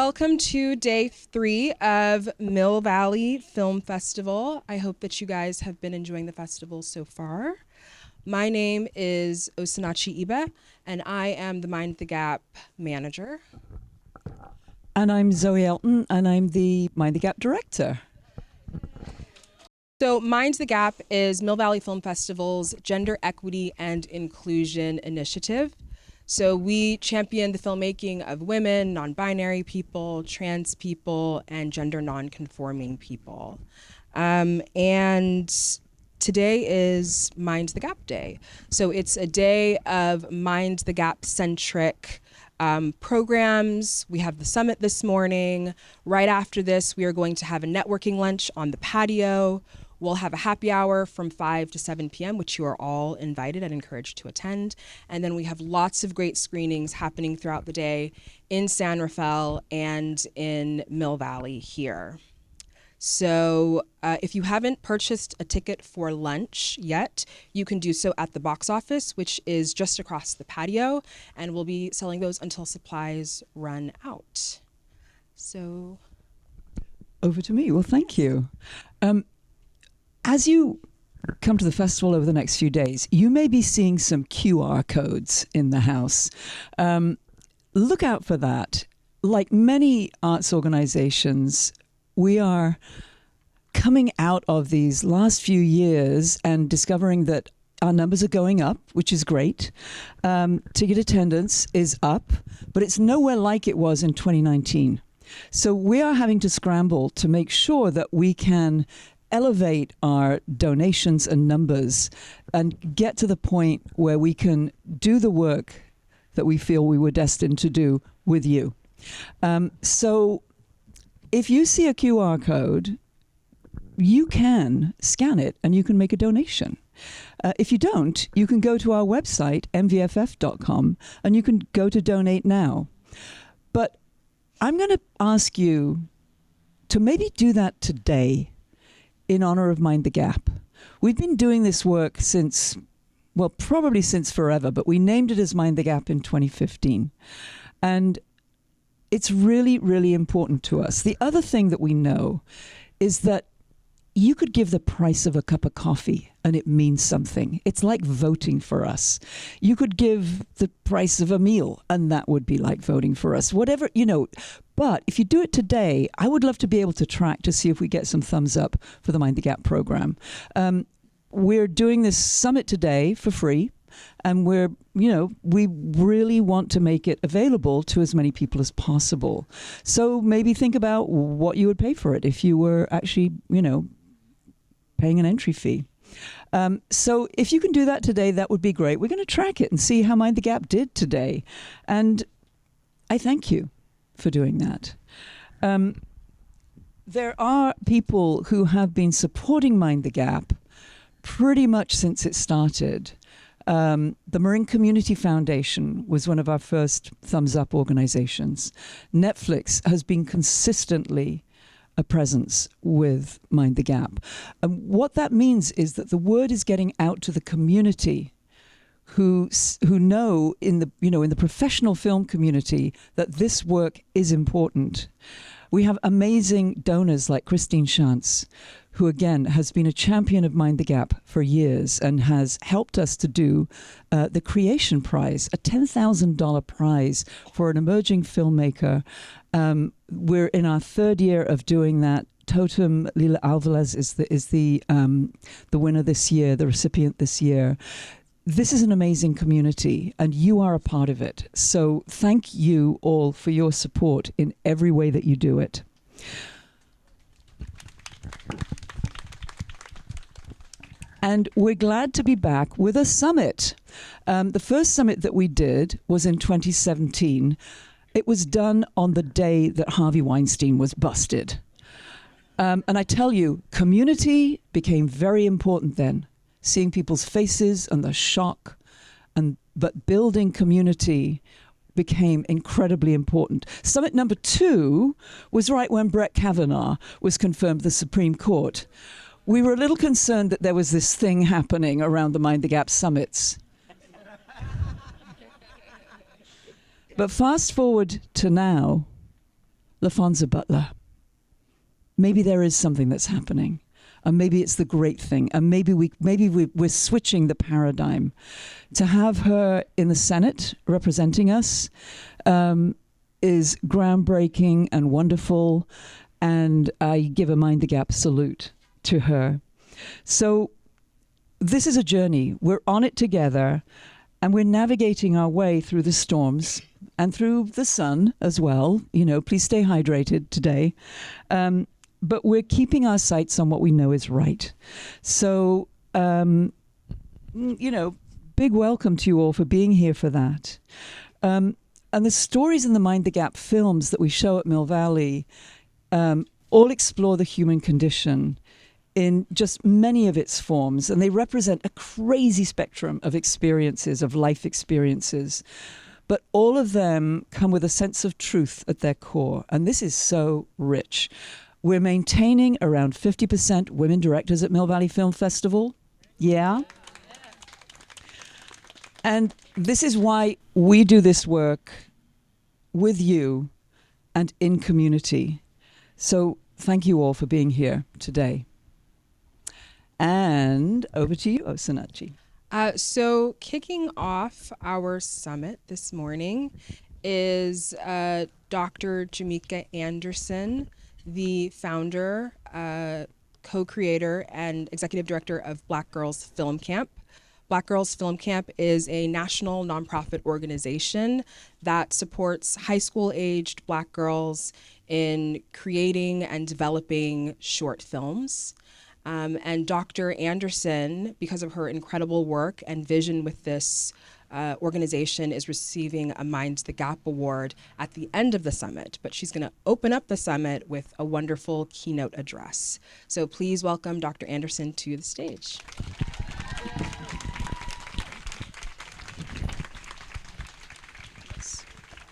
Welcome to day 3 of Mill Valley Film Festival. I hope that you guys have been enjoying the festival so far. My name is Osnat Ibe, and I am the Mind the Gap manager. And I'm Zoe Elton, and I'm the Mind the Gap director. So Mind the Gap is Mill Valley Film Festival's gender equity and inclusion initiative. So we champion the filmmaking of women, non-binary people, trans people, and gender non-conforming people. And today is Mind the Gap Day. So it's a day of Mind the Gap-centric programs. We have the summit this morning. Right after this, we are going to have a networking lunch on the patio. We'll have a happy hour from 5 to 7 p.m., which you are all invited and encouraged to attend. And then we have lots of great screenings happening throughout the day in San Rafael and in Mill Valley here. So if you haven't purchased a ticket for lunch yet, you can do so at the box office, which is just across the patio, and we'll be selling those until supplies run out. So over to me. Well, thank you. As you come to the festival over the next few days, you may be seeing some QR codes in the house. Look out for that. Like many arts organizations, we are coming out of these last few years and discovering that our numbers are going up, which is great. Ticket attendance is up, but it's nowhere like it was in 2019. So we are having to scramble to make sure that we can elevate our donations and numbers and get to the point where we can do the work that we feel we were destined to do with you. So if you see a QR code, you can scan it and you can make a donation. If you don't, you can go to our website, MVFF.com, and you can go to donate now. But I'm going to ask you to maybe do that today in honor of Mind the Gap. We've been doing this work since, well, probably since forever, but we named it as Mind the Gap in 2015. And it's really, really important to us. The other thing that we know is that you could give the price of a cup of coffee and it means something. It's like voting for us. You could give the price of a meal and that would be like voting for us. Whatever, you know. But if you do it today, I would love to be able to track to see if we get some thumbs up for the Mind the Gap program. We're doing this summit today for free. And we really want to make it available to as many people as possible. So maybe think about what you would pay for it if you were actually, paying an entry fee. So if you can do that today, that would be great. We're going to track it and see how Mind the Gap did today. And I thank you for doing that. There are people who have been supporting Mind the Gap pretty much since it started. The Marin Community Foundation was one of our first thumbs up organizations. Netflix has been consistently a presence with Mind the Gap. And what that means is that the word is getting out to the community who know in the professional film community that this work is important. We have amazing donors like Christine Shantz, who again has been a champion of Mind the Gap for years and has helped us to do the Creation Prize, a $10,000 prize for an emerging filmmaker. We're in our 3rd year of doing that. Totem Lila Alvarez is the winner this year, the recipient this year. This is an amazing community, and you are a part of it. So thank you all for your support in every way that you do it. And we're glad to be back with a summit. The first summit that we did was in 2017. It was done on the day that Harvey Weinstein was busted. And I tell you, community became very important then. Seeing people's faces and the shock, but building community became incredibly important. Summit number 2 was right when Brett Kavanaugh was confirmed to the Supreme Court. We were a little concerned that there was this thing happening around the Mind the Gap summits. But fast forward to now, LaFonza Butler. Maybe there is something that's happening, and maybe it's the great thing, and maybe we're switching the paradigm. To have her in the Senate representing us is groundbreaking and wonderful, and I give a Mind the Gap salute to her. So this is a journey. We're on it together, and we're navigating our way through the storms and through the sun as well. You know, please stay hydrated today. But we're keeping our sights on what we know is right. So, you know, big welcome to you all for being here for that. And the stories in the Mind the Gap films that we show at Mill Valley all explore the human condition in just many of its forms. And they represent a crazy spectrum of experiences, of life experiences. But all of them come with a sense of truth at their core. And this is so rich. We're maintaining around 50% women directors at Mill Valley Film Festival. Yeah. And this is why we do this work with you and in community. So thank you all for being here today. And over to you, Osnat. So kicking off our summit this morning is Dr. Jimmeka Anderson, the founder, co-creator, and executive director of Black Girls Film Camp. Black Girls Film Camp is a national nonprofit organization that supports high school-aged Black girls in creating and developing short films. And Dr. Anderson, because of her incredible work and vision with this organization, is receiving a Mind the Gap Award at the end of the summit, but she's going to open up the summit with a wonderful keynote address. So please welcome Dr. Anderson to the stage.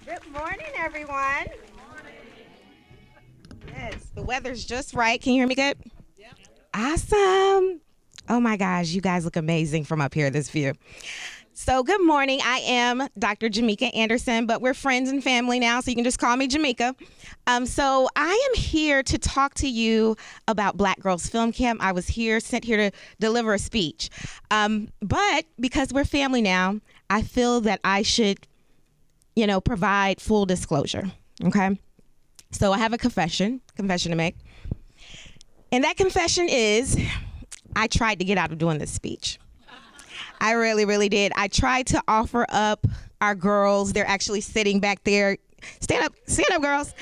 Good morning, everyone. Yes, the weather's just right. Can you hear me good? Yep. Awesome. Oh my gosh, you guys look amazing from up here, this view. So good morning. I am Dr. Jimmeka Anderson, but we're friends and family now, so you can just call me Jimmeka. So I am here to talk to you about Black Girls Film Camp. I was sent here to deliver a speech. But because we're family now, I feel that I should, provide full disclosure, okay? So I have a confession to make. And that confession is, I tried to get out of doing this speech. I really, really did. I tried to offer up our girls. They're actually sitting back there. Stand up, girls.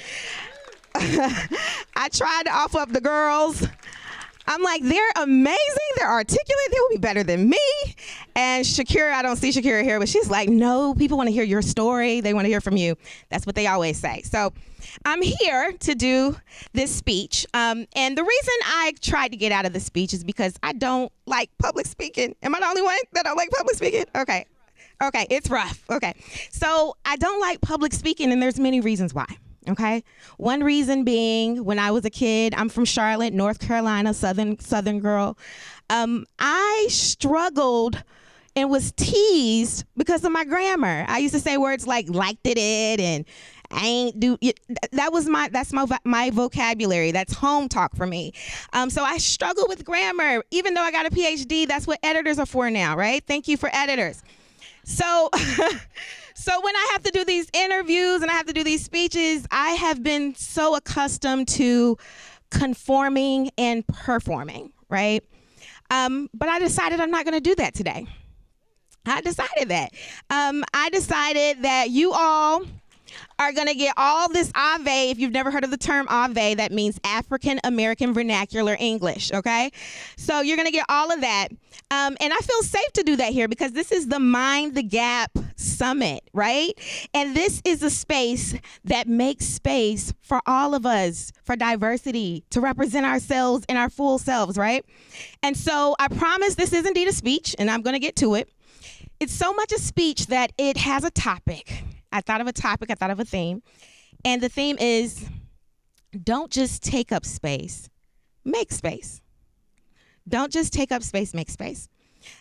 I tried to offer up the girls. I'm like, they're amazing. They're articulate. They will be better than me. And Shakira, I don't see Shakira here, but she's like, no, people want to hear your story. They want to hear from you. That's what they always say. So I'm here to do this speech. And the reason I tried to get out of the speech is because I don't like public speaking. Am I the only one that don't like public speaking? Okay, it's rough. Okay, so I don't like public speaking, and there's many reasons why. Okay, one reason being, when I was a kid, I'm from Charlotte, North Carolina, southern girl. I struggled and was teased because of my grammar. I used to say words like "liked it" and "I ain't do it." That's my vocabulary. That's home talk for me. So I struggle with grammar, even though I got a PhD. That's what editors are for now, right? Thank you for editors. So. So when I have to do these interviews and I have to do these speeches, I have been so accustomed to conforming and performing, right? But I decided I'm not going to do that today. I decided that you all are going to get all this Ave. If you've never heard of the term Ave, that means African American Vernacular English, okay? So you're going to get all of that. And I feel safe to do that here because this is the Mind the Gap Summit, right? And this is a space that makes space for all of us, for diversity, to represent ourselves in our full selves, right? And so I promise this is indeed a speech, and I'm going to get to it. It's so much a speech that it has a topic. I thought of a theme. And the theme is, don't just take up space, make space. Don't just take up space, make space.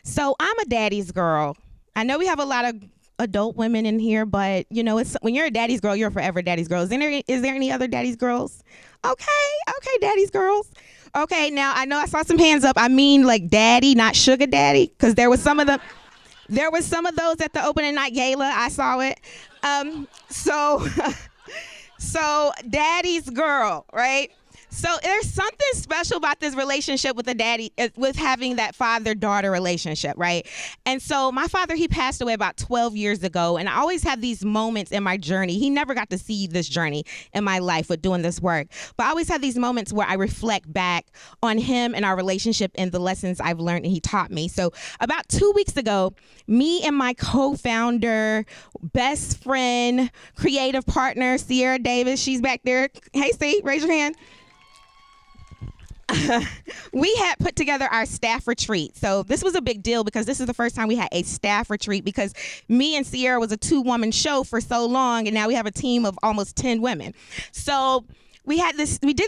So I'm a daddy's girl. I know we have a lot adult women in here, but you know, it's when you're a daddy's girl, you're a forever daddy's girl. Is there any other daddy's girls? Okay, daddy's girls. Okay, now I know I saw some hands up. I mean like daddy, not sugar daddy, because there was some of those at the opening night gala. I saw it. So daddy's girl, right? So there's something special about this relationship with the daddy, with having that father-daughter relationship, right? And so my father, he passed away about 12 years ago, and I always have these moments in my journey. He never got to see this journey in my life with doing this work, but I always have these moments where I reflect back on him and our relationship and the lessons I've learned and he taught me. So about 2 weeks ago, me and my co-founder, best friend, creative partner, Sierra Davis, she's back there. Hey, C, raise your hand. We had put together our staff retreat. So this was a big deal because this is the first time we had a staff retreat, because me and Sierra was a 2-woman show for so long, and now we have a team of almost 10 women. So we did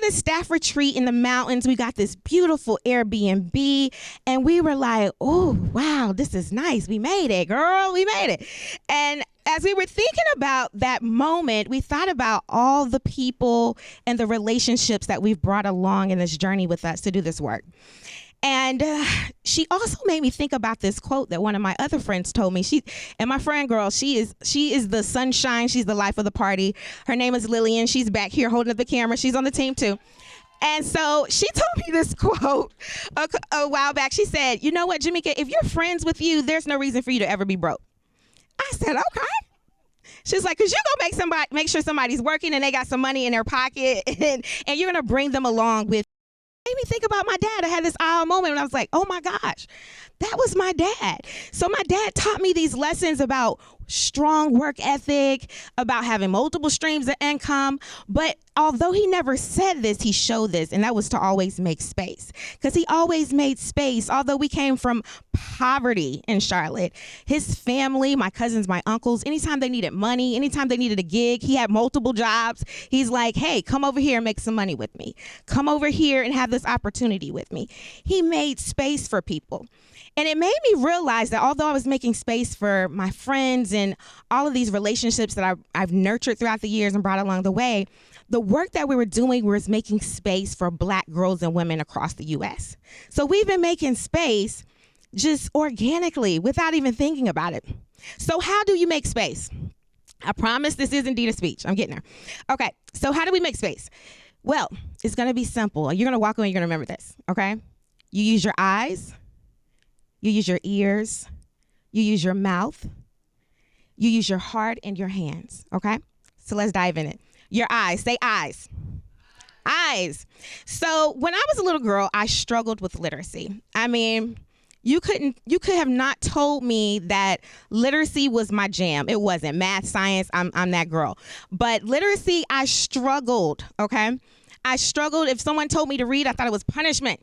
this staff retreat in the mountains. We got this beautiful Airbnb, and we were like, oh, wow, this is nice. We made it, girl. We made it. And as we were thinking about that moment, we thought about all the people and the relationships that we've brought along in this journey with us to do this work. And she also made me think about this quote that one of my other friends told me. And my friend girl, she is the sunshine. She's the life of the party. Her name is Lillian. She's back here holding up the camera. She's on the team too. And so she told me this quote a while back. She said, you know what, Jimmeka, if you're friends with you, there's no reason for you to ever be broke. I said, okay. She's like, because you're going to make sure somebody's working and they got some money in their pocket, and you're going to bring them along with. Made me think about my dad. I had this aha moment when I was like, oh my gosh, that was my dad. So my dad taught me these lessons about strong work ethic, about having multiple streams of income. But although he never said this, he showed this, and that was to always make space. Because he always made space. Although we came from poverty in Charlotte, his family, my cousins, my uncles, anytime they needed money, anytime they needed a gig, he had multiple jobs. He's like, hey, come over here and make some money with me. Come over here and have this opportunity with me. He made space for people. And it made me realize that although I was making space for my friends and all of these relationships that I've nurtured throughout the years and brought along the way, the work that we were doing was making space for Black girls and women across the U.S. So we've been making space just organically without even thinking about it. So how do you make space? I promise this isn't Dita speech. I'm getting there. Okay, so how do we make space? Well, it's going to be simple. You're going to walk away and you're going to remember this, okay? You use your eyes. You use your ears, you use your mouth, you use your heart and your hands, okay? So let's dive in it. Your eyes, say eyes. Eyes. So when I was a little girl, I struggled with literacy. I mean, you could have not told me that literacy was my jam. It wasn't. Math, science, I'm that girl. But literacy, I struggled, okay? I struggled. If someone told me to read, I thought it was punishment.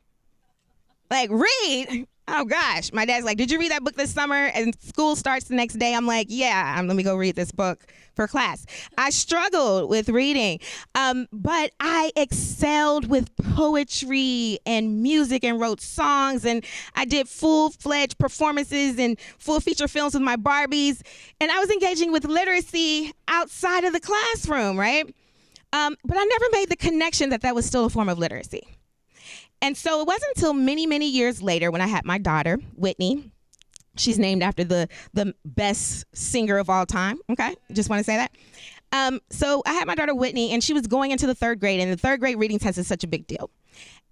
Like, read? Oh gosh, my dad's like, did you read that book this summer? And school starts the next day. I'm like, yeah, let me go read this book for class. I struggled with reading, but I excelled with poetry and music and wrote songs, and I did full-fledged performances and full feature films with my Barbies, and I was engaging with literacy outside of the classroom, right? But I never made the connection that was still a form of literacy. And so it wasn't until many, many years later when I had my daughter, Whitney. She's named after the best singer of all time. Okay, just want to say that. So I had my daughter, Whitney, and she was going into the 3rd grade, and the 3rd grade reading test is such a big deal.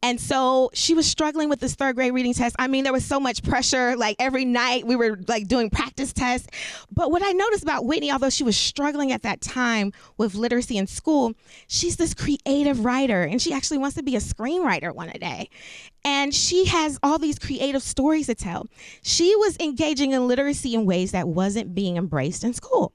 And so she was struggling with this 3rd grade reading test. I mean, there was so much pressure. Like every night we were like doing practice tests. But what I noticed about Whitney, although she was struggling at that time with literacy in school, she's this creative writer, and she actually wants to be a screenwriter one day. And she has all these creative stories to tell. She was engaging in literacy in ways that wasn't being embraced in school.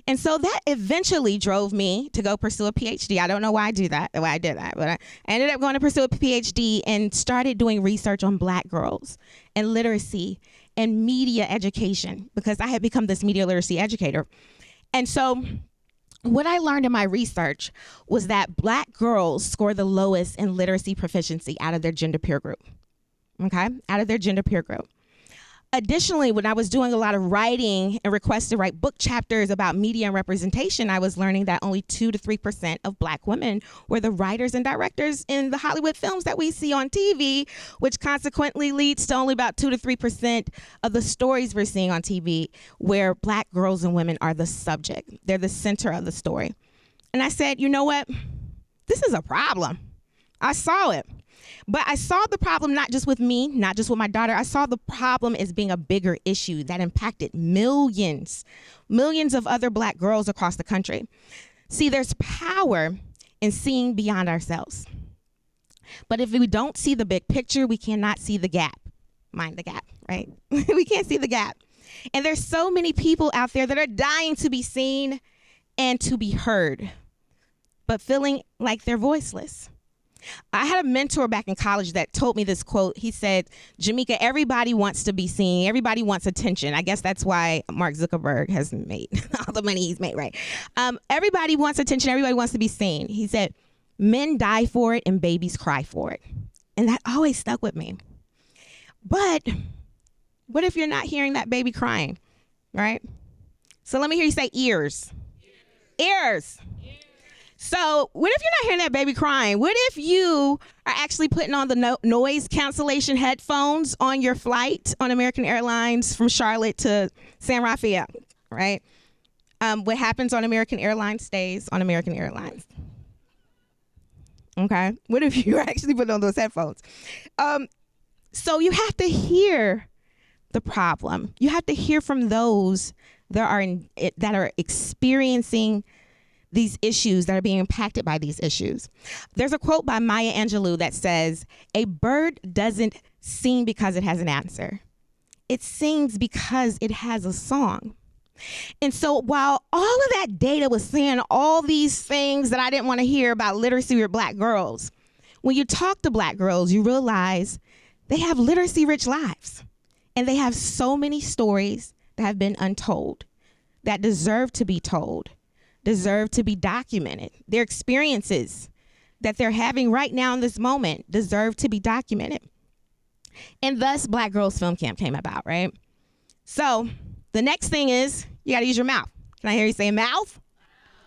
And so that eventually drove me to go pursue a PhD. I don't know why I did that, but I ended up going to pursue a PhD and started doing research on Black girls and literacy and media education, because I had become this media literacy educator. And so what I learned in my research was that Black girls score the lowest in literacy proficiency out of their gender peer group, okay? Out of their gender peer group. Additionally, when I was doing a lot of writing and requests to write book chapters about media and representation, I was learning that only 2 to 3% of Black women were the writers and directors in the Hollywood films that we see on TV, which consequently leads to only about 2 to 3% of the stories we're seeing on TV where Black girls and women are the subject. They're the center of the story. And I said, you know what? This is a problem. I saw it. But I saw the problem not just with me, not just with my daughter. I saw the problem as being a bigger issue that impacted millions of other Black girls across the country. See, there's power in seeing beyond ourselves. But if we don't see the big picture, we cannot see the gap. Mind the gap, right? We can't see the gap. And there's so many people out there that are dying to be seen and to be heard, but feeling like they're voiceless. I had a mentor back in college that told me this quote. He said, Jimmeka, everybody wants to be seen. Everybody wants attention. I guess that's why Mark Zuckerberg has made all the money he's made, right? Everybody wants attention. Everybody wants to be seen. He said, men die for it and babies cry for it. And that always stuck with me. But what if you're not hearing that baby crying, right? So let me hear you say ears. Ears. So what if you're not hearing that baby crying? What if you are actually putting on the noise cancellation headphones on your flight on American Airlines from Charlotte to San Rafael, right? What happens on American Airlines stays on American Airlines. Okay. What if you actually put on those headphones? So you have to hear the problem. You have to hear from those that are experiencing these issues, that are being impacted by these issues. There's a quote by Maya Angelou that says, a bird doesn't sing because it has an answer. It sings because it has a song. And so while all of that data was saying all these things that I didn't want to hear about literacy with Black girls, when you talk to Black girls, you realize they have literacy-rich lives. And they have so many stories that have been untold, that deserve to be told, deserve to be documented. Their experiences that they're having right now in this moment deserve to be documented. And thus, Black Girls Film Camp came about, right? So the next thing is you gotta use your mouth. Can I hear you say mouth?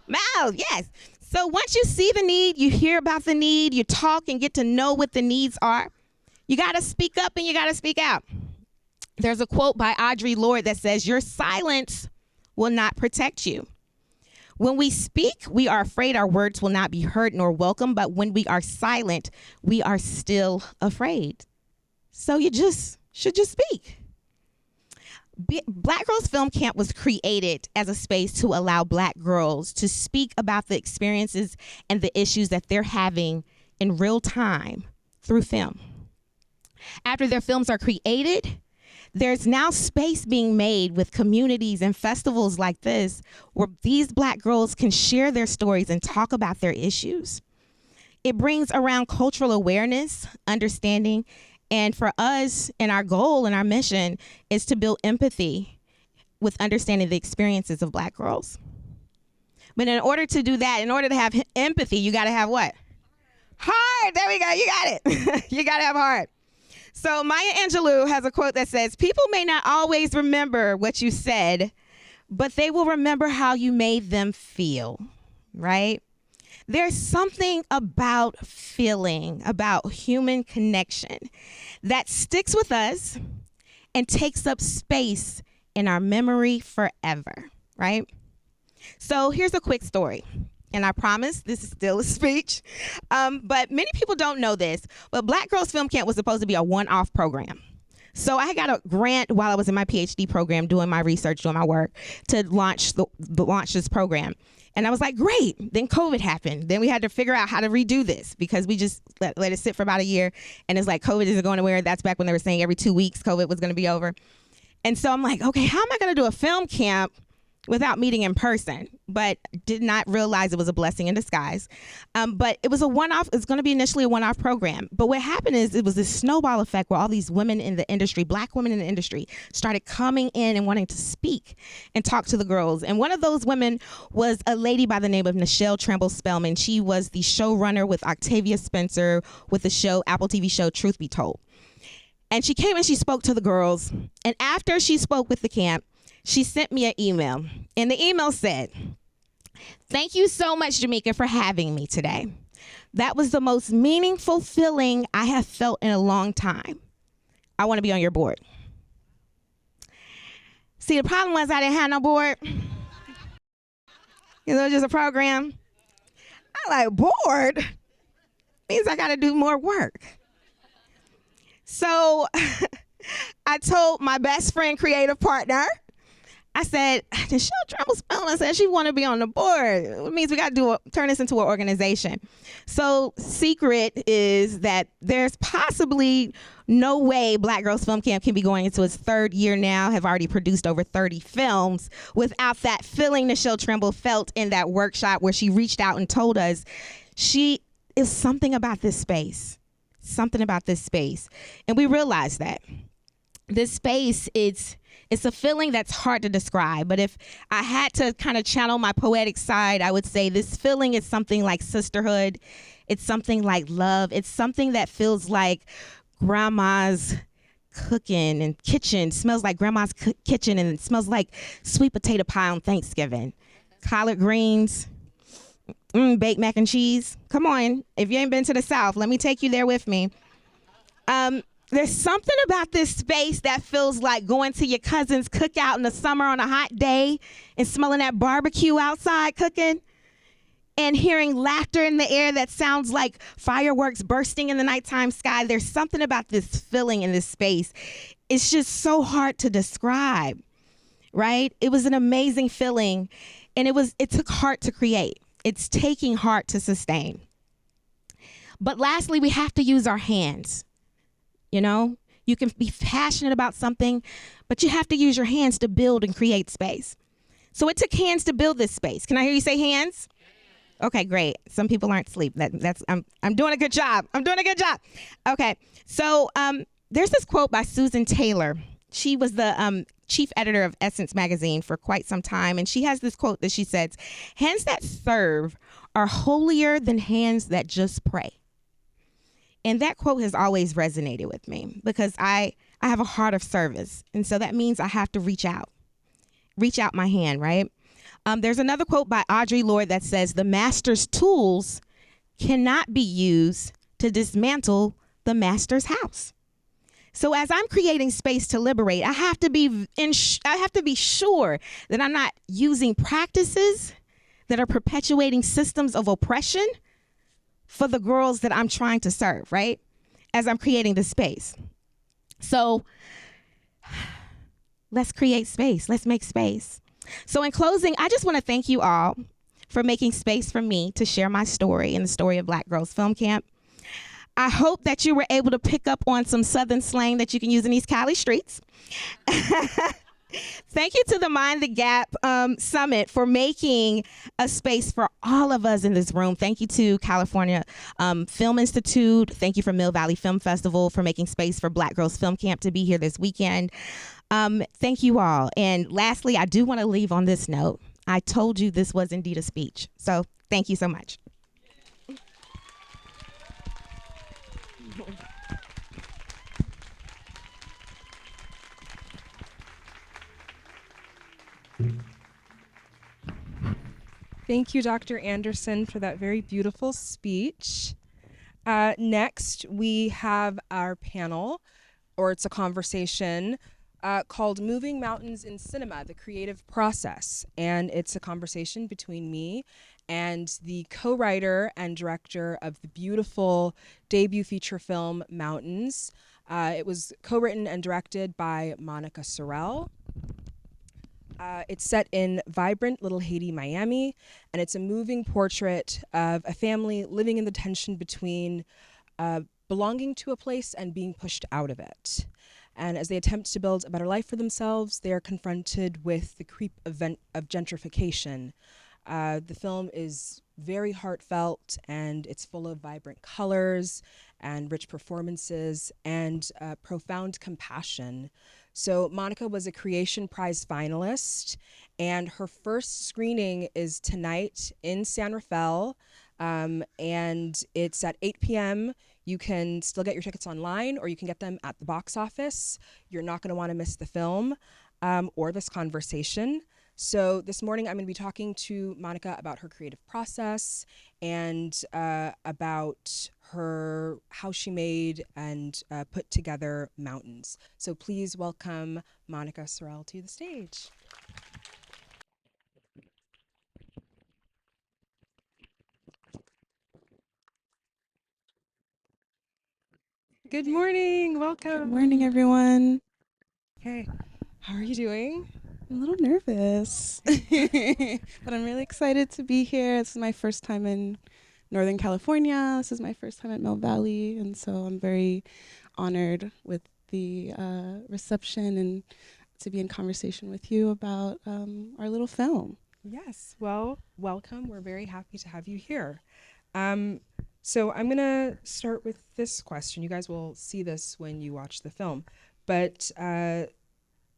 Mouth, yes. So once you see the need, you hear about the need, you talk and get to know what the needs are, you gotta speak up and you gotta speak out. There's a quote by Audre Lorde that says, your silence will not protect you. When we speak, we are afraid our words will not be heard nor welcome, but when we are silent, we are still afraid. So you should just speak. Black Girls Film Camp was created as a space to allow Black girls to speak about the experiences and the issues that they're having in real time through film. After their films are created, there's now space being made with communities and festivals like this where these Black girls can share their stories and talk about their issues. It brings around cultural awareness, understanding, and for us, and our goal and our mission is to build empathy with understanding the experiences of Black girls. But in order to do that, in order to have empathy, you gotta have what? Heart, there we go, you got it. You gotta have heart. So Maya Angelou has a quote that says, people may not always remember what you said, but they will remember how you made them feel, right? There's something about feeling, about human connection that sticks with us and takes up space in our memory forever, right? So here's a quick story. And I promise this is still a speech, but many people don't know this, but Black Girls Film Camp was supposed to be a one-off program. So I got a grant while I was in my PhD program, doing my research, doing my work, to launch this program. And I was like, great. Then COVID happened. Then we had to figure out how to redo this because we just let it sit for about a year. And it's like, COVID isn't going anywhere. That's back when they were saying every 2 weeks COVID was going to be over. And so I'm like, okay, how am I going to do a film camp without meeting in person? But did not realize it was a blessing in disguise. But it was a one-off. It's going to be initially a one-off program. But what happened is it was this snowball effect where all these women in the industry, Black women in the industry, started coming in and wanting to speak and talk to the girls. And one of those women was a lady by the name of Nichelle Trimble Spellman. She was the showrunner with Octavia Spencer with the show, Apple TV show, Truth Be Told. And she came and she spoke to the girls. And after she spoke with the camp, she sent me an email. And the email said, "Thank you so much, Jimmeka, for having me today. That was the most meaningful feeling I have felt in a long time. I want to be on your board." See, the problem was I didn't have no board. You know, just a program. I'm like, board? Means I got to do more work. So I told my best friend, creative partner, I said, Michelle Tremble's feeling said she want to be on the board. It means we got to turn this into an organization. So secret is that there's possibly no way Black Girls Film Camp can be going into its third year now, have already produced over 30 films, without that feeling Michelle Tremble felt in that workshop where she reached out and told us she is something about this space, And we realized that this space, it's a feeling that's hard to describe, but if I had to kind of channel my poetic side, I would say this feeling is something like sisterhood. It's something like love. It's something that feels like grandma's cooking and kitchen, smells like grandma's kitchen, and it smells like sweet potato pie on Thanksgiving. Collard greens, baked mac and cheese. Come on, if you ain't been to the South, let me take you there with me. There's something about this space that feels like going to your cousin's cookout in the summer on a hot day and smelling that barbecue outside cooking and hearing laughter in the air that sounds like fireworks bursting in the nighttime sky. There's something about this feeling in this space. It's just so hard to describe, right? It was an amazing feeling, and it took heart to create. It's taking heart to sustain. But lastly, we have to use our hands. You know, you can be passionate about something, but you have to use your hands to build and create space. So it took hands to build this space. Can I hear you say hands? Okay, great. Some people aren't asleep. I'm doing a good job. Okay, so there's this quote by Susan Taylor. She was the chief editor of Essence magazine for quite some time, and she has this quote that she says, "Hands that serve are holier than hands that just pray." And that quote has always resonated with me because I have a heart of service. And so that means I have to reach out my hand, right? There's another quote by Audre Lorde that says, "The master's tools cannot be used to dismantle the master's house." So as I'm creating space to liberate, I have to be sure that I'm not using practices that are perpetuating systems of oppression for the girls that I'm trying to serve, right? As I'm creating the space. So let's create space. Let's make space. So in closing, I just want to thank you all for making space for me to share my story and the story of Black Girls Film Camp. I hope that you were able to pick up on some Southern slang that you can use in these Cali streets. Thank you to the Mind the Gap Summit for making a space for all of us in this room. Thank you to California Film Institute. Thank you for Mill Valley Film Festival for making space for Black Girls Film Camp to be here this weekend. Thank you all. And lastly, I do want to leave on this note. I told you this was indeed a speech. So thank you so much. Thank you, Dr. Anderson, for that very beautiful speech. Next, we have our panel, or it's a conversation, called Moving Mountains in Cinema, the Creative Process. And it's a conversation between me and the co-writer and director of the beautiful debut feature film, Mountains. It was co-written and directed by Monica Sorelle. It's set in vibrant Little Haiti, Miami, and it's a moving portrait of a family living in the tension between belonging to a place and being pushed out of it. And as they attempt to build a better life for themselves, they are confronted with the creep of gentrification. The film is very heartfelt, and it's full of vibrant colors and rich performances and profound compassion. So Monica was a Creation Prize finalist, and her first screening is tonight in San Rafael, and it's at 8 p.m. You can still get your tickets online, or you can get them at the box office. You're not going to want to miss the film or this conversation. So this morning, I'm going to be talking to Monica about her creative process and about how she made and put together Mountains. So please welcome Monica Sorelle to the stage. Good morning. Welcome. Good morning, everyone. Okay. How are you doing? I'm a little nervous, but I'm really excited to be here. This is my first time in Northern California. This is my first time at Mill Valley, and so I'm very honored with the reception and to be in conversation with you about our little film. Yes. Well, welcome. We're very happy to have you here. So I'm going to start with this question. You guys will see this when you watch the film. But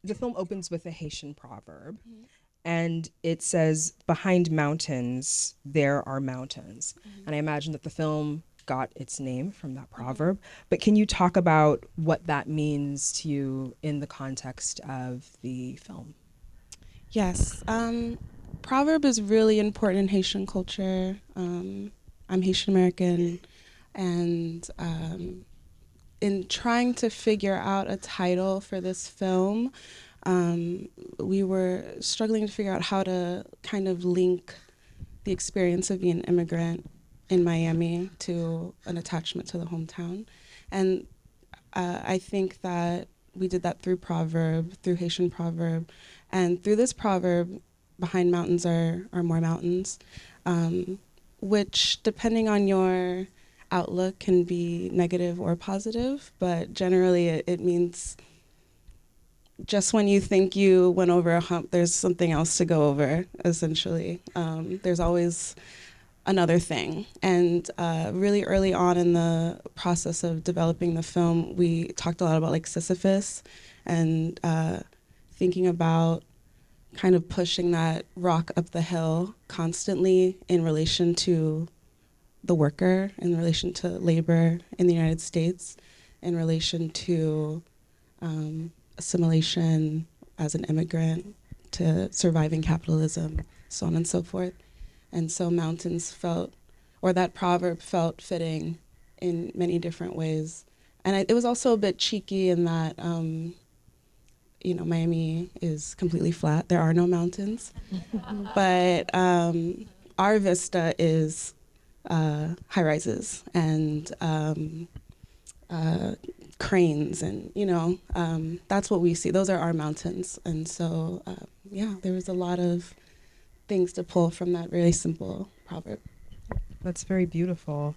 the film opens with a Haitian proverb. Mm-hmm. And it says, behind mountains, there are mountains. Mm-hmm. And I imagine that the film got its name from that proverb. Mm-hmm. But can you talk about what that means to you in the context of the film? Yes. Proverb is really important in Haitian culture. I'm Haitian American, and in trying to figure out a title for this film, we were struggling to figure out how to kind of link the experience of being an immigrant in Miami to an attachment to the hometown. And I think that we did that through proverb, through Haitian proverb, and through this proverb, behind mountains are more mountains, which, depending on your outlook, can be negative or positive, but generally it means just when you think you went over a hump, there's something else to go over, essentially. There's always another thing. And really early on in the process of developing the film, we talked a lot about like Sisyphus and thinking about kind of pushing that rock up the hill constantly in relation to the worker, in relation to labor in the United States, in relation to assimilation as an immigrant, to surviving capitalism, so on and so forth. And so mountains felt, or that proverb felt fitting in many different ways. And it was also a bit cheeky in that, Miami is completely flat. There are no mountains. But our vista is high rises and cranes, and that's what we see. Those are our mountains. And so there was a lot of things to pull from that very simple proverb. That's very beautiful.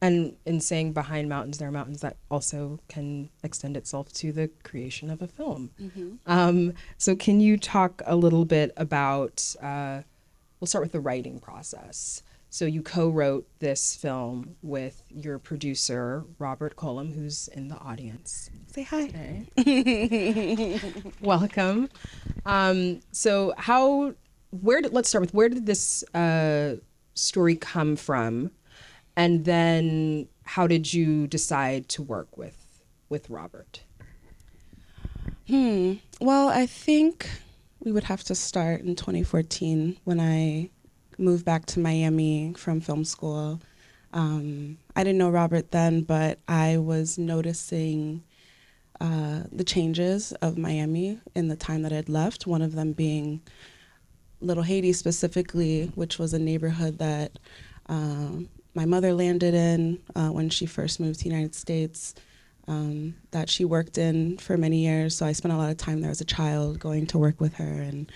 And in saying behind mountains, there are mountains, that also can extend itself to the creation of a film. Mm-hmm. So can you talk a little bit about, we'll start with the writing process. So you co-wrote this film with your producer, Robert Cullum, who's in the audience. Say hi. Today. Welcome. So let's start with, where did this story come from? And then how did you decide to work with Robert? Well, I think we would have to start in 2014 when I moved back to Miami from film school. I didn't know Robert then, but I was noticing the changes of Miami in the time that I'd left, one of them being Little Haiti specifically, which was a neighborhood that my mother landed in when she first moved to the United States, that she worked in for many years. So I spent a lot of time there as a child, going to work with her and,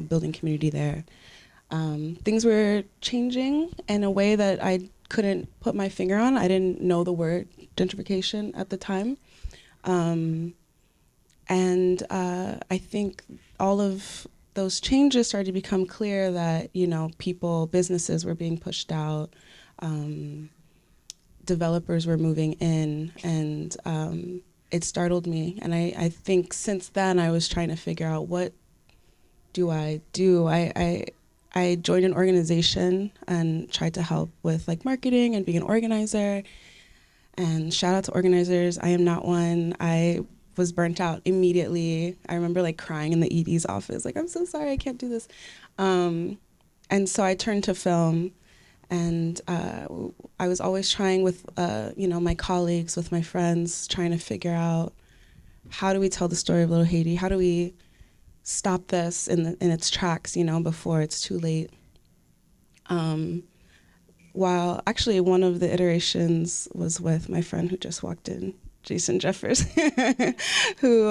building community there. Things were changing in a way that I couldn't put my finger on. I didn't know the word gentrification at the time. And I think all of those changes started to become clear that, businesses were being pushed out, developers were moving in, and it startled me. And I think since then I was trying to figure out, what do I do? I I joined an organization and tried to help with like marketing and being an organizer. And shout out to organizers. I am not one. I was burnt out immediately. I remember like crying in the ED's office, like, I'm so sorry, I can't do this. And so I turned to film, and I was always trying with, my colleagues, with my friends, trying to figure out, how do we tell the story of Little Haiti? How do we stop this in its tracks, before it's too late? While actually one of the iterations was with my friend who just walked in, Jason Jeffers, who,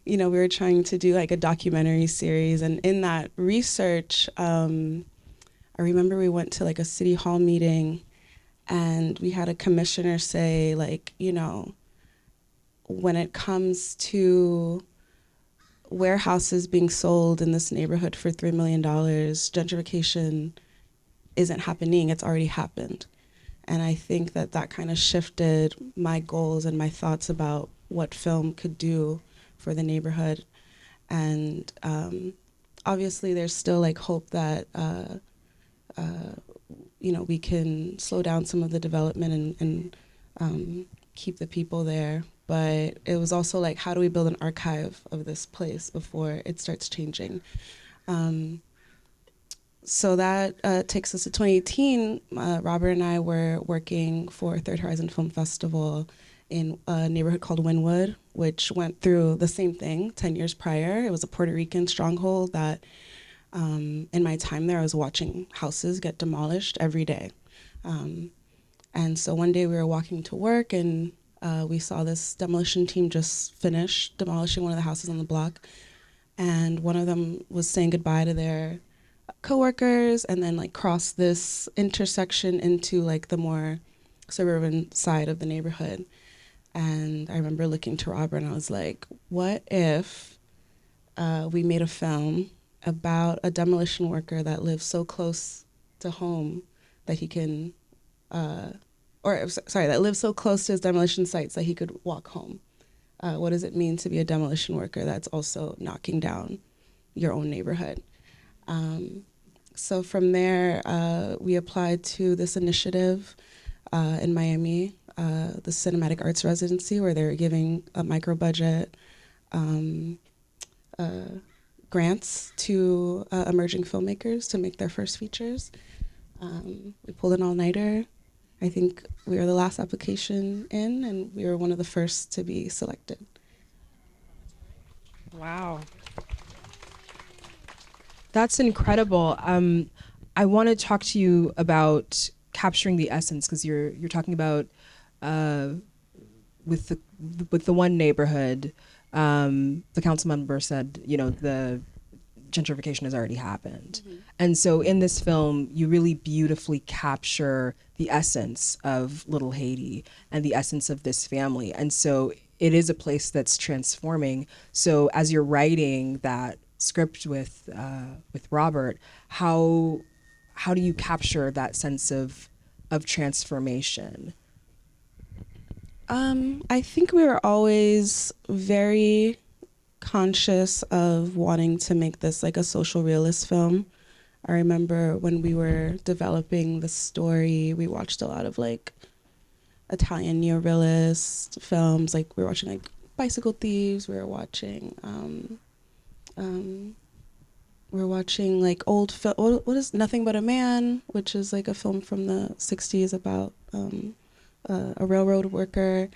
we were trying to do like a documentary series. And in that research, I remember we went to like a city hall meeting, and we had a commissioner say, like, when it comes to warehouses being sold in this neighborhood for $3 million, gentrification isn't happening, it's already happened. And I think that kind of shifted my goals and my thoughts about what film could do for the neighborhood. And obviously there's still like hope that we can slow down some of the development and keep the people there. But it was also like, how do we build an archive of this place before it starts changing? So that takes us to 2018. Robert and I were working for Third Horizon Film Festival in a neighborhood called Wynwood, which went through the same thing 10 years prior. It was a Puerto Rican stronghold that, in my time there, I was watching houses get demolished every day. And so one day we were walking to work, and we saw this demolition team just finish demolishing one of the houses on the block. And one of them was saying goodbye to their coworkers, and then like cross this intersection into like the more suburban side of the neighborhood. And I remember looking to Robert, and I was like, what if we made a film about a demolition worker that lives so close to home that he can, that lives so close to his demolition sites that he could walk home? What does it mean to be a demolition worker that's also knocking down your own neighborhood? So from there, we applied to this initiative in Miami, the Cinematic Arts Residency, where they're giving a micro budget grants to emerging filmmakers to make their first features. We pulled an all-nighter. I think we were the last application in, and we were one of the first to be selected. Wow. That's incredible. I want to talk to you about capturing the essence, because you're talking about with the one neighborhood, the council member said, the gentrification has already happened. Mm-hmm. And so in this film, you really beautifully capture the essence of Little Haiti and the essence of this family. And so it is a place that's transforming. So as you're writing that script with Robert, how do you capture that sense of transformation? I think we were always very conscious of wanting to make this like a social realist film. I remember when we were developing the story, we watched a lot of like Italian neorealist films. Like we were watching like Bicycle Thieves. We were watching like old film. What is Nothing But a Man, which is like a film from the 60s about a railroad worker.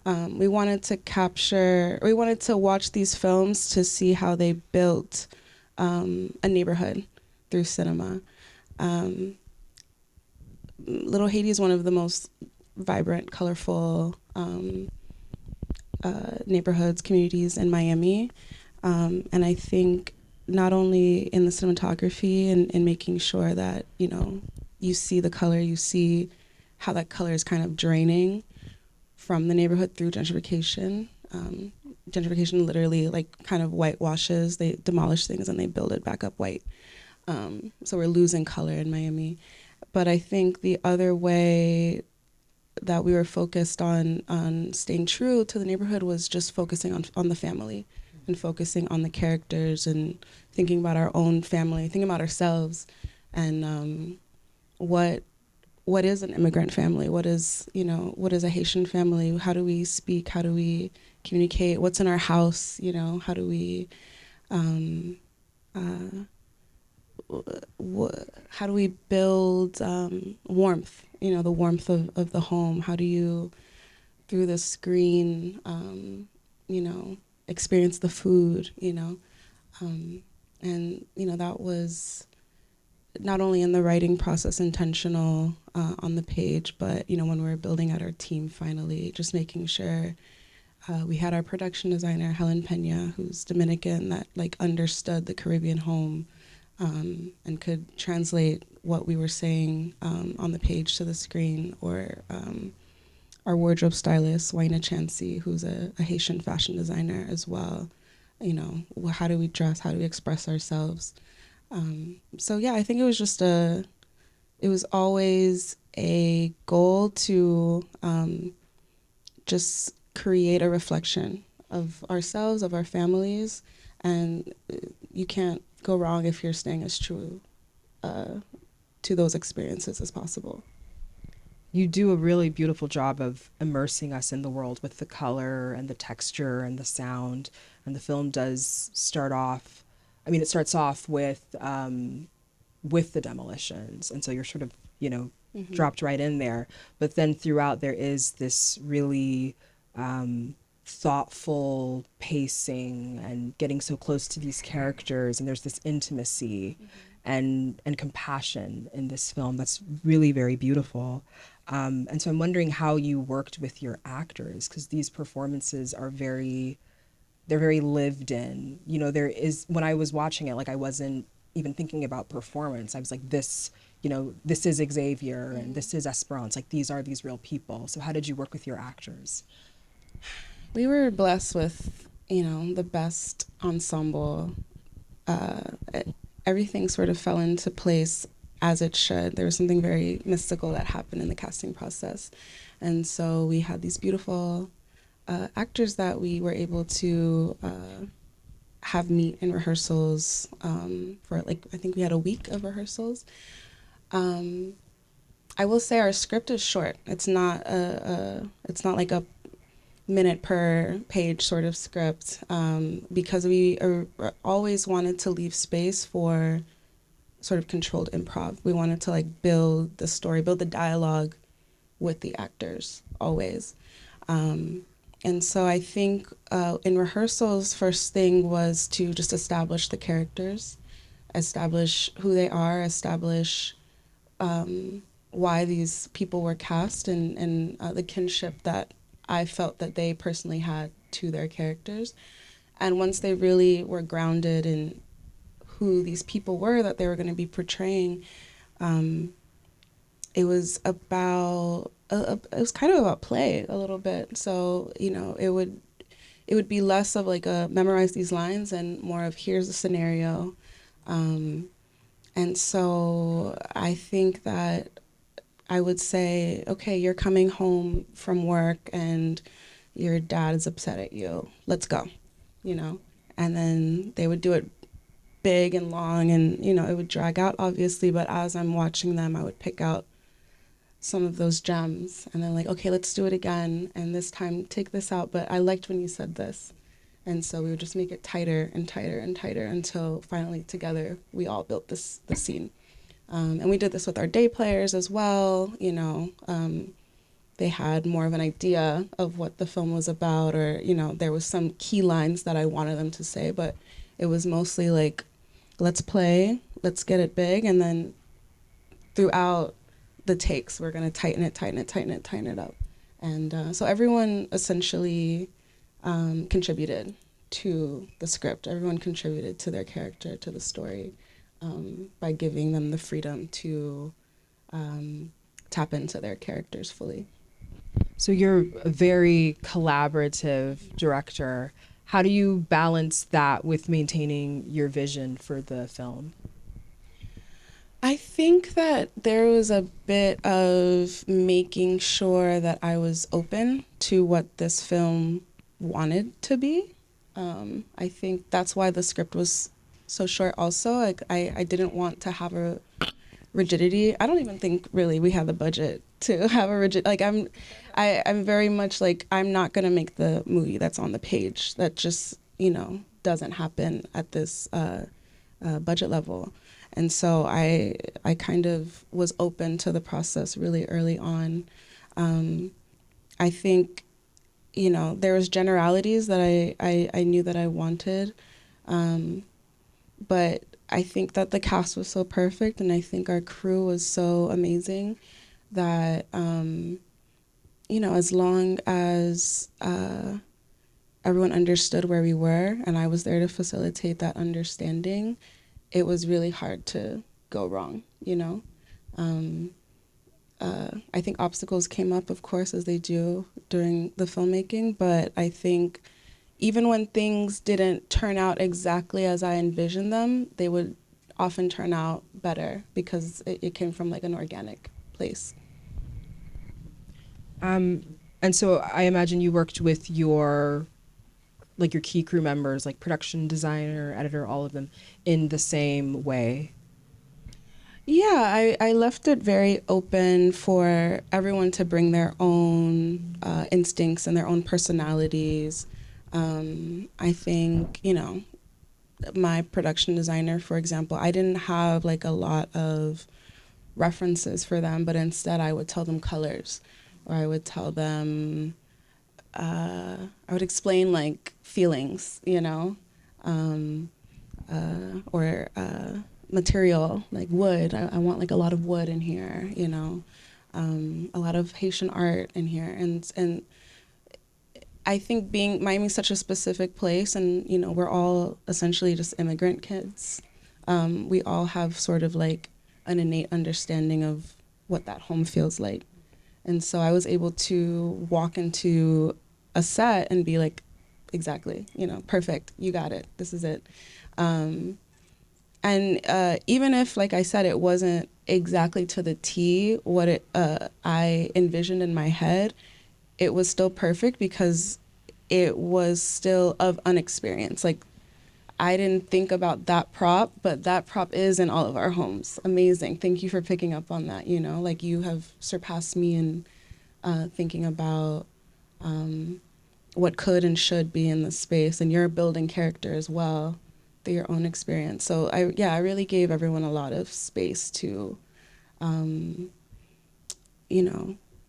We wanted to watch these films to see how they built a neighborhood through cinema. Little Haiti is one of the most vibrant, colorful neighborhoods, communities in Miami. And I think not only in the cinematography and making sure that, you see the color, you see how that color is kind of draining from the neighborhood through gentrification. Gentrification literally like kind of whitewashes, they demolish things and they build it back up white. So we're losing color in Miami. But I think the other way that we were focused on staying true to the neighborhood was just focusing on the family. and focusing on the characters and thinking about our own family, thinking about ourselves, and what is an immigrant family? What is a Haitian family? How do we speak? How do we communicate? What's in our house? How do we how do we build warmth? The warmth of the home. How do you, through the screen, experience the food? And that was not only in the writing process intentional on the page, but when we were building out our team finally, just making sure we had our production designer Helen Pena, who's Dominican, that understood the Caribbean home and could translate what we were saying on the page to the screen, or our wardrobe stylist Waina Chansey, who's a Haitian fashion designer as well. How do we dress? How do we express ourselves? So yeah, I think it was always a goal to just create a reflection of ourselves, of our families, and you can't go wrong if you're staying as true to those experiences as possible. You do a really beautiful job of immersing us in the world with the color and the texture and the sound, and the film does start off, it starts off with the demolitions, and so you're sort of, dropped right in there. But then throughout there is this really thoughtful pacing and getting so close to these characters, and there's this intimacy and compassion in this film that's really very beautiful. And so I'm wondering how you worked with your actors, because these performances are they're very lived in. There is, when I was watching it, I wasn't even thinking about performance. I was like, this is Xavier and this is Esperance. These are these real people. So how did you work with your actors? We were blessed with, the best ensemble. Everything sort of fell into place as it should. There was something very mystical that happened in the casting process. And so we had these beautiful actors that we were able to have meet in rehearsals for I think we had a week of rehearsals. I will say our script is short. It's not like a minute per page sort of script, because we always wanted to leave space for sort of controlled improv. We wanted to build the story, build the dialogue with the actors always. And so I think in rehearsals, first thing was to just establish the characters, establish who they are, establish why these people were cast, and the kinship that I felt that they personally had to their characters. And once they really were grounded in who these people were that they were going to be portraying, it was kind of about play a little bit. So, it would be less of a memorize these lines and more of here's the scenario. And so I think that I would say, okay, you're coming home from work and your dad is upset at you. Let's go, and then they would do it big and long, and, it would drag out obviously, but as I'm watching them, I would pick out some of those gems and then okay, let's do it again. And this time take this out, but I liked when you said this. And so we would just make it tighter and tighter and tighter until finally together we all built the scene. And we did this with our day players as well. They had more of an idea of what the film was about, or, there was some key lines that I wanted them to say, but it was mostly let's play, let's get it big. And then throughout the takes, we're going to tighten it up. And so everyone essentially contributed to the script. Everyone contributed to their character, to the story, by giving them the freedom to tap into their characters fully. So you're a very collaborative director. How do you balance that with maintaining your vision for the film? I think that there was a bit of making sure that I was open to what this film wanted to be. I think that's why the script was so short also. Like I didn't want to have a rigidity. I don't even think really we have the budget to have a rigid, like I'm very much like, I'm not gonna make the movie that's on the page. That just, doesn't happen at this budget level. And so I kind of was open to the process really early on. I think, there was generalities that I knew that I wanted, but I think that the cast was so perfect, and I think our crew was so amazing that, as long as everyone understood where we were and I was there to facilitate that understanding, it was really hard to go wrong, I think obstacles came up, of course, as they do during the filmmaking, but I think even when things didn't turn out exactly as I envisioned them, they would often turn out better because it came from like an organic place. And so I imagine you worked with your key crew members, like production designer, editor, all of them, in the same way. Yeah, I left it very open for everyone to bring their own instincts and their own personalities. I think, my production designer, for example, I didn't have like a lot of references for them, but instead I would tell them colors, or I would tell them, I would explain like feelings, or material, like wood. I want like a lot of wood in here, a lot of Haitian art in here. And I think being Miami's such a specific place, and we're all essentially just immigrant kids. We all have sort of like an innate understanding of what that home feels like. And so I was able to walk into a set and be like, exactly, perfect, you got it, this is it. And even if, like I said, it wasn't exactly to the T what I envisioned in my head, it was still perfect because it was still of unexperience. Like, I didn't think about that prop, but that prop is in all of our homes. Amazing. Thank you for picking up on that. Like, you have surpassed me in thinking about what could and should be in the space, and you're a building character as well through your own experience. So I really gave everyone a lot of space to,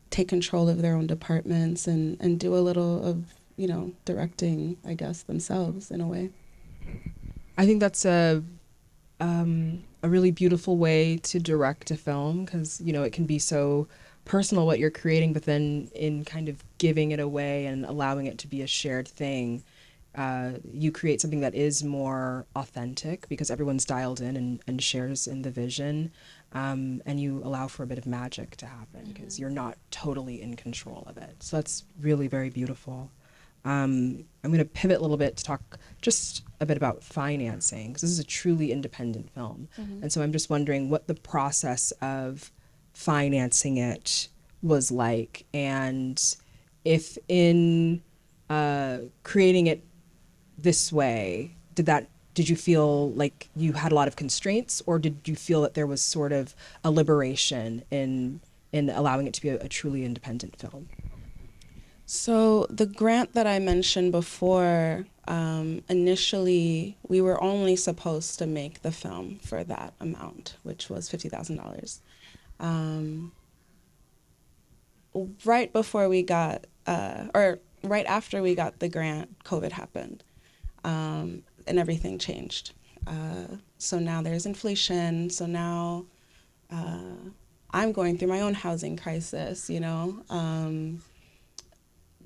take control of their own departments and do a little of, directing, I guess, themselves in a way. I think that's a really beautiful way to direct a film, because it can be so personal what you're creating, but then in kind of giving it away and allowing it to be a shared thing, you create something that is more authentic because everyone's dialed in and shares in the vision, and you allow for a bit of magic to happen because you're not totally in control of it. So that's really very beautiful. I'm going to pivot a little bit to talk just a bit about financing, because this is a truly independent film. And so I'm just wondering what the process of financing it was like, and if in creating it this way, did you feel like you had a lot of constraints, or did you feel that there was sort of a liberation in allowing it to be a truly independent film? So the grant that I mentioned before, initially we were only supposed to make the film for that amount, which was $50,000. Right before we got, or right after we got the grant, COVID happened, and everything changed. So now there's inflation. So now I'm going through my own housing crisis,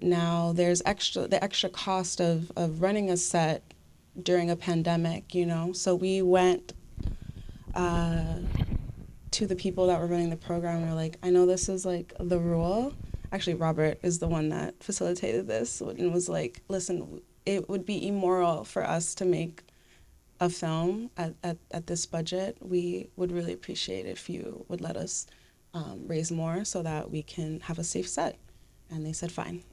now there's the extra cost of running a set during a pandemic, So we went to the people that were running the program and we're like, I know this is like the rule. Actually, Robert is the one that facilitated this and was like, listen, it would be immoral for us to make a film at this budget. We would really appreciate if you would let us raise more so that we can have a safe set And they said, fine.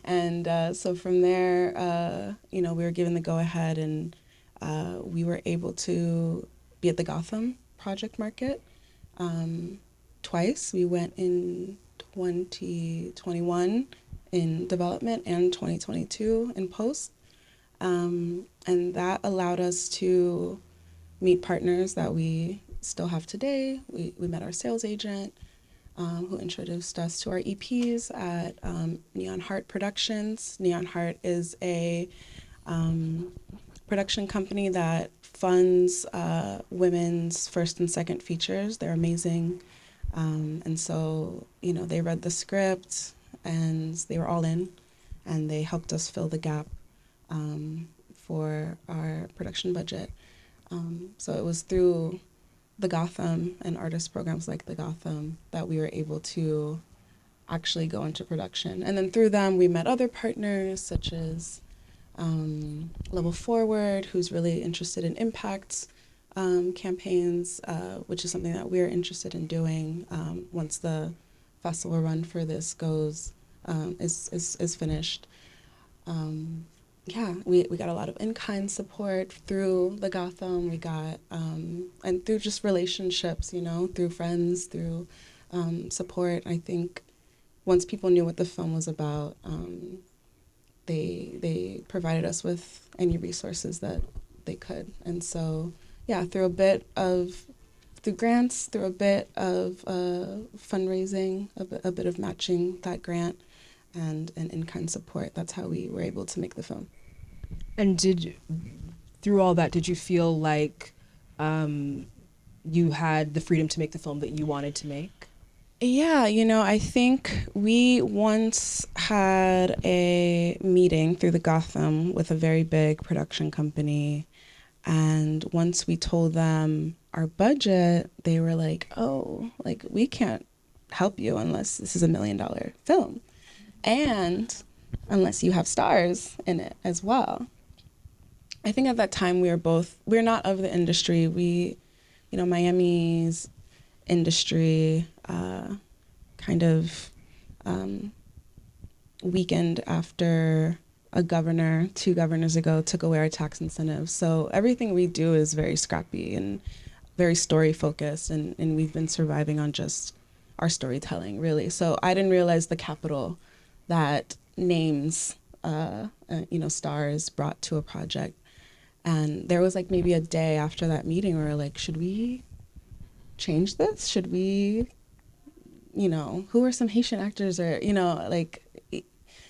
And so from there, we were given the go-ahead, and we were able to be at the Gotham Project Market twice. We went in 2021 in development and 2022 in post. And that allowed us to meet partners that we still have today. We met our sales agent, who introduced us to our EPs at Neon Heart Productions. Neon Heart is a production company that funds women's first and second features. They're amazing. And so, they read the script and they were all in, and they helped us fill the gap for our production budget. So it was through the Gotham and artist programs like the Gotham that we were able to actually go into production. And then through them, we met other partners such as Level Forward, who's really interested in impact campaigns, which is something that we're interested in doing once the festival run for this is finished. We got a lot of in-kind support through the Gotham. We got, and through just relationships, through friends, through support. I think once people knew what the film was about, they provided us with any resources that they could. And so, through grants, through a bit of fundraising, a bit of matching that grant, and in-kind support, that's how we were able to make the film. And through all that, did you feel like you had the freedom to make the film that you wanted to make? Yeah, I think we once had a meeting through the Gotham with a very big production company. And once we told them our budget, they were like, oh, like, we can't help you unless this is $1 million film. And unless you have stars in it as well. I think at that time we're not of the industry. Miami's industry kind of weakened after two governors ago, took away our tax incentives. So everything we do is very scrappy and very story focused, and we've been surviving on just our storytelling, really. So I didn't realize the capital that names, stars brought to a project. And there was like maybe a day after that meeting where we were like, should we change this? Should we, who are some Haitian actors? Or,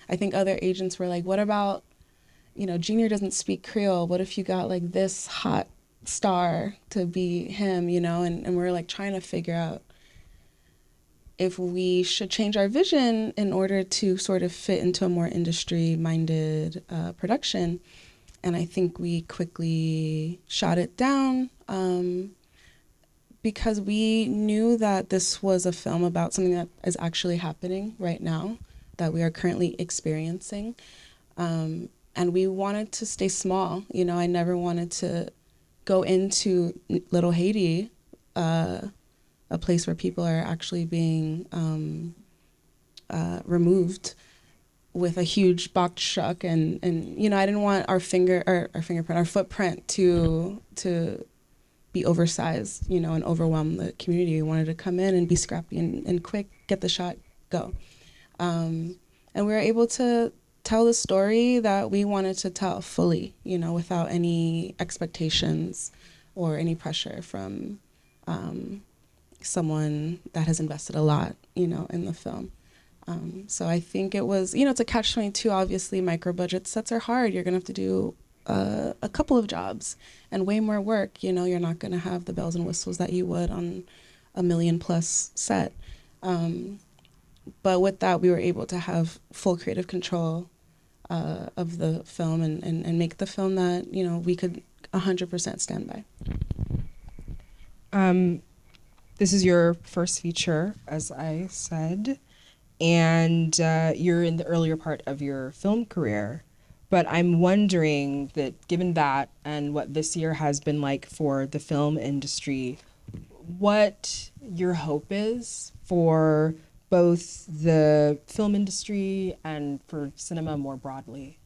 I think other agents were like, what about, Junior doesn't speak Creole. What if you got like this hot star to be him, and we're like trying to figure out if we should change our vision in order to sort of fit into a more industry-minded production. And I think we quickly shot it down because we knew that this was a film about something that is actually happening right now, that we are currently experiencing. And we wanted to stay small. I never wanted to go into Little Haiti, a place where people are actually being removed with a huge box truck, and I didn't want our footprint to be oversized, and overwhelm the community. We wanted to come in and be scrappy and quick, get the shot, go. And we were able to tell the story that we wanted to tell fully, without any expectations or any pressure from someone that has invested a lot, in the film. So I think it was, it's a catch-22, obviously. Micro budget sets are hard. You're going to have to do a couple of jobs and way more work. You're not going to have the bells and whistles that you would on a $1 million+ set. But with that, we were able to have full creative control of the film and make the film that, we could 100% stand by. This is your first feature, as I said, and you're in the earlier part of your film career. But I'm wondering that, given that and what this year has been like for the film industry, what your hope is for both the film industry and for cinema more broadly?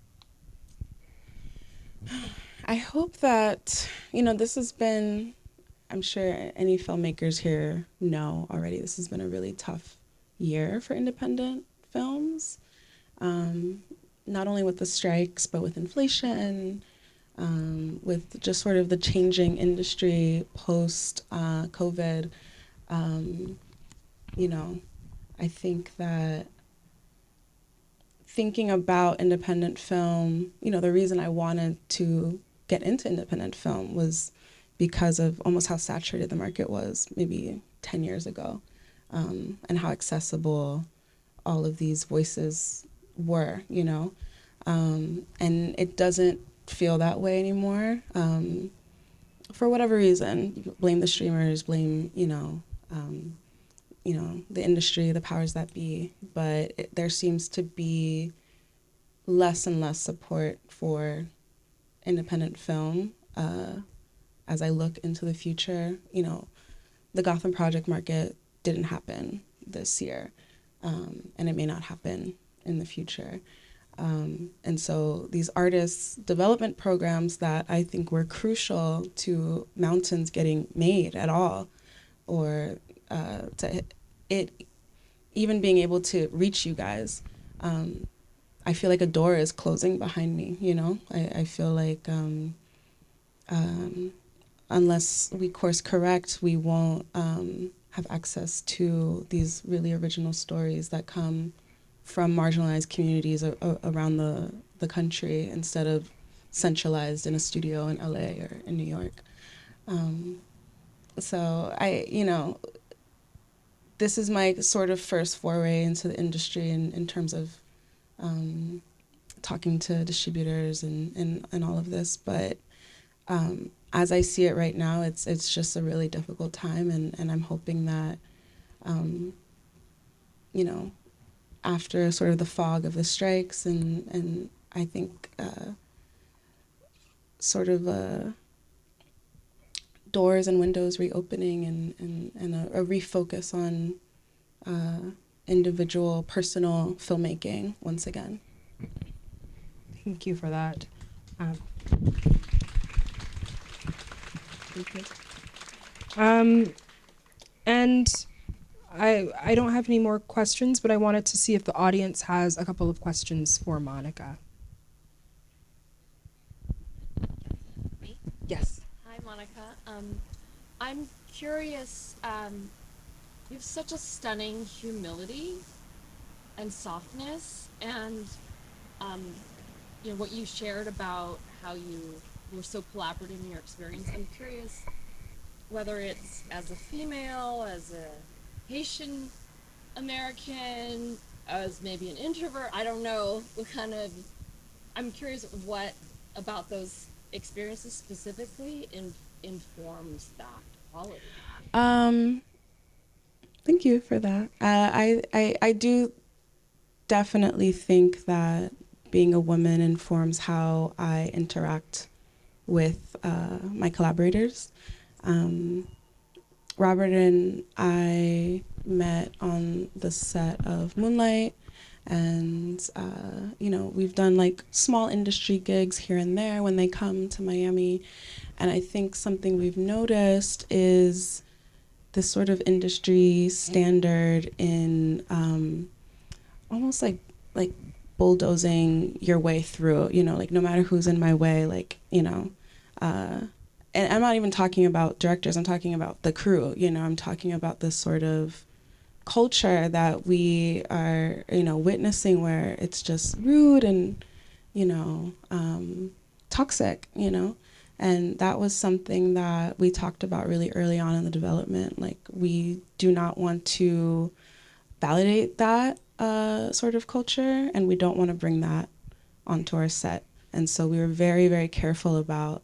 I hope that, this has been, I'm sure any filmmakers here know already, this has been a really tough year for independent films. Not only with the strikes, but with inflation, with just sort of the changing industry post COVID. I think that thinking about independent film, the reason I wanted to get into independent film was because of almost how saturated the market was maybe 10 years ago, and how accessible all of these voices were, and it doesn't feel that way anymore. For whatever reason, you blame the streamers, blame, the industry, the powers that be, but there seems to be less and less support for independent film as I look into the future. The Gotham Project market didn't happen this year, and it may not happen in the future. And so these artists' development programs that I think were crucial to Mountains getting made at all, or to it even being able to reach you guys, I feel like a door is closing behind me, I feel like unless we course correct, we won't have access to these really original stories that come from marginalized communities around the country instead of centralized in a studio in LA or in New York. So this is my sort of first foray into the industry in terms of talking to distributors and all of this. But as I see it right now, it's just a really difficult time, and I'm hoping that, after sort of the fog of the strikes and I think sort of doors and windows reopening and a refocus on individual, personal filmmaking once again. Thank you for that. And I don't have any more questions, but I wanted to see if the audience has a couple of questions for Monica. Me? Yes. Hi, Monica. I'm curious. You have such a stunning humility and softness, and what you shared about how you were so collaborative in your experience. I'm curious whether it's as a female, as a Haitian American, as maybe an introvert. I don't know what kind of. I'm curious what about those experiences specifically informs that quality. Thank you for that. I do definitely think that being a woman informs how I interact with my collaborators. Robert and I met on the set of Moonlight, and we've done like small industry gigs here and there when they come to Miami. And I think something we've noticed is this sort of industry standard in almost like bulldozing your way through, like no matter who's in my way, and I'm not even talking about directors, I'm talking about the crew, I'm talking about this sort of culture that we are, witnessing, where it's just rude and, toxic, and that was something that we talked about really early on in the development. Like, we do not want to validate that sort of culture, and we don't want to bring that onto our set. And so we were very, very careful about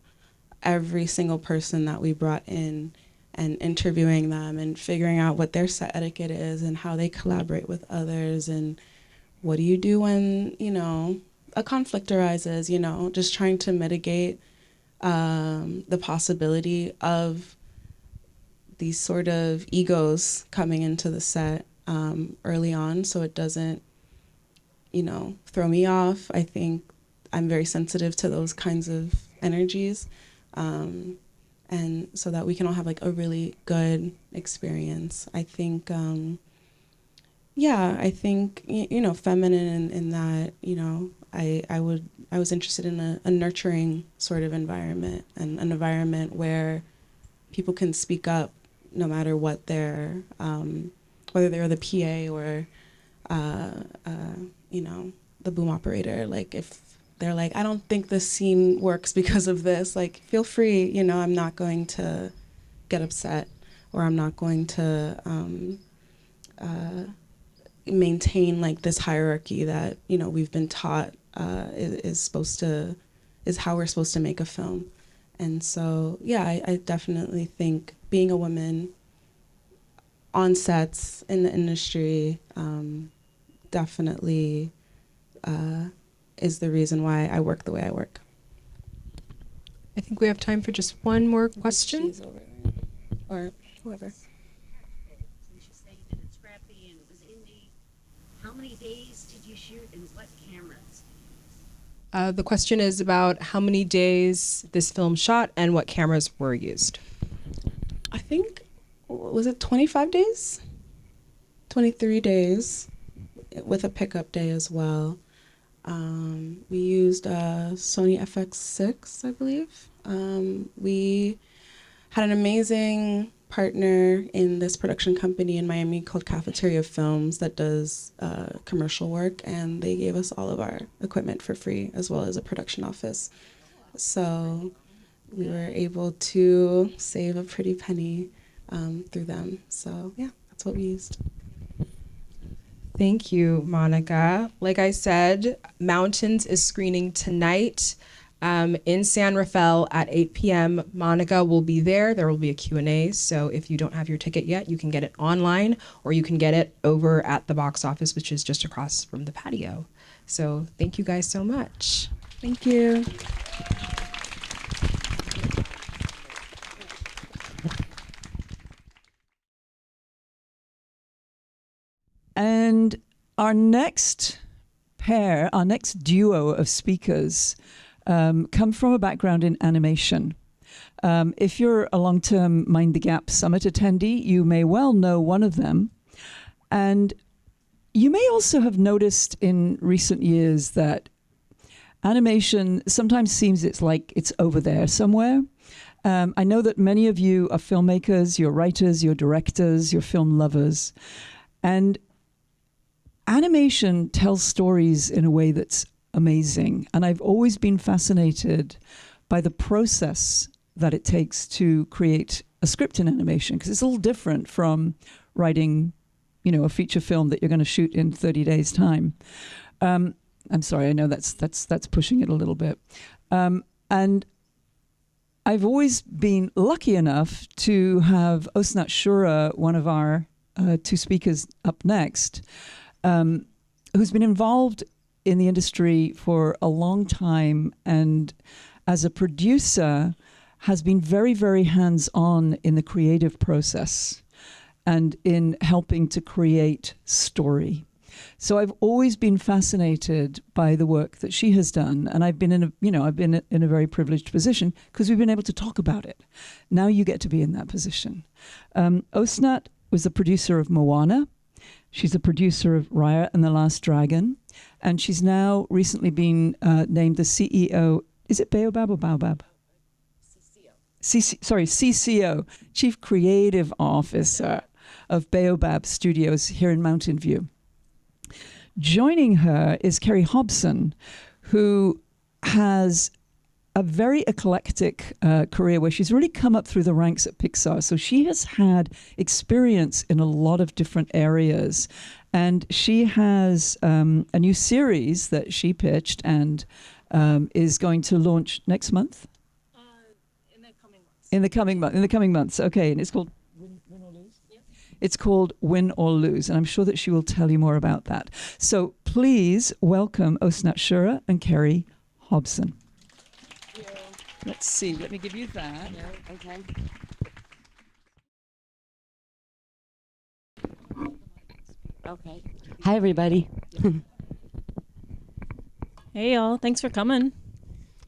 every single person that we brought in and interviewing them and figuring out what their set etiquette is and how they collaborate with others, and what do you do when, a conflict arises, just trying to mitigate the possibility of these sort of egos coming into the set. early on, so it doesn't, throw me off. I think I'm very sensitive to those kinds of energies, and so that we can all have like a really good experience. I think, I think feminine in that, I was interested in a nurturing sort of environment, and an environment where people can speak up no matter what they're, whether they're the PA or, the boom operator. Like if they're like, I don't think this scene works because of this, like feel free, I'm not going to get upset, or I'm not going to maintain like this hierarchy that, we've been taught is how we're supposed to make a film. And so, I definitely think being a woman on sets in the industry definitely is the reason why I work the way I work. I think we have time for just one more question. Or whoever. Since you say that it's scrappy and it was indie, how many days did you shoot and what cameras? The question is about how many days this film shot and what cameras were used. I think, was it 25 days? 23 days with a pickup day as well. We used a Sony FX6, I believe. We had an amazing partner in this production company in Miami called Cafeteria Films that does commercial work, and they gave us all of our equipment for free, as well as a production office. So we were able to save a pretty penny through them. So that's what we used. Thank you, Monica. Like I said, Mountains is screening tonight in San Rafael at 8 p.m. Monica will be there. There will be a Q&A. So if you don't have your ticket yet, you can get it online, or you can get it over at the box office, which is just across from the patio. So thank you guys so much. Thank you. And our next pair, our next duo of speakers come from a background in animation. If you're a long-term Mind the Gap Summit attendee, you may well know one of them. And you may also have noticed in recent years that animation sometimes seems it's like it's over there somewhere. I know that many of you are filmmakers, you're writers, you're directors, you're film lovers. And animation tells stories in a way that's amazing. And I've always been fascinated by the process that it takes to create a script in animation, because it's a little different from writing, a feature film that you're going to shoot in 30 days' time. I'm sorry, I know that's pushing it a little bit. And I've always been lucky enough to have Osnat Shurer, one of our two speakers up next, who's been involved in the industry for a long time, and as a producer has been very, very hands-on in the creative process and in helping to create story. So I've always been fascinated by the work that she has done, and I've been in a very privileged position because we've been able to talk about it. Now you get to be in that position. Osnat was the producer of Moana. She's a producer of Raya and the Last Dragon, and she's now recently been named the CEO. Is it Baobab or Baobab? CCO, Chief Creative Officer of Baobab Studios here in Mountain View. Joining her is Carrie Hobson, who has a very eclectic career where she's really come up through the ranks at Pixar. So she has had experience in a lot of different areas. And she has a new series that she pitched and is going to launch next month? In the coming months. Okay, and it's called Win or Lose? Yep. It's called Win or Lose, and I'm sure that she will tell you more about that. So please welcome Osnat Shurer and Carrie Hobson. Let's see. Let me give you that. Yeah, okay. Okay. Hi, everybody. Hey, y'all. Thanks for coming.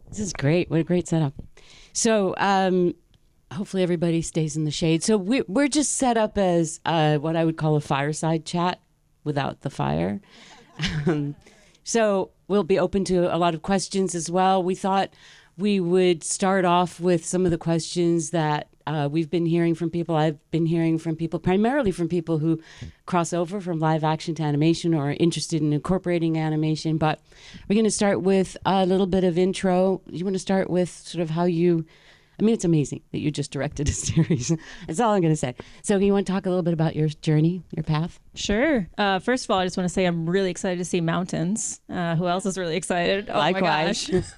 This is great. What a great setup. So, hopefully everybody stays in the shade. So we're just set up as what I would call a fireside chat without the fire. So we'll be open to a lot of questions as well. We thought we would start off with some of the questions that we've been hearing from people. I've been hearing from people, primarily from people who cross over from live action to animation or are interested in incorporating animation. But we're going to start with a little bit of intro. You want to start with sort of how you, I mean, it's amazing that you just directed a series. That's all I'm going to say. So you want to talk a little bit about your journey, your path? Sure. First of all, I just want to say I'm really excited to see mountains. Who else is really excited? Oh Likewise. my gosh.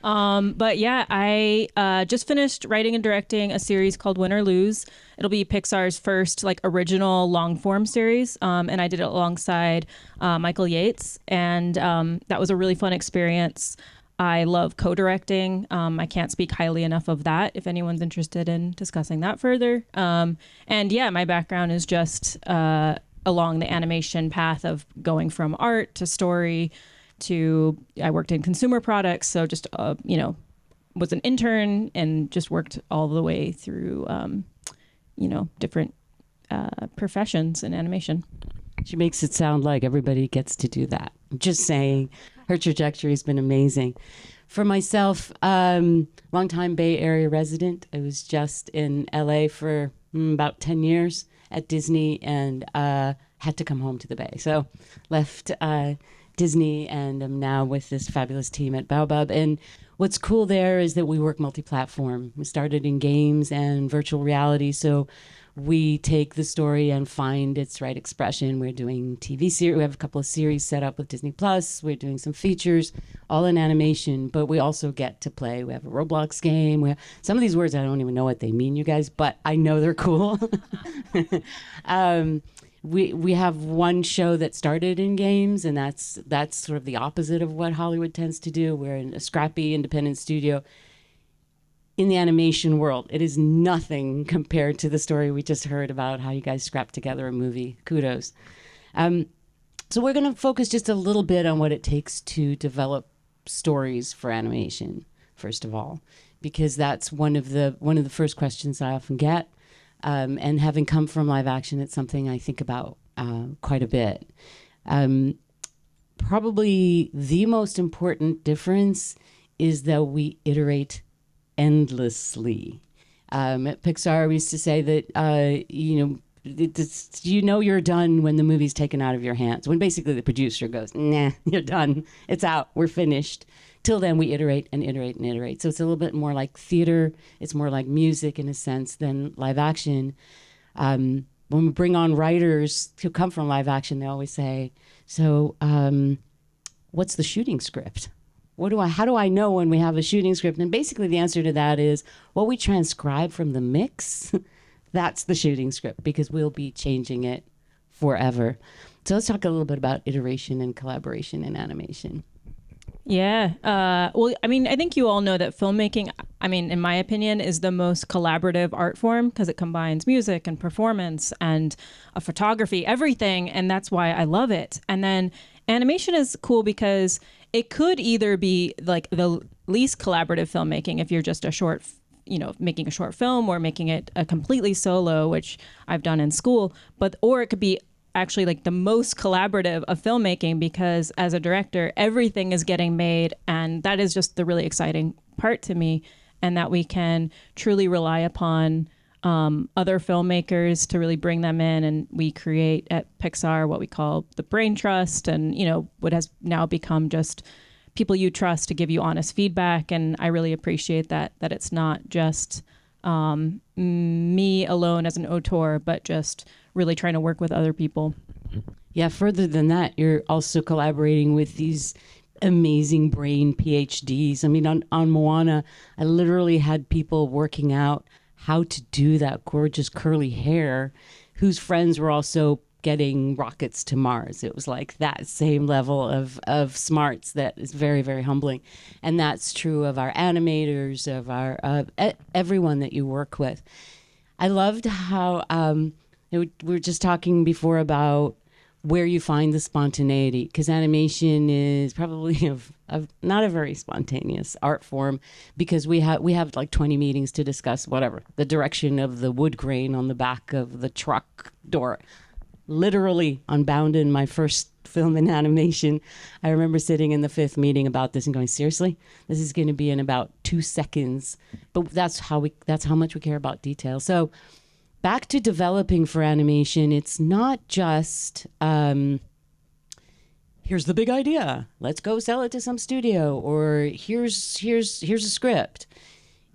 But yeah, I just finished writing and directing a series called Win or Lose. It'll be Pixar's first like original long form series, and I did it alongside Michael Yates, and that was a really fun experience. I love co-directing. I can't speak highly enough of that if anyone's interested in discussing that further. And yeah, my background is just along the animation path of going from art to story to I worked in consumer products, so just was an intern and just worked all the way through different professions in animation. She makes it sound like everybody gets to do that. I'm just saying, her trajectory has been amazing. For myself, longtime Bay Area resident. I was just in LA for about 10 years at Disney and had to come home to the Bay. So left Disney and I'm now with this fabulous team at Baobab. And what's cool there is that we work multi-platform. We started in games and virtual reality, so we take the story and find its right expression. We're doing TV series. We have a couple of series set up with Disney Plus. We're doing some features, all in animation, but we also get to play. We have a Roblox game. Some of these words, I don't even know what they mean, you guys, but I know they're cool. We have one show that started in games, and that's sort of the opposite of what Hollywood tends to do. We're in a scrappy independent studio. In the animation world, it is nothing compared to the story we just heard about how you guys scrapped together a movie. Kudos. So we're going to focus just a little bit on what it takes to develop stories for animation, first of all, because that's one of the first questions I often get. And having come from live action, it's something I think about quite a bit. Probably the most important difference is that we iterate endlessly. At Pixar, we used to say that, you're done when the movie's taken out of your hands, when basically the producer goes, nah, you're done. It's out. We're finished. Till then, we iterate and iterate and iterate. So it's a little bit more like theater. It's more like music in a sense than live action. When we bring on writers who come from live action, they always say, so what's the shooting script? How do I know when we have a shooting script? And basically the answer to that is what we transcribe from the mix, that's the shooting script, because we'll be changing it forever. So let's talk a little bit about iteration and collaboration in animation. Yeah. Well, I mean, I think you all know that filmmaking, I mean, in my opinion, is the most collaborative art form because it combines music and performance and photography, everything. And that's why I love it. And then animation is cool because it could either be like the least collaborative filmmaking if you're just making a short film or making it a completely solo, which I've done in school, or it could be actually like the most collaborative of filmmaking because as a director, everything is getting made. And that is just the really exciting part to me, and that we can truly rely upon other filmmakers to really bring them in. And we create at Pixar what we call the brain trust, and what has now become just people you trust to give you honest feedback. And I really appreciate that it's not just me alone as an auteur, but just really trying to work with other people. Yeah, further than that, you're also collaborating with these amazing brain PhDs. I mean, on Moana, I literally had people working out how to do that gorgeous curly hair, whose friends were also getting rockets to Mars. It was like that same level of smarts that is very, very humbling. And that's true of our animators, of our everyone that you work with. I loved how we were just talking before about where you find the spontaneity, because animation is probably not a very spontaneous art form, because we have like 20 meetings to discuss whatever the direction of the wood grain on the back of the truck door. Literally unbound in my first film in animation, I remember sitting in the 5th meeting about this and going, seriously, this is going to be in about 2 seconds. But that's how much we care about detail. So back to developing for animation, it's not just here's the big idea, let's go sell it to some studio, or here's a script.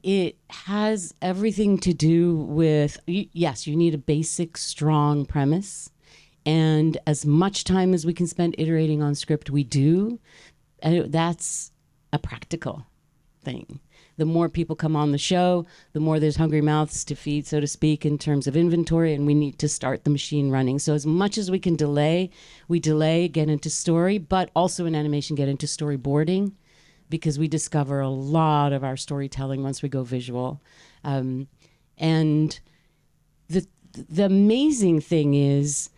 It has everything to do with, yes, you need a basic, strong premise. And as much time as we can spend iterating on script, we do. And that's a practical thing. The more people come on the show, the more there's hungry mouths to feed, so to speak, in terms of inventory, and we need to start the machine running. So as much as we can delay, we delay, get into story, but also in animation, get into storyboarding, because we discover a lot of our storytelling once we go visual. And the amazing thing is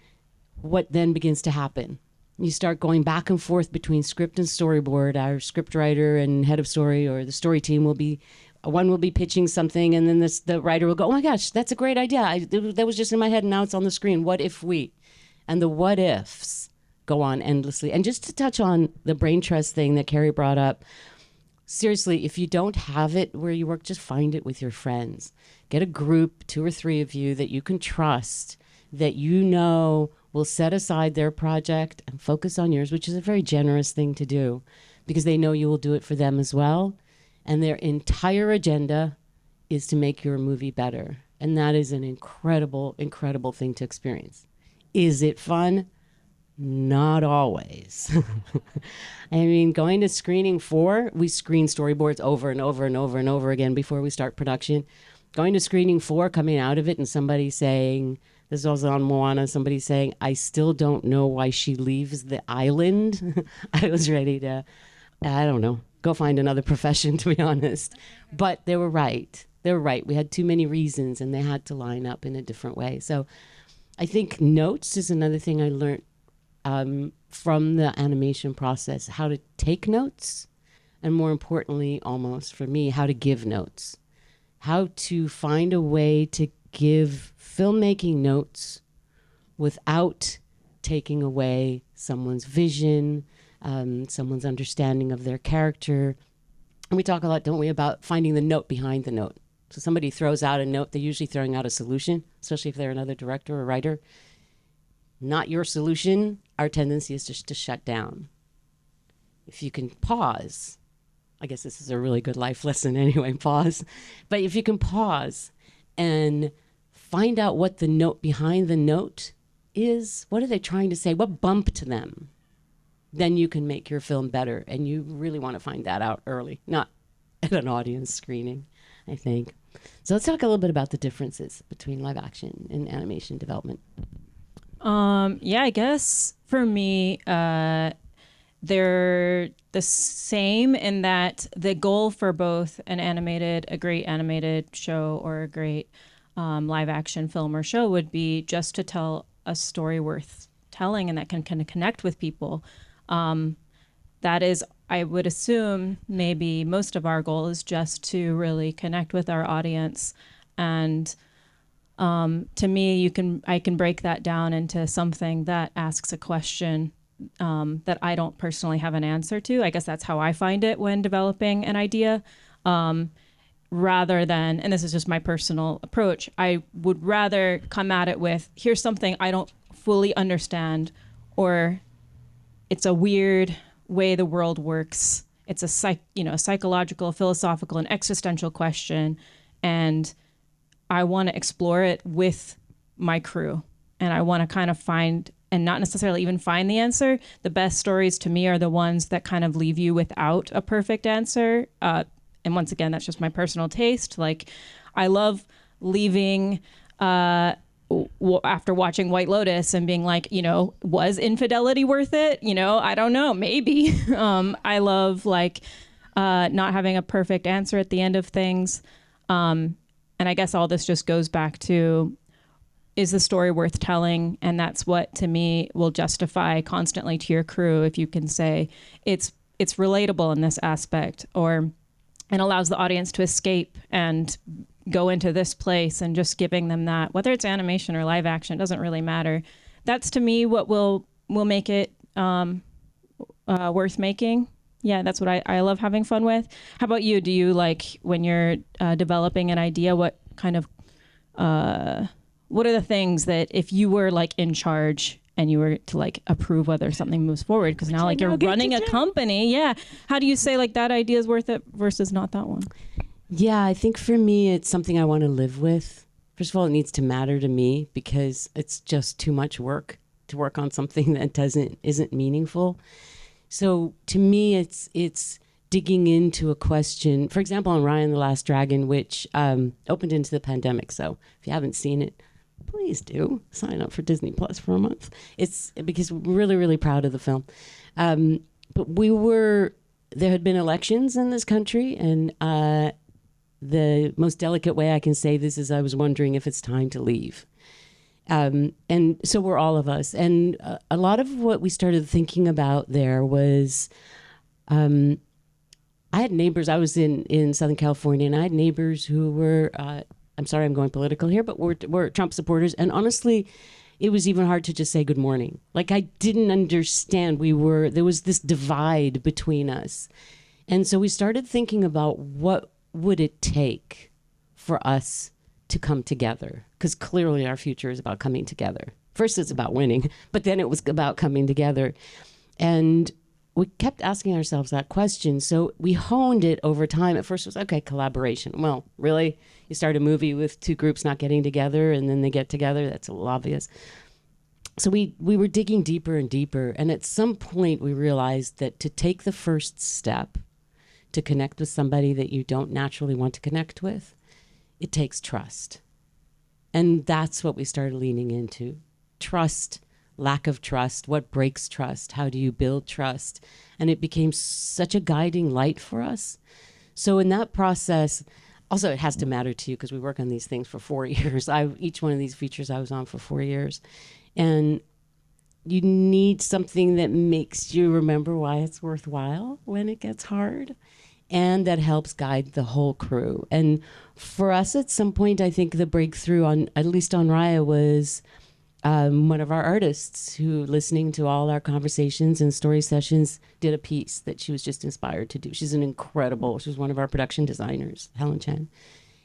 what then begins to happen. You start going back and forth between script and storyboard. Our script writer and head of story or the story team will be pitching something, and then the writer will go, oh my gosh, that's a great idea. That was just in my head and now it's on the screen. What if we? And the what ifs go on endlessly. And just to touch on the brain trust thing that Carrie brought up, seriously, if you don't have it where you work, just find it with your friends. Get a group, 2 or 3 of you that you can trust, that you know will set aside their project and focus on yours, which is a very generous thing to do, because they know you will do it for them as well. And their entire agenda is to make your movie better. And that is an incredible, incredible thing to experience. Is it fun? Not always. I mean, going to screening 4, we screen storyboards over and over and over and over again before we start production. Going to screening 4, coming out of it, and somebody saying, this is also on Moana, somebody saying, I still don't know why she leaves the island. I was ready to, I don't know, go find another profession, to be honest. But they were right. They were right. We had too many reasons, and they had to line up in a different way. So I think notes is another thing I learned from the animation process, how to take notes, and more importantly, almost for me, how to give notes. How to find a way to give filmmaking notes without taking away someone's vision, someone's understanding of their character. And we talk a lot, don't we, about finding the note behind the note. So somebody throws out a note, they're usually throwing out a solution, especially if they're another director or writer. Not your solution. Our tendency is just to shut down. If you can pause, I guess this is a really good life lesson anyway, pause. But if you can pause and find out what the note behind the note is, what are they trying to say? What bumped them? Then you can make your film better. And you really want to find that out early, not at an audience screening, I think. So let's talk a little bit about the differences between live action and animation development. Yeah, I guess for me, they're the same in that the goal for both a great animated show or a great live action film or show would be just to tell a story worth telling and that can kind of connect with people. That is, I would assume, maybe most of our goal is just to really connect with our audience. And to me, I can break that down into something that asks a question that I don't personally have an answer to. I guess that's how I find it when developing an idea. Rather than, and this is just my personal approach, I would rather come at it with, here's something I don't fully understand, or it's a weird way the world works. It's a psychological, philosophical, and existential question, and I want to explore it with my crew, and I want to kind of find, and not necessarily even find the answer. The best stories to me are the ones that kind of leave you without a perfect answer. And once again, that's just my personal taste. Like, I love leaving after watching White Lotus and being like, was infidelity worth it? I don't know, maybe. I love not having a perfect answer at the end of things. And I guess all this just goes back to, is the story worth telling? And that's what, to me, will justify constantly to your crew if you can say it's relatable in this aspect, or it allows the audience to escape and go into this place, and just giving them that, whether it's animation or live action, it doesn't really matter. That's, to me, what will make it worth making. Yeah, that's what I love having fun with. How about you? Do you, like, when you're developing an idea, what kind of what are the things that, if you were like in charge and you were to like approve whether something moves forward, because now like you're running a company, yeah, how do you say like that idea is worth it versus not that one? Yeah, I think for me, it's something I want to live with. First of all, it needs to matter to me, because it's just too much work to work on something that isn't meaningful. So to me, it's digging into a question. For example, on Raya and the Last Dragon, which opened into the pandemic. So if you haven't seen it, please do sign up for Disney Plus for a month. It's because we're really, really proud of the film. But there had been elections in this country, and the most delicate way I can say this is I was wondering if it's time to leave. And so were all of us. And a lot of what we started thinking about there was, I had neighbors. I was in Southern California, and I had neighbors who were, I'm sorry I'm going political here, but were Trump supporters. And honestly, it was even hard to just say good morning. Like, I didn't understand. There was this divide between us. And so we started thinking about what would it take for us to come together? Because clearly our future is about coming together. First, it's about winning, but then it was about coming together. And we kept asking ourselves that question. So we honed it over time. At first it was, okay, collaboration. Well, really? You start a movie with two groups not getting together and then they get together? That's a little obvious. So we were digging deeper and deeper. And at some point we realized that to take the first step to connect with somebody that you don't naturally want to connect with, it takes trust. And that's what we started leaning into. Trust, lack of trust, what breaks trust, how do you build trust? And it became such a guiding light for us. So in that process, also it has to matter to you, because we work on these things for 4 years. Each one of these features I was on for 4 years. And you need something that makes you remember why it's worthwhile when it gets hard, and that helps guide the whole crew. And for us, at some point, I think the breakthrough at least on Raya, was one of our artists who, listening to all our conversations and story sessions, did a piece that she was just inspired to do. She was one of our production designers, Helen Chen.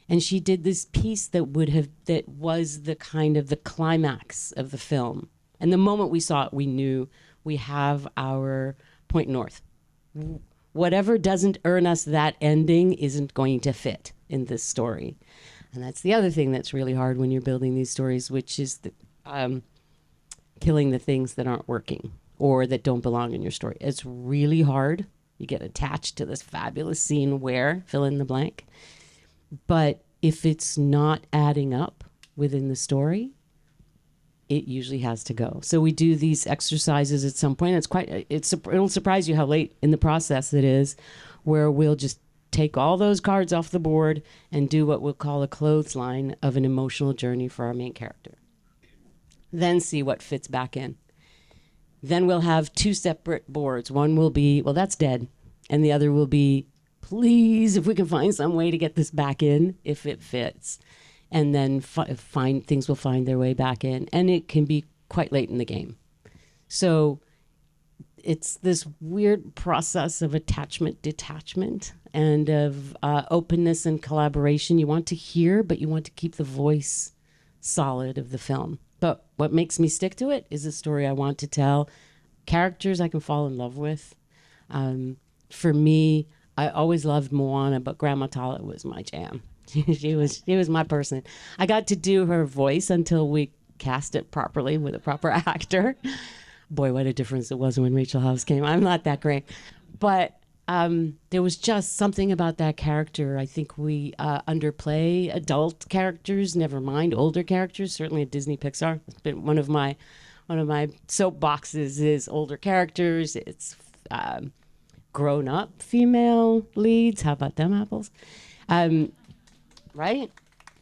And she did this piece that was the kind of the climax of the film. And the moment we saw it, we knew we have our point north. Whatever doesn't earn us that ending isn't going to fit in this story. And that's the other thing that's really hard when you're building these stories, which is killing the things that aren't working or that don't belong in your story. It's really hard. You get attached to this fabulous scene where, fill in the blank. But if it's not adding up within the story, it usually has to go. So we do these exercises at some point. It'll surprise you how late in the process it is, where we'll just take all those cards off the board and do what we'll call a clothesline of an emotional journey for our main character. Then see what fits back in. Then we'll have two separate boards. One will be, well, that's dead. And the other will be, please, if we can find some way to get this back in, if it fits. And then things will find their way back in. And it can be quite late in the game. So it's this weird process of attachment, detachment, and of openness and collaboration. You want to hear, but you want to keep the voice solid of the film. But what makes me stick to it is a story I want to tell, characters I can fall in love with. For me, I always loved Moana, but Grandma Tala was my jam. She was my person. I got to do her voice until we cast it properly with a proper actor. Boy, what a difference it was when Rachel House came. I'm not that great. But there was just something about that character. I think we underplay adult characters, never mind older characters, certainly at Disney Pixar. It's been one of my soapboxes is older characters. It's grown-up female leads. How about them apples? Right?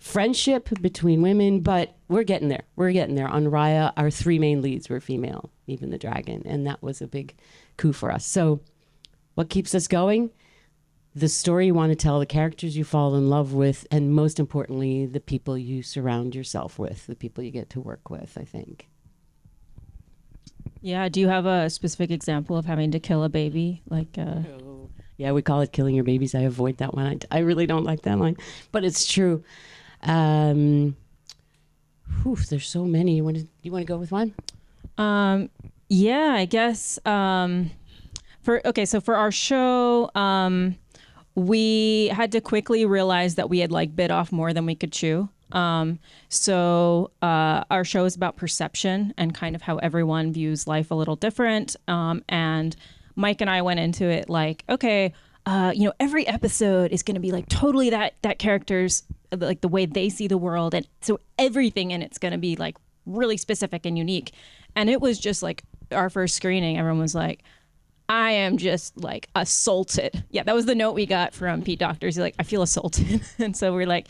friendship between women, but we're getting there. We're getting there. On Raya, our 3 main leads were female, even the dragon, and that was a big coup for us. So what keeps us going? The story you want to tell, the characters you fall in love with, and most importantly, the people you surround yourself with, the people you get to work with, I think. Yeah. Do you have a specific example of having to kill a baby? Yeah, we call it killing your babies. I avoid that one. I really don't like that line, but it's true. There's so many. You want to go with one? Yeah, I guess. For our show, we had to quickly realize that we had bit off more than we could chew. So our show is about perception and kind of how everyone views life a little different. And Mike and I went into it every episode is going to be totally that character's the way they see the world, and so everything in it's going to be really specific and unique. And it was just our first screening, everyone was like, I am just assaulted. Yeah, that was the note we got from Pete Doctors. He's like, I feel assaulted. And so we're like,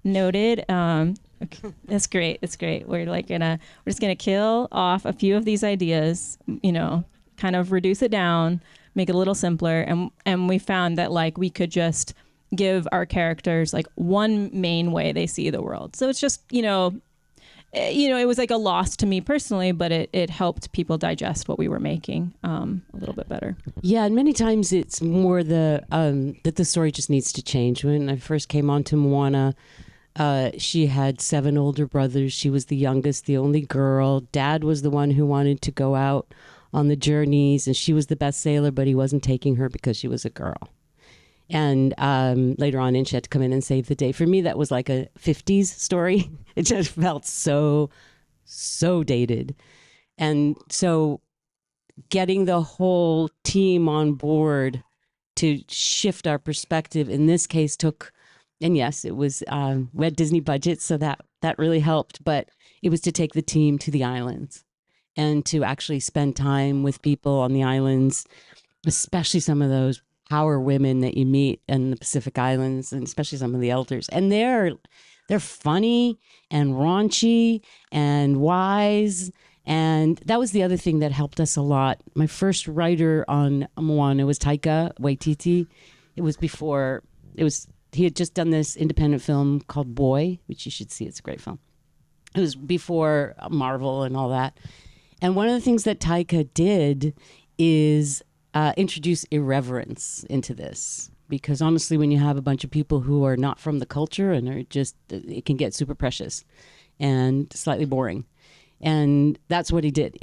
noted. Okay, that's great. It's great. We're just gonna kill off a few of these ideas, kind of reduce it down, make it a little simpler. And we found that we could just give our characters one main way they see the world. So it's just, it was a loss to me personally, but it helped people digest what we were making a little bit better. Yeah, and many times it's more that the story just needs to change. When I first came on to Moana, she had 7 older brothers. She was the youngest, the only girl. Dad was the one who wanted to go out on the journeys, and she was the best sailor, but he wasn't taking her because she was a girl. And later on, she had to come in and save the day. For me, that was like a 50s story. It just felt so dated. And so getting the whole team on board to shift our perspective in this case took, and yes, it was, we had Disney budget, so that really helped. But it was to take the team to the islands and to actually spend time with people on the islands, especially some of those power women that you meet in the Pacific Islands, and especially some of the elders. And they're funny and raunchy and wise. And that was the other thing that helped us a lot. My first writer on Moana was Taika Waititi. He had just done this independent film called Boy, which you should see. It's a great film. It was before Marvel and all that. And one of the things that Taika did is introduce irreverence into this, because honestly, when you have a bunch of people who are not from the culture and are just, it can get super precious and slightly boring. And that's what he did.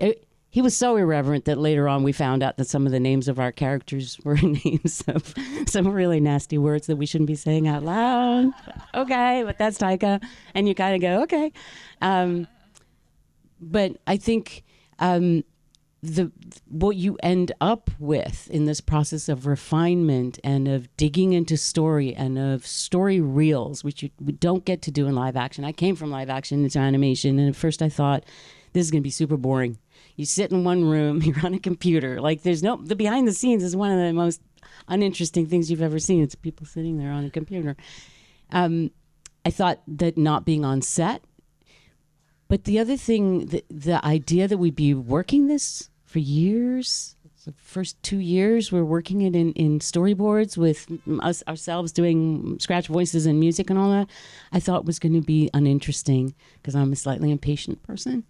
He was so irreverent that later on we found out that some of the names of our characters were names of some really nasty words that we shouldn't be saying out loud. Okay, but that's Taika. And you kind of go, okay. But I think what you end up with in this process of refinement and of digging into story and of story reels, which we don't get to do in live action. I came from live action into animation, and at first I thought, this is going to be super boring. You sit in one room, you're on a computer. The behind the scenes is one of the most uninteresting things you've ever seen. It's people sitting there on a computer. I thought that not being on set. But the other thing, the idea that we'd be working this for years, the first 2 years, we're working it in storyboards with ourselves doing scratch voices and music and all that, I thought was going to be uninteresting because I'm a slightly impatient person.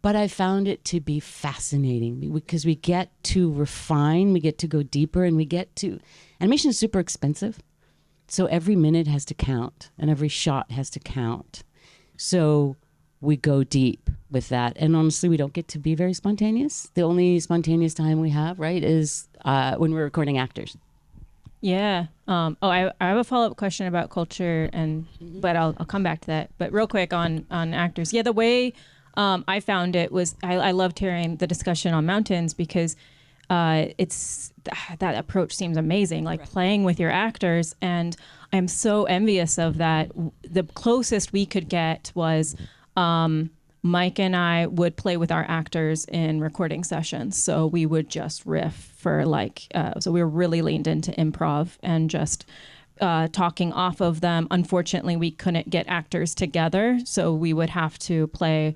But I found it to be fascinating because we get to refine, we get to go deeper, and animation is super expensive. So every minute has to count and every shot has to count. So we go deep with that. And honestly, we don't get to be very spontaneous. The only spontaneous time we have, right, is when we're recording actors. Yeah. I have a follow-up question about culture, but I'll come back to that. But real quick on actors. Yeah, the way I found it was, I loved hearing the discussion on Mountains because it's that approach seems amazing, playing with your actors. And I'm so envious of that. The closest we could get was Mike and I would play with our actors in recording sessions. So we would just riff for so we were really leaned into improv and just talking off of them. Unfortunately, we couldn't get actors together, so we would have to play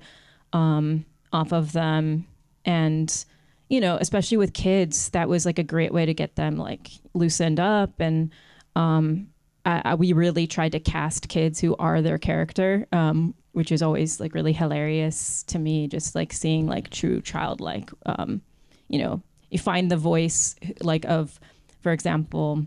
off of them. And, you know, especially with kids, that was like a great way to get them like loosened up. And we really tried to cast kids who are their character, which is always like really hilarious to me, just like seeing like true childlike, you know, you find the voice like of, for example,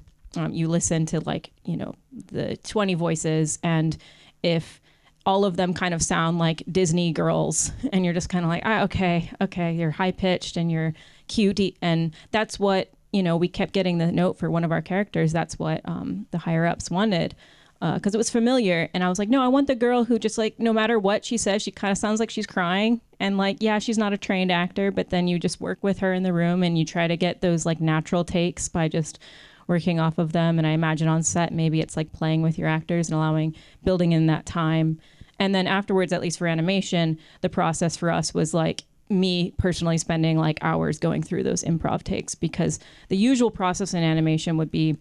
you listen to like, you know, the 20 voices, and if all of them kind of sound like Disney girls, and you're just kind of like, okay, you're high pitched and you're cute. And that's what, you know, we kept getting the note for one of our characters. That's what the higher ups wanted, because it was familiar. And I was like, no, I want the girl who just like, no matter what she says, she kind of sounds like she's crying. And like, yeah, she's not a trained actor, but then you just work with her in the room and you try to get those like natural takes by just working off of them. And I imagine on set, maybe it's like playing with your actors and building in that time. And then afterwards, at least for animation, the process for us was like me personally spending like hours going through those improv takes, because the usual process in animation would be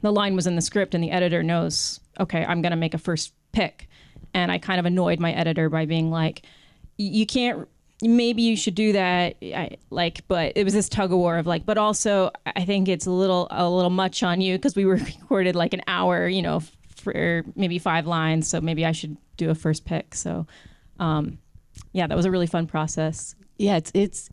the line was in the script and the editor knows, okay, I'm going to make a first pick. And I kind of annoyed my editor by being like, you can't, maybe you should do that. But it was this tug of war of like, but also I think it's a little much on you, because we were recorded like an hour, you know, for maybe 5 lines. So maybe I should do a first pick. So, yeah, that was a really fun process. Yeah, it's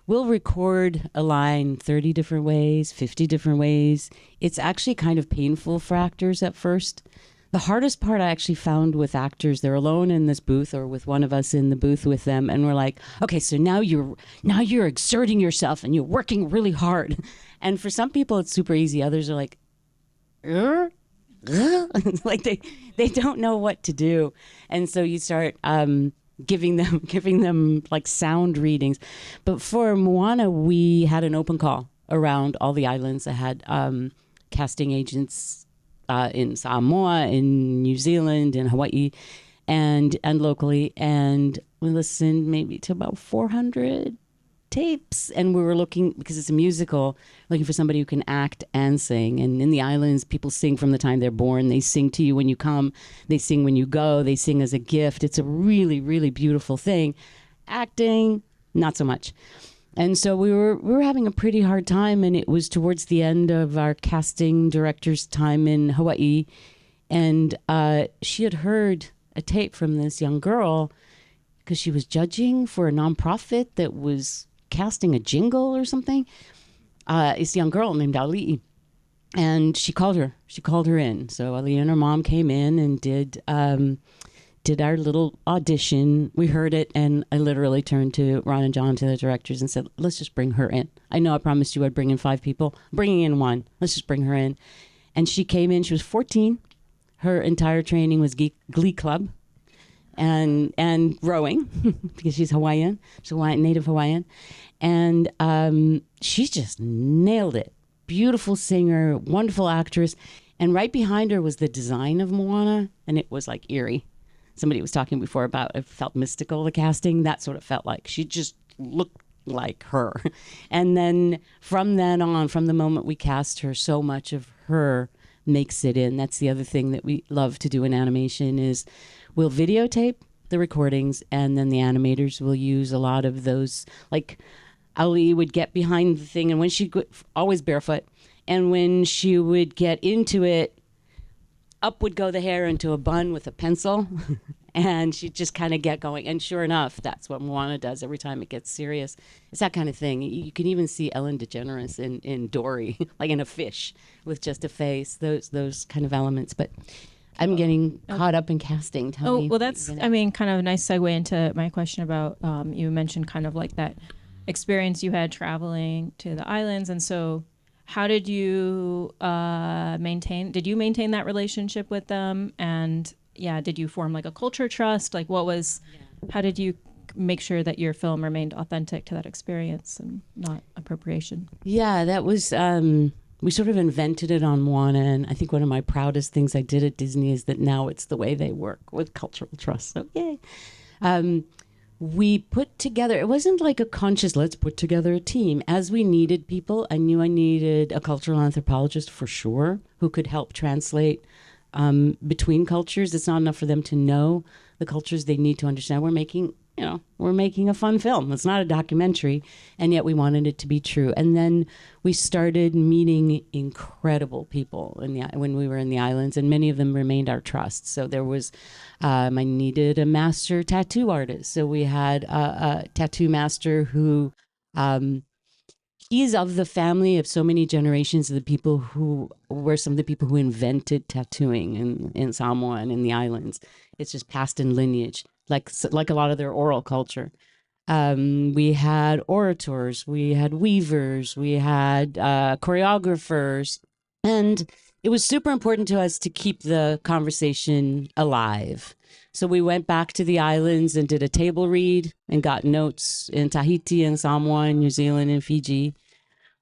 we'll record a line 30 different ways, 50 different ways. It's actually kind of painful for actors at first. The hardest part I actually found with actors, they're alone in this booth or with one of us in the booth with them, and we're like, okay, so now you're exerting yourself and you're working really hard. And for some people it's super easy. Others are like, like they don't know what to do. And so you start giving them like sound readings. But for Moana, we had an open call around all the islands. I had casting agents in Samoa, in New Zealand, in Hawaii, and locally, and we listened maybe to about 400 tapes, and we were looking, because it's a musical, looking for somebody who can act and sing. And in the islands, people sing from the time they're born. They sing to you when you come, they sing when you go, they sing as a gift. It's a really, really beautiful thing. Acting, not so much. And so we were having a pretty hard time, and it was towards the end of our casting director's time in Hawaii, and she had heard a tape from this young girl, because she was judging for a nonprofit that was casting a jingle or something. It's a young girl named Ali, and she called her in. So Ali and her mom came in and did our little audition. We heard it, and I literally turned to Ron and John, to the directors, and said, let's just bring her in. I know I promised you I'd bring in 5 people. I'm bringing in 1. Let's just bring her in. And she came in. She was 14. Her entire training was Glee Club and rowing, because she's Hawaiian. She's native Hawaiian. And she just nailed it. Beautiful singer, wonderful actress. And right behind her was the design of Moana, and it was like eerie. Somebody was talking before about it felt mystical, the casting. That's what it felt like. She just looked like her. And then from the moment we cast her, so much of her makes it in. That's the other thing that we love to do in animation is we'll videotape the recordings, and then the animators will use a lot of those. Like Ali would get behind the thing, and when she always barefoot, and when she would get into it, up would go the hair into a bun with a pencil, and she'd just kind of get going. And sure enough, that's what Moana does every time it gets serious. It's that kind of thing. You can even see Ellen DeGeneres in Dory, like in a fish with just a face, those kind of elements. But I'm getting caught up in casting. Tell me. Well, that's, I mean, kind of a nice segue into my question about, you mentioned kind of like that experience you had traveling to the islands. And so how did you did you maintain that relationship with them? And yeah, did you form like a culture trust? Like how did you make sure that your film remained authentic to that experience and not appropriation? Yeah, that was, we sort of invented it on Moana. And I think one of my proudest things I did at Disney is that now it's the way they work with cultural trust. So yay. we put together, it wasn't like a conscious, let's put together a team. As we needed people, I knew I needed a cultural anthropologist for sure, who could help translate between cultures. It's not enough for them to know the cultures, they need to understand. We're making a fun film. It's not a documentary, and yet we wanted it to be true. And then we started meeting incredible people when we were in the islands, and many of them remained our trust. So there was, I needed a master tattoo artist. So we had a tattoo master who, he's of the family of so many generations of the people who were some of the people who invented tattooing in Samoa and in the islands. It's just passed in lineage, like a lot of their oral culture. We had orators, we had weavers, we had choreographers, and it was super important to us to keep the conversation alive. So we went back to the islands and did a table read and got notes in Tahiti and Samoa and New Zealand and Fiji.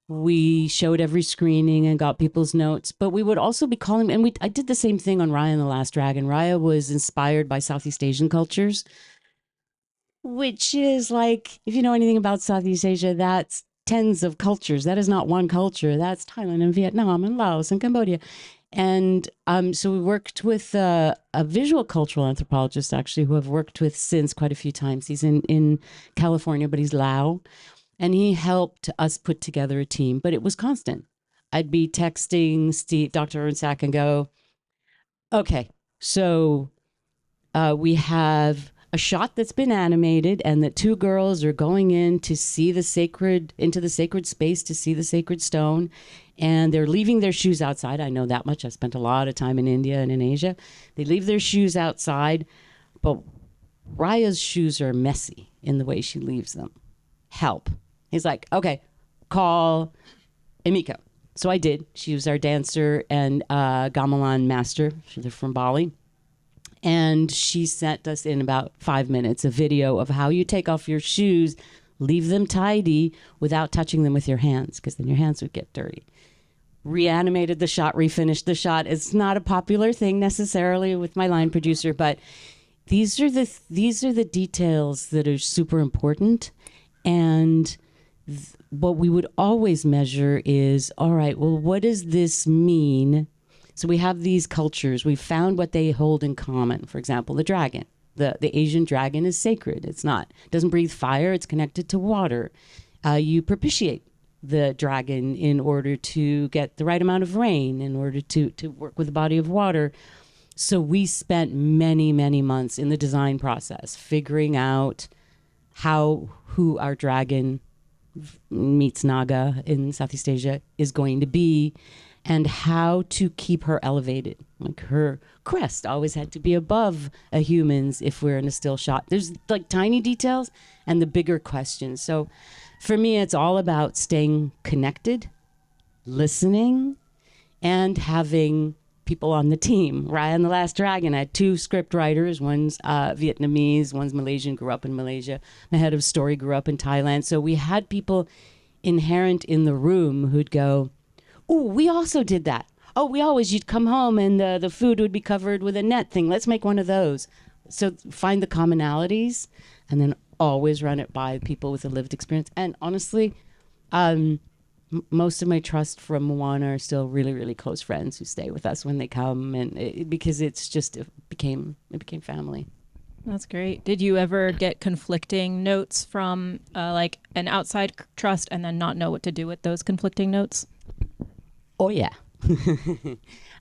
We showed every screening and got people's notes, but we would also be calling, and I did the same thing on Raya and the Last Dragon. Raya was inspired by Southeast Asian cultures, which is like, if you know anything about Southeast Asia, that's tens of cultures. That is not one culture. That's Thailand and Vietnam and Laos and Cambodia. And so we worked with a visual cultural anthropologist, actually, who I've worked with since quite a few times. He's in California, but he's Lao. And he helped us put together a team, but it was constant. I'd be texting Dr. Ernsack and go, okay, so we have a shot that's been animated and the two girls are going into the sacred space to see the sacred stone. And they're leaving their shoes outside. I know that much. I spent a lot of time in India and in Asia. They leave their shoes outside, but Raya's shoes are messy in the way she leaves them. Help. He's like, okay, call Emiko. So I did. She was our dancer and gamelan master. They're from Bali. And she sent us in about 5 minutes a video of how you take off your shoes, leave them tidy without touching them with your hands, because then your hands would get dirty. Reanimated the shot, refinished the shot. It's not a popular thing necessarily with my line producer, but these are the details that are super important. And what we would always measure is, all right, well, what does this mean? So we have these cultures. We found what they hold in common. For example, the dragon. The Asian dragon is sacred. It doesn't breathe fire. It's connected to water. You propitiate the dragon in order to get the right amount of rain, in order to work with the body of water. So we spent many, many months in the design process figuring out who our dragon meets Naga in Southeast Asia is going to be, and how to keep her elevated. Like her crest always had to be above a human's if we're in a still shot. There's like tiny details and the bigger questions. So for me, it's all about staying connected, listening, and having people on the team. Raya and the Last Dragon, I had 2 script writers. One's Vietnamese, one's Malaysian, grew up in Malaysia. My head of story grew up in Thailand. So we had people inherent in the room who'd go, oh, we also did that. Oh, you'd come home and the food would be covered with a net thing. Let's make one of those. So find the commonalities and then always run it by people with a lived experience. And honestly, most of my trust from Moana are still really, really close friends who stay with us when they come, and because it became family. That's great. Did you ever get conflicting notes from like an outside trust and then not know what to do with those conflicting notes? Oh yeah.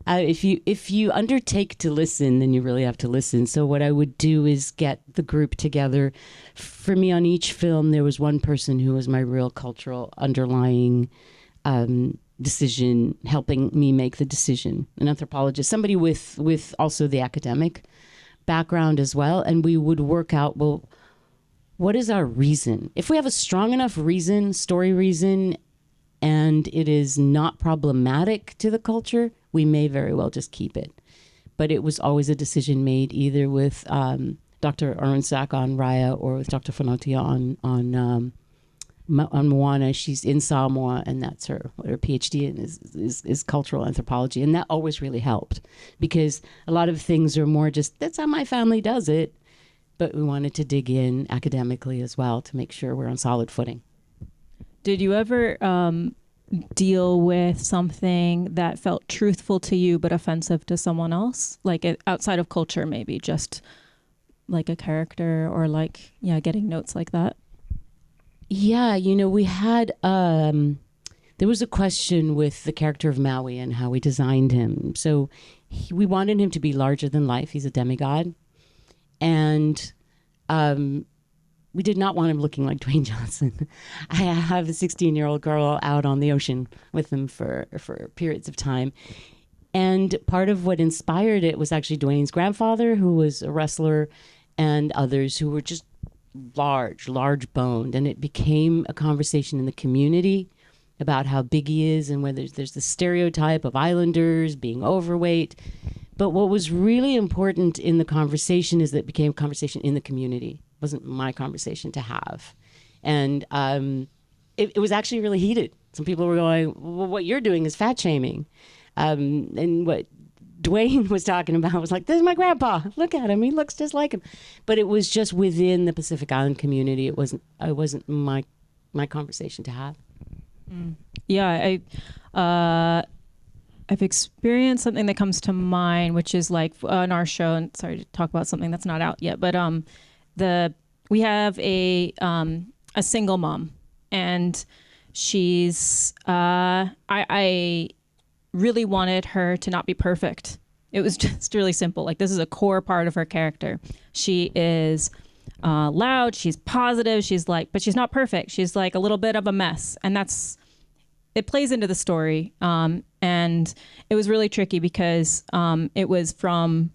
If you undertake to listen, then you really have to listen. So what I would do is get the group together. For me, on each film, there was one person who was my real cultural underlying decision, helping me make the decision. An anthropologist, somebody with also the academic background as well. And we would work out, well, what is our reason? If we have a strong enough reason, story reason, and it is not problematic to the culture, we may very well just keep it. But it was always a decision made either with Dr. Ernsack on Raya or with Dr. Fanotia on Moana. She's in Samoa, and that's her PhD in is cultural anthropology. And that always really helped, because a lot of things are more just, that's how my family does it. but we wanted to dig in academically as well to make sure we're on solid footing. Did you ever deal with something that felt truthful to you but offensive to someone else? Like outside of culture, maybe just like a character or like, getting notes like that? Yeah, we had, there was a question with the character of Maui and how we designed him. So we wanted him to be larger than life. He's a demigod. And we did not want him looking like Dwayne Johnson. I have a 16-year-old girl out on the ocean with him for periods of time. And part of what inspired it was actually Dwayne's grandfather, who was a wrestler, and others who were just large boned. And it became a conversation in the community about how big he is and whether there's the stereotype of islanders being overweight. But what was really important in the conversation is that it became a conversation in the community. It wasn't my conversation to have. And it was actually really heated. Some people were going, well, what you're doing is fat shaming. And what Dwayne was talking about was like, this is my grandpa. Look at him. He looks just like him. But it was just within the Pacific Island community. It wasn't my conversation to have. Yeah, I've experienced something that comes to mind, which is like on our show, and sorry to talk about something that's not out yet, but we have a single mom, and she's I really wanted her to not be perfect. It was just really simple. Like, this is a core part of her character. She is loud, she's positive, but she's not perfect. She's like a little bit of a mess, and it plays into the story. And it was really tricky because it was from,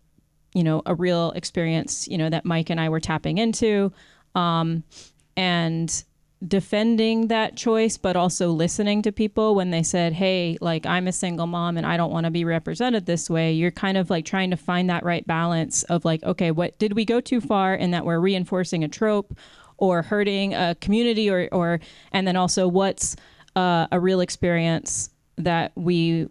a real experience, that Mike and I were tapping into, and defending that choice, but also listening to people when they said, hey, like, I'm a single mom and I don't want to be represented this way. You're kind of like trying to find that right balance of like, okay, what did we go too far in that we're reinforcing a trope or hurting a community or and then also what's a real experience that we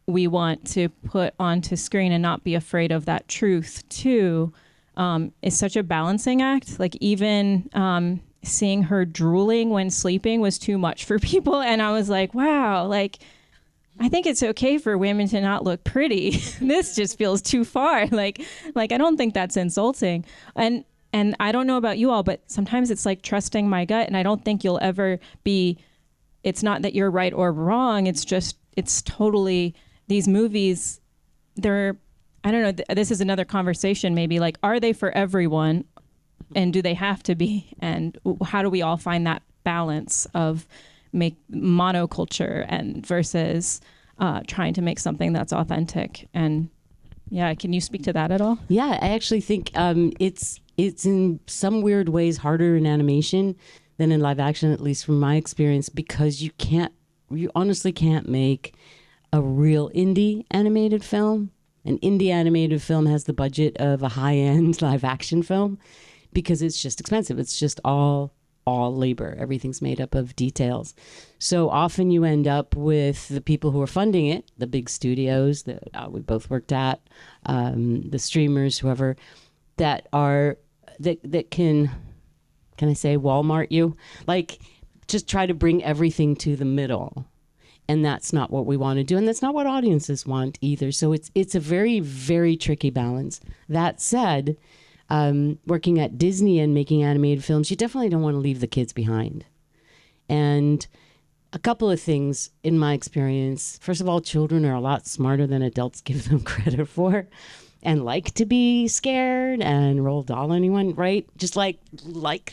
want to put onto screen and not be afraid of that truth too, is such a balancing act. Like, even seeing her drooling when sleeping was too much for people. And I was like, wow, like, I think it's okay for women to not look pretty. This just feels too far. Like I don't think that's insulting. And I don't know about you all, but sometimes it's like trusting my gut. And I don't think you'll ever it's not that you're right or wrong. It's just, it's totally, these movies, I don't know, this is another conversation maybe, like, are they for everyone? And do they have to be? And how do we all find that balance of make monoculture and versus trying to make something that's authentic? And yeah, can you speak to that at all? Yeah, I actually think it's in some weird ways harder in animation than in live action, at least from my experience, because you honestly can't make a real indie animated film. An indie animated film has the budget of a high-end live action film, because it's just expensive. It's just all labor. Everything's made up of details. So often you end up with the people who are funding it, the big studios that we both worked at, the streamers, whoever, that can I say Walmart you? Like, just try to bring everything to the middle. And that's not what we want to do. And that's not what audiences want either. So it's a very, very tricky balance. That said, working at Disney and making animated films, you definitely don't want to leave the kids behind. And a couple of things in my experience. First of all, children are a lot smarter than adults give them credit for, and like to be scared and roll doll on anyone, right? Just like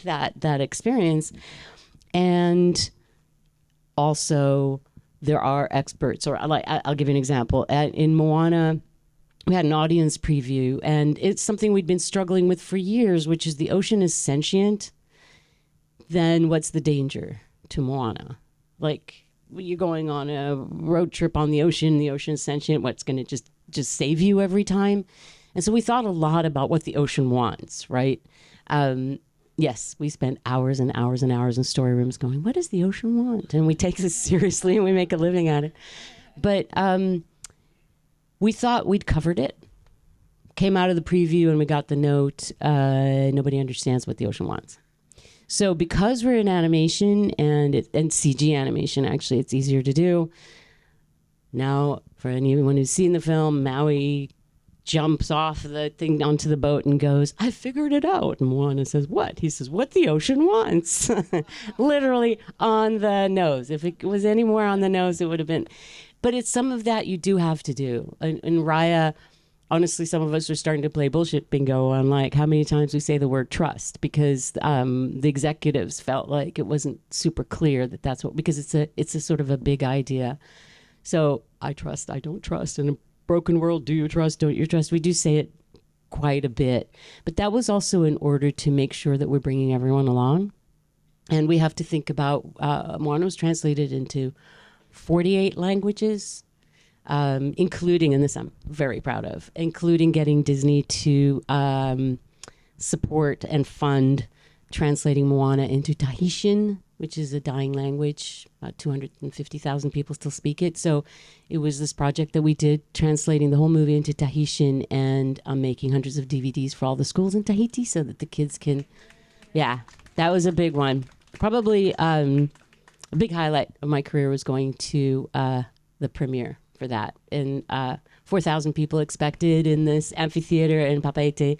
that experience. And also there are experts, or like, I'll give you an example. In Moana, we had an audience preview, and it's something we'd been struggling with for years, which is the ocean is sentient. Then what's the danger to Moana? Like, you're going on a road trip on the ocean is sentient. What's going to just save you every time? And so we thought a lot about what the ocean wants, right? Yes, we spent hours and hours and hours in story rooms going, what does the ocean want? And we take this seriously and we make a living at it. But we thought we'd covered it. came out of the preview and we got the note, nobody understands what the ocean wants. So because we're in animation and CG animation, actually, it's easier to do. Now, for anyone who's seen the film, Maui jumps off the thing onto the boat and goes, I figured it out. And Moana says, what? He says, what the ocean wants. Literally on the nose. If it was any more on the nose, it would have been. But it's some of that you do have to do. In Raya, honestly, some of us are starting to play bullshit bingo on like how many times we say the word trust, because the executives felt like it wasn't super clear that that's what, because it's a sort of a big idea. So I trust, I don't trust. In a broken world, do you trust, don't you trust? We do say it quite a bit. But that was also in order to make sure that we're bringing everyone along. And we have to think about, Moana was translated into 48 languages, including, and this I'm very proud of, including getting Disney to support and fund translating Moana into Tahitian, which is a dying language. About 250,000 people still speak it. So it was this project that we did, translating the whole movie into Tahitian, and making hundreds of DVDs for all the schools in Tahiti so that the kids can, yeah, that was a big one. Probably a big highlight of my career was going to the premiere for that. And 4,000 people expected in this amphitheater in Papeete,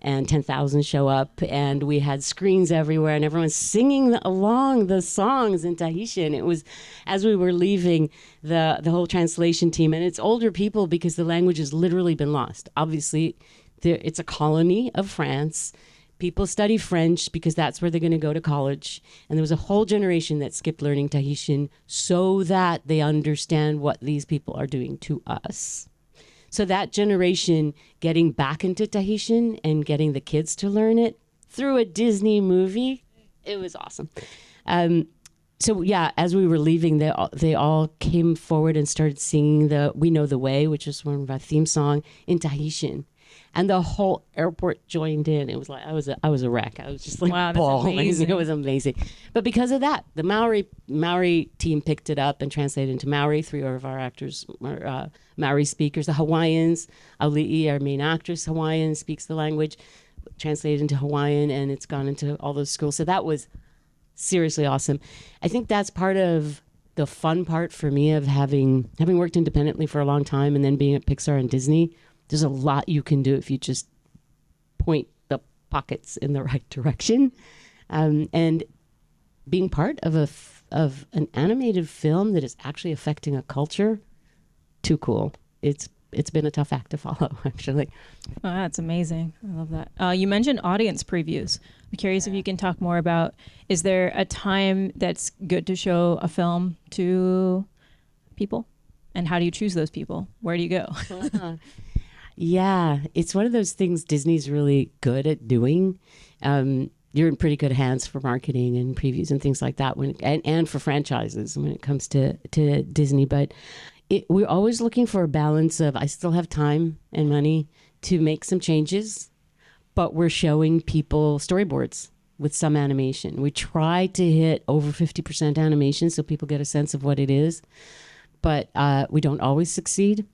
and 10,000 show up, and we had screens everywhere, and everyone's singing along the songs in Tahitian. It was, as we were leaving, the whole translation team, and it's older people because the language has literally been lost. Obviously, it's a colony of France. People study French because that's where they're going to go to college. And there was a whole generation that skipped learning Tahitian so that they understand what these people are doing to us. So that generation getting back into Tahitian and getting the kids to learn it through a Disney movie, it was awesome. So yeah, as we were leaving, they all came forward and started singing the We Know the Way, which is one of our theme song, in Tahitian. And the whole airport joined in. It was like I was a wreck. I was just like, wow, that's bawling. amazing. It was amazing. But because of that, the Maori team picked it up and translated into Maori. 3 of our actors are Maori speakers. The Hawaiians, Auli'i, our main actress, Hawaiian, speaks the language, translated into Hawaiian, and it's gone into all those schools. So that was seriously awesome. I think that's part of the fun part for me of having worked independently for a long time and then being at Pixar and Disney. There's a lot you can do if you just point the pockets in the right direction. And being part of an animated film that is actually affecting a culture, too cool. It's been a tough act to follow, actually. Oh, that's amazing. I love that. You mentioned audience previews. I'm curious if you can talk more about, is there a time that's good to show a film to people? And how do you choose those people? Where do you go? Yeah, it's one of those things Disney's really good at doing. You're in pretty good hands for marketing and previews and things like that, and for franchises when it comes to Disney. But we're always looking for a balance of, I still have time and money to make some changes, but we're showing people storyboards with some animation. We try to hit over 50% animation so people get a sense of what it is, but we don't always succeed.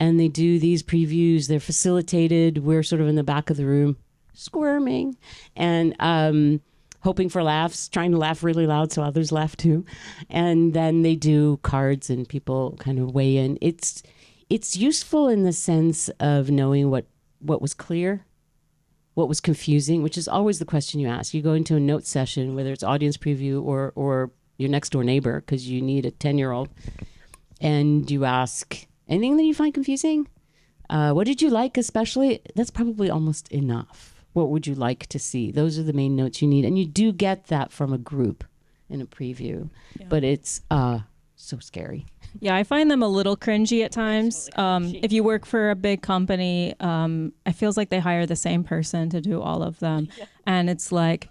And they do these previews. They're facilitated. We're sort of in the back of the room, squirming and hoping for laughs, trying to laugh really loud so others laugh too. And then they do cards and people kind of weigh in. It's useful in the sense of knowing what was clear, what was confusing, which is always the question you ask. You go into a note session, whether it's audience preview or your next door neighbor, because you need a 10-year-old, and you ask, anything that you find confusing? What did you like especially? That's probably almost enough. What would you like to see? Those are the main notes you need. And you do get that from a group in a preview. Yeah. But it's so scary. Yeah, I find them a little cringy at times. If you work for a big company, it feels like they hire the same person to do all of them. Yeah. And it's like,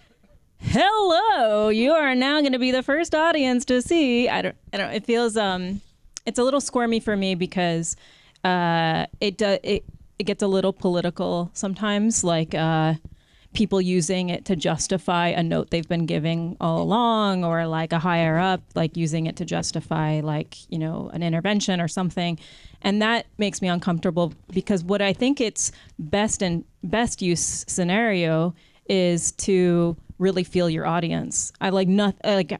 hello, you are now going to be the first audience to see. I don't it feels... It's a little squirmy for me because it gets a little political sometimes. Like people using it to justify a note they've been giving all along, or like a higher up, like using it to justify like, you know, an intervention or something. And that makes me uncomfortable, because what I think it's best use scenario is to really feel your audience. I like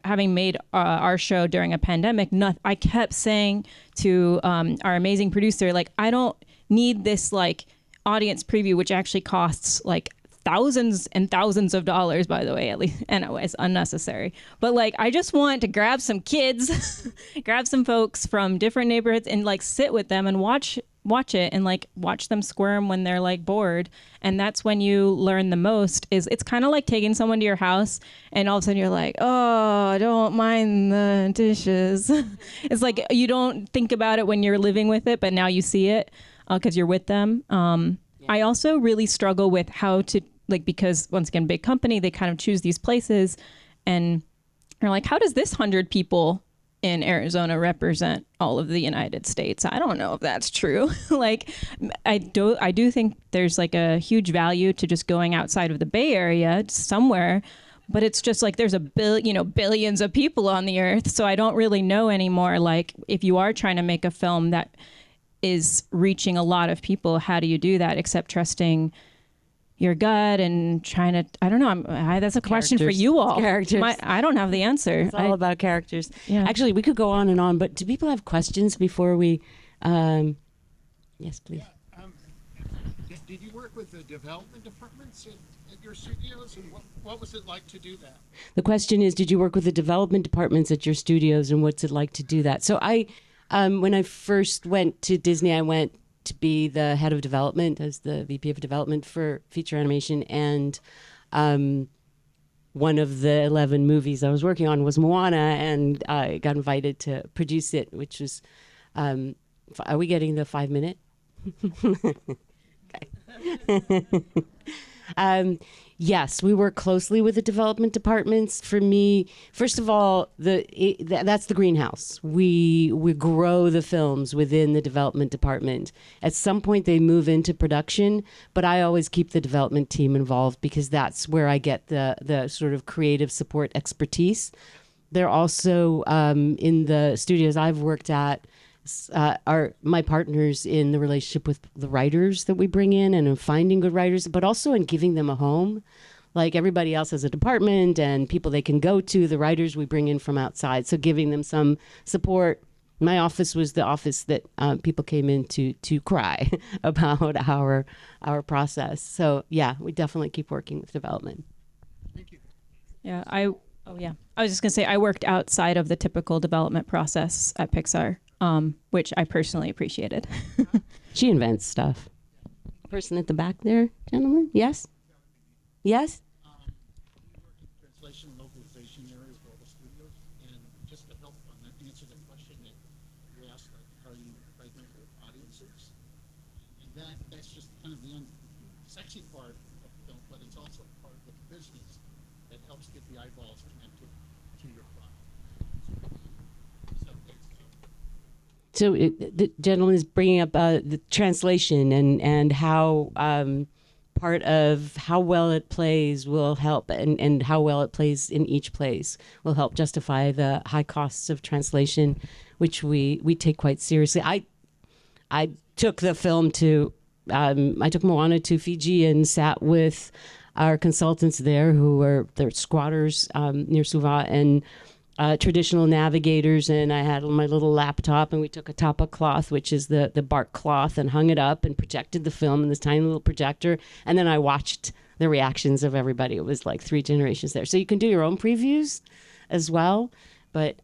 having made our show during a pandemic. I kept saying to our amazing producer, like, I don't need this like audience preview, which actually costs like thousands and thousands of dollars, by the way, at least, and it's unnecessary. But like, I just want to grab some kids, grab some folks from different neighborhoods, and like sit with them and watch it, and like watch them squirm when they're like bored. And that's when you learn the most. It's kind of like taking someone to your house and all of a sudden you're like, oh, I don't mind the dishes. It's like you don't think about it when you're living with it, but now you see it because you're with them. I also really struggle with how to, like, because once again, big company, they kind of choose these places, and you're like, how does this 100 people in Arizona represent all of the United States? I don't know if that's true. Like, I do think there's like a huge value to just going outside of the Bay Area somewhere, but it's just like there's billions of people on the earth. So I don't really know anymore. Like, if you are trying to make a film that is reaching a lot of people, how do you do that except trusting your gut and trying to, I don't know. That's a question for you all. Characters. I don't have the answer. It's all about characters. Yeah. Actually, we could go on and on, but do people have questions before we? Yes, please. Yeah, did you work with the development departments at your studios, and what was it like to do that? The question is, did you work with the development departments at your studios, and what's it like to do that? So when I first went to Disney, I went to be the head of development, as the VP of development for feature animation, and one of the 11 movies I was working on was Moana, and I got invited to produce it, which was, are we getting the 5-minute? Okay. Yes, we work closely with the development departments. For me, first of all, that's the greenhouse. We grow the films within the development department. At some point, they move into production, but I always keep the development team involved because that's where I get the sort of creative support expertise. They're also in the studios I've worked at. Are my partners in the relationship with the writers that we bring in, and in finding good writers, but also in giving them a home. Like everybody else has a department and people they can go to, the writers we bring in from outside. So giving them some support. My office was the office that people came in to cry about our process. So yeah, we definitely keep working with development. Thank you. Yeah, I was just gonna say I worked outside of the typical development process at Pixar. Which I personally appreciated. She invents stuff. Person at the back there, gentlemen? Yes? Yes? We work in translation and localization areas for all the studios, and just to help answer the question that you asked, like, how are you writing for audiences? And that's just kind of the unsexy part of film, but it's also part of the business that helps get the eyeballs connected to your product. So the gentleman is bringing up the translation and how part of how well it plays will help, and how well it plays in each place will help justify the high costs of translation, which we take quite seriously. I took the film to, I took Moana to Fiji and sat with our consultants there who were squatters near Suva, and traditional navigators, and I had my little laptop, and we took a tapa cloth, which is the bark cloth, and hung it up and projected the film in this tiny little projector, and then I watched the reactions of everybody. It was like 3 generations there. So you can do your own previews as well. But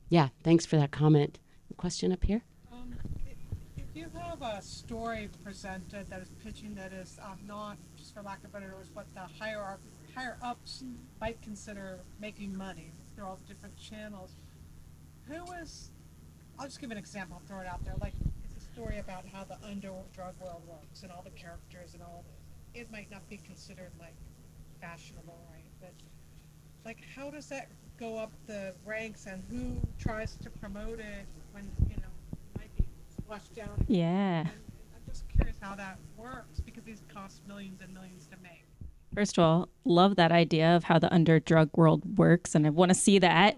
yeah, thanks for that comment. Question up here? If you have a story presented that is pitching that is not, just for lack of better words, what the higher ups might consider making money through all the different channels, I'll just give an example, I'll throw it out there, like it's a story about how the drug world works and all the characters and all this. It might not be considered like fashionable, right? But like, how does that go up the ranks, and who tries to promote it when, it might be flushed down? Yeah. And I'm just curious how that works, because these cost millions and millions to make. First of all, love that idea of how the under-drug world works, and I want to see that.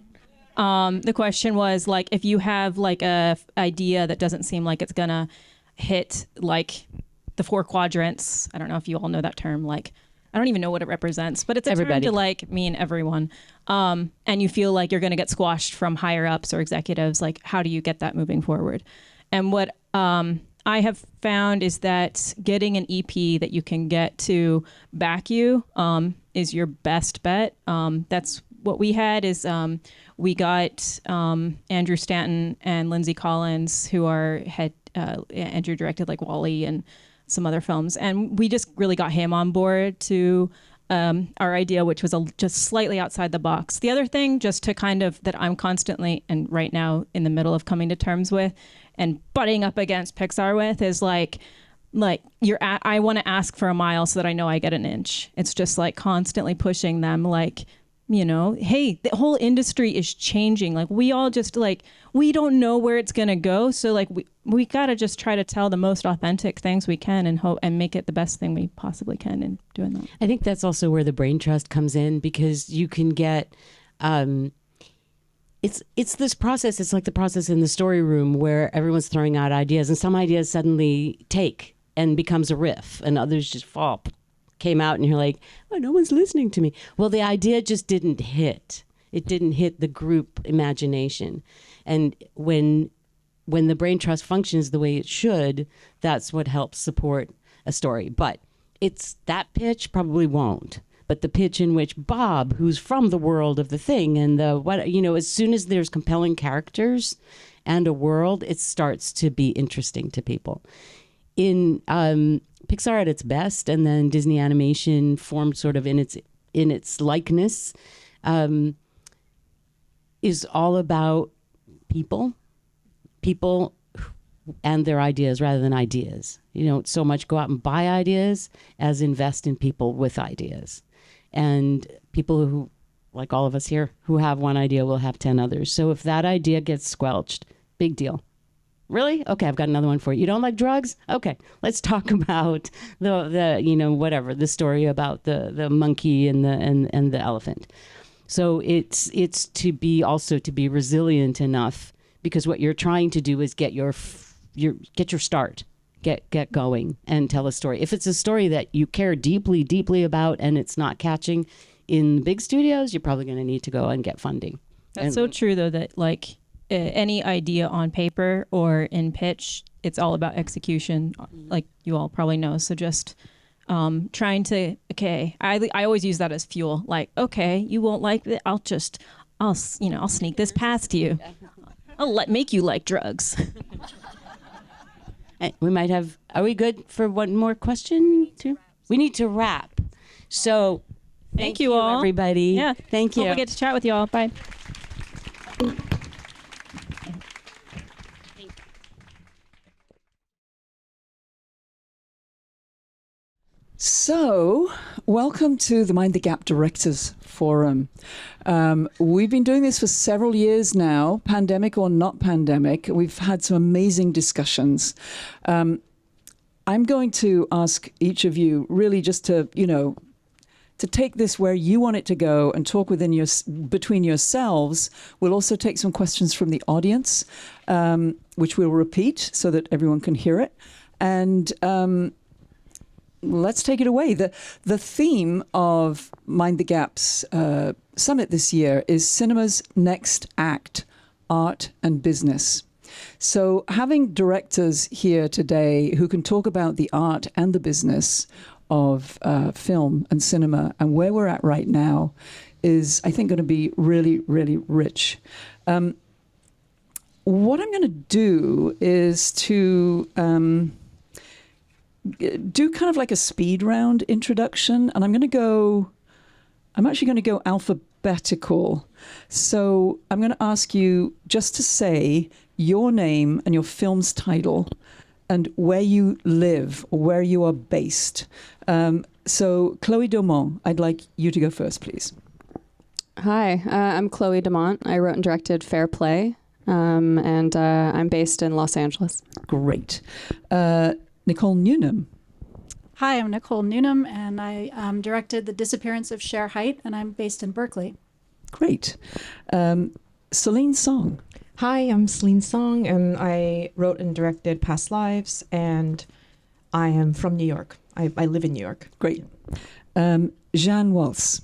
The question was, like, if you have like a idea that doesn't seem like it's gonna hit like the 4 quadrants. I don't know if you all know that term. Like, I don't even know what it represents, but it's a term to like mean everyone. And you feel like you're gonna get squashed from higher ups or executives. Like, how do you get that moving forward? And what I have found is that getting an EP that you can get to back you is your best bet. That's what we had is we got Andrew Stanton and Lindsay Collins, who Andrew directed like Wall-E and some other films. And we just really got him on board to our idea, which was just slightly outside the box. The other thing, just to kind of, that I'm constantly and right now in the middle of coming to terms with and butting up against Pixar with is like I want to ask for a mile so that I know I get an inch. It's just like constantly pushing them, like, you know, hey, the whole industry is changing. Like, we all just like, we don't know where it's going to go. So like we got to just try to tell the most authentic things we can and hope and make it the best thing we possibly can in doing that. I think that's also where the brain trust comes in, because you can get, it's this process. It's like the process in the story room where everyone's throwing out ideas, and some ideas suddenly take and becomes a riff, and others just came out, and you're like, oh, no one's listening to me. Well, the idea just didn't hit. It didn't hit the group imagination. And when the brain trust functions the way it should, that's what helps support a story. But it's that pitch probably won't. But the pitch in which Bob, who's from the world of the thing, and as soon as there's compelling characters and a world, it starts to be interesting to people. In Pixar at its best, and then Disney animation formed sort of in its likeness, is all about people and their ideas rather than ideas. You don't so much go out and buy ideas as invest in people with ideas. And people who, like all of us here, who have one idea will have 10 others. So if that idea gets squelched, big deal. Really? Okay, I've got another one for you. You don't like drugs? Okay, let's talk about the story about the monkey and the elephant. So it's to be resilient enough, because what you're trying to do is get your start, get going and tell a story. If it's a story that you care deeply, deeply about and it's not catching in big studios, you're probably going to need to go and get funding. That's so true, though, that like any idea on paper or in pitch, it's all about execution, like you all probably know. So just trying to, I always use that as fuel. Like, okay, you won't like it. I'll sneak this past you. I'll make you like drugs. We might have, are we good for one more question too? We need to wrap. So thank you all, everybody. Yeah. Thank you. Hope we get to chat with you all. Bye. So, welcome to the Mind the Gap Directors Forum. We've been doing this for several years now, pandemic or not pandemic. We've had some amazing discussions. I'm going to ask each of you really just to take this where you want it to go and talk between yourselves. We'll also take some questions from the audience, which we'll repeat so that everyone can hear it. And let's take it away. The theme of Mind the Gap's summit this year is Cinema's Next Act, Art and Business. So having directors here today who can talk about the art and the business of film and cinema and where we're at right now is, I think, going to be really, really rich. What I'm going to do is to do kind of like a speed round introduction, and I'm actually going to go alphabetical. So I'm going to ask you just to say your name and your film's title and where you live or where you are based. So Chloe Domont, I'd like you to go first, please. Hi, I'm Chloe Domont. I wrote and directed Fair Play, and I'm based in Los Angeles. Great. Nicole Newnham. Hi, I'm Nicole Newnham, and I directed The Disappearance of Shere, Hite, and I'm based in Berkeley. Great. Celine Song. Hi, I'm Celine Song, and I wrote and directed Past Lives, and I am from New York. I live in New York. Great. Jeanne Waltz.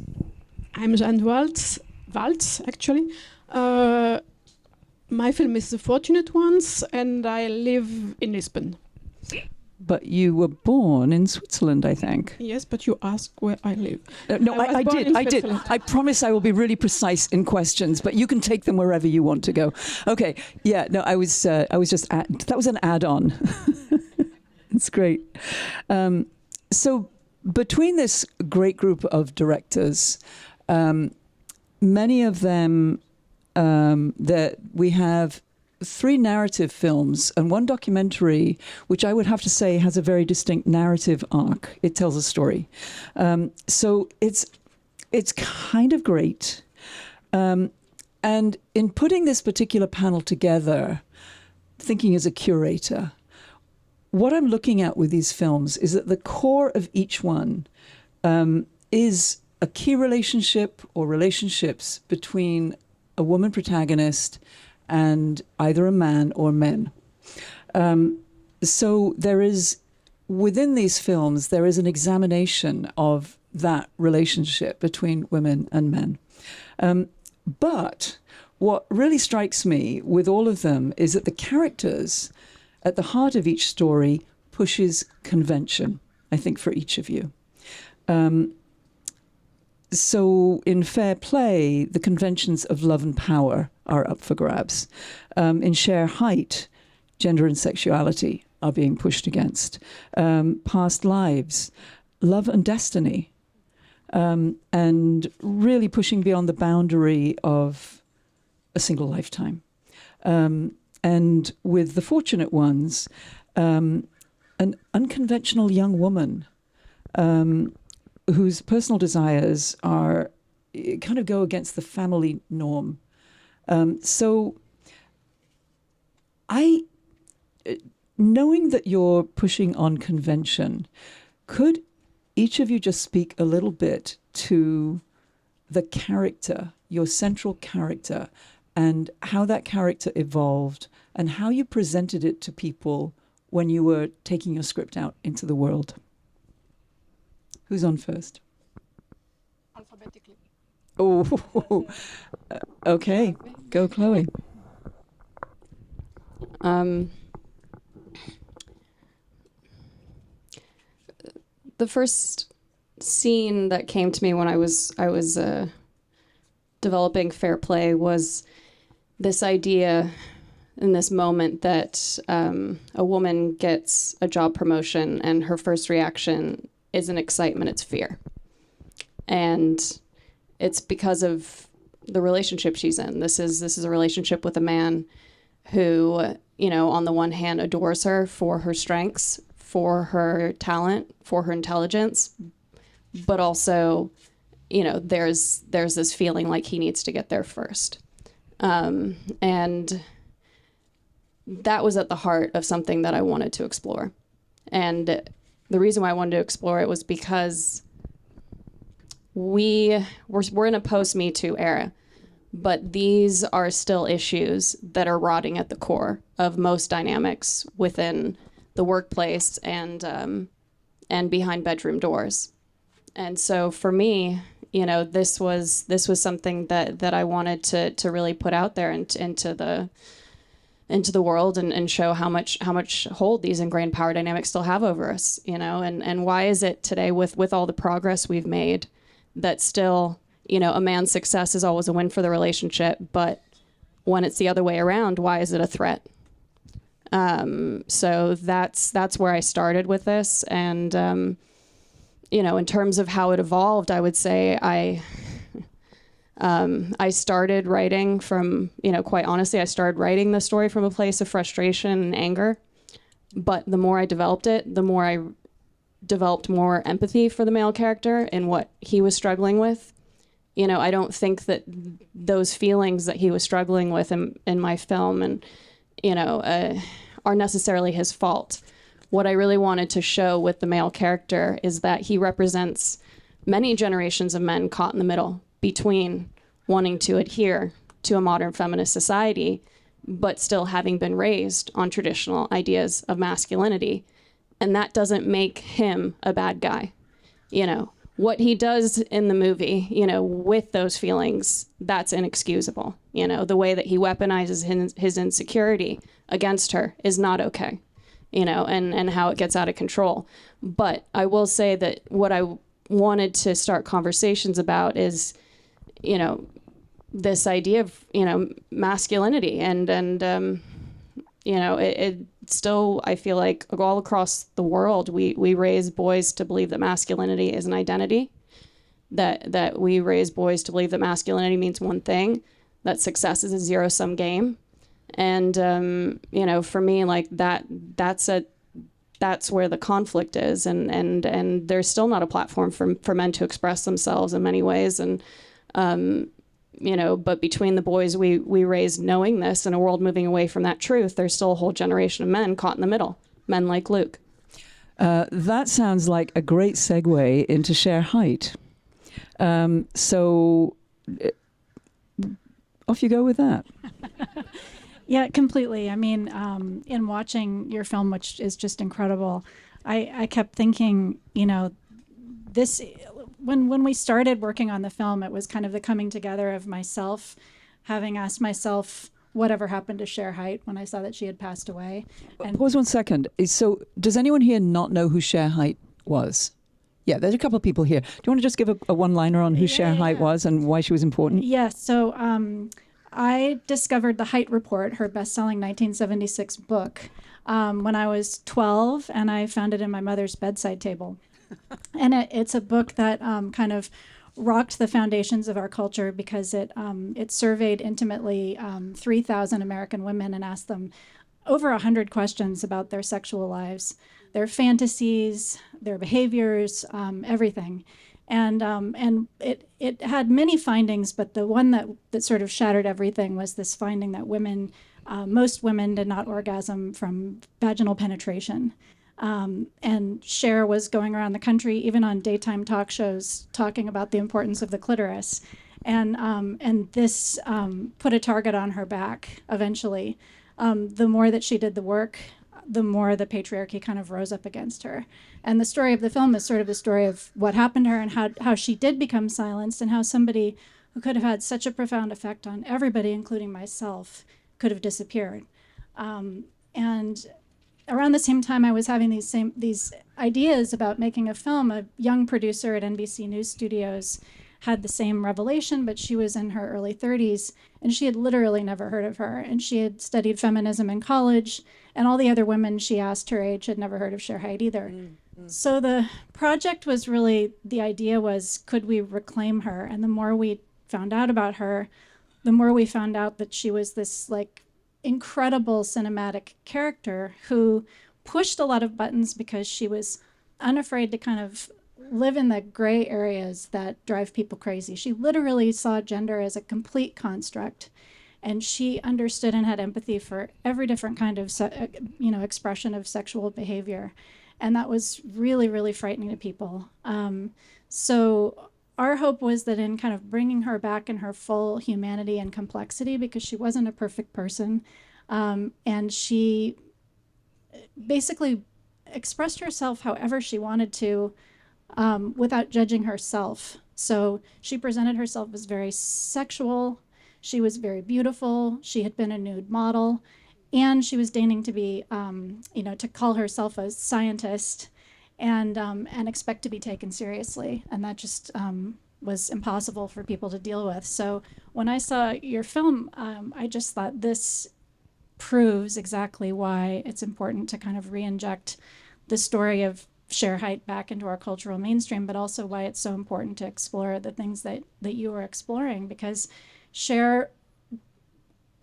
I'm Jeanne Waltz, actually. My film is The Fortunate Ones, and I live in Lisbon. But you were born in Switzerland, I think. Yes, but you asked where I live. No, I did. I promise I will be really precise in questions, but you can take them wherever you want to go. Okay. Yeah. No, I was just that was an add-on. It's great. So between this great group of directors, many of them that we have 3 narrative films and 1 documentary, which I would have to say has a very distinct narrative arc. It tells a story. So it's kind of great. And in putting this particular panel together, thinking as a curator, what I'm looking at with these films is that the core of each one is a key relationship or relationships between a woman protagonist and either a man or men. So there is, within these films, there is an examination of that relationship between women and men. But what really strikes me with all of them is that the characters at the heart of each story pushes convention, I think, for each of you. So in Fair Play, the conventions of love and power are up for grabs. In Shere, Hite, gender and sexuality are being pushed against. Past Lives, love and destiny, and really pushing beyond the boundary of a single lifetime. And with The Fortunate Ones, an unconventional young woman whose personal desires are kind of go against the family norm. So knowing that you're pushing on convention, could each of you just speak a little bit to the character, your central character, and how that character evolved and how you presented it to people when you were taking your script out into the world? Who's on first? Alphabetically. Oh, okay. Go, Chloe. The first scene that came to me when I was developing Fair Play was this idea in this moment that a woman gets a job promotion and her first reaction isn't excitement, it's fear. And it's because of the relationship she's in. This is a relationship with a man who, you know, on the one hand adores her for her strengths, for her talent, for her intelligence, but also, you know, there's this feeling like he needs to get there first. And that was at the heart of something that I wanted to explore. And the reason why I wanted to explore it was because we're in a post-Me Too era, but these are still issues that are rotting at the core of most dynamics within the workplace and behind bedroom doors. And so for me, you know, this was something that I wanted to really put out there into the world and show how much hold these ingrained power dynamics still have over us, you know, and why is it today with all the progress we've made that still, you know, a man's success is always a win for the relationship, but when it's the other way around, why is it a threat? So that's where I started with this. And, you know, in terms of how it evolved, I would say I started writing from, you know, quite honestly, I started writing the story from a place of frustration and anger. But the more I developed it, the more I developed more empathy for the male character and what he was struggling with. You know, I don't think that those feelings that he was struggling with in my film and, you know, are necessarily his fault. what I really wanted to show with the male character is that he represents many generations of men caught in the middle between wanting to adhere to a modern feminist society, but still having been raised on traditional ideas of masculinity. And that doesn't make him a bad guy. You know, what he does in the movie, you know, with those feelings, that's inexcusable. You know, the way that he weaponizes his insecurity against her is not okay, you know, and how it gets out of control. But I will say that what I wanted to start conversations about is, you know, this idea of, you know, masculinity and you know, it still, I feel like all across the world, we raise boys to believe that masculinity is an identity, that we raise boys to believe that masculinity means one thing, that success is a zero-sum game. And, you know, for me, like that's where the conflict is. And there's still not a platform for men to express themselves in many ways. And, you know, but between the boys we raised knowing this and a world moving away from that truth, there's still a whole generation of men caught in the middle, men like Luke. That sounds like a great segue into Shere Hite. So off you go with that. Yeah, completely. I mean, in watching your film, which is just incredible, I kept thinking, you know, this, when we started working on the film, it was kind of the coming together of myself having asked myself whatever happened to Shere Hite when I saw that she had passed away. And pause 1 second. So does anyone here not know who Shere Hite was? Yeah, there's a couple of people here. Do you want to just give a one-liner on who Shere Hite was and why she was important? Yes. So I discovered the Hite Report, her best-selling 1976 book, when I was 12, and I found it in my mother's bedside table. And it's a book that kind of rocked the foundations of our culture because it surveyed intimately 3,000 American women and asked them over 100 questions about their sexual lives, their fantasies, their behaviors, everything. And it had many findings, but the one that sort of shattered everything was this finding that most women did not orgasm from vaginal penetration. And Shere was going around the country, even on daytime talk shows, talking about the importance of the clitoris. And this put a target on her back eventually. The more that she did the work, the more the patriarchy kind of rose up against her. And the story of the film is sort of the story of what happened to her and how she did become silenced and how somebody who could have had such a profound effect on everybody, including myself, could have disappeared. And around the same time I was having these ideas about making a film, a young producer at NBC News Studios had the same revelation, but she was in her early 30s, and she had literally never heard of her. And she had studied feminism in college, and all the other women she asked her age had never heard of Shere Hite either. So the project was really, the idea was, could we reclaim her? And the more we found out about her, the more we found out that she was this like incredible cinematic character who pushed a lot of buttons because she was unafraid to kind of live in the gray areas that drive people crazy. She literally saw gender as a complete construct, and she understood and had empathy for every different kind of expression of sexual behavior, and that was really, really frightening to people. So our hope was that in kind of bringing her back in her full humanity and complexity, because she wasn't a perfect person, and she basically expressed herself however she wanted to, without judging herself. So she presented herself as very sexual, she was very beautiful, she had been a nude model, and she was deigning to be, to call herself a scientist and expect to be taken seriously. And that just was impossible for people to deal with. So when I saw your film, I just thought this proves exactly why it's important to kind of re-inject the story of Shere Hite back into our cultural mainstream, but also why it's so important to explore the things that you were exploring, because Shere,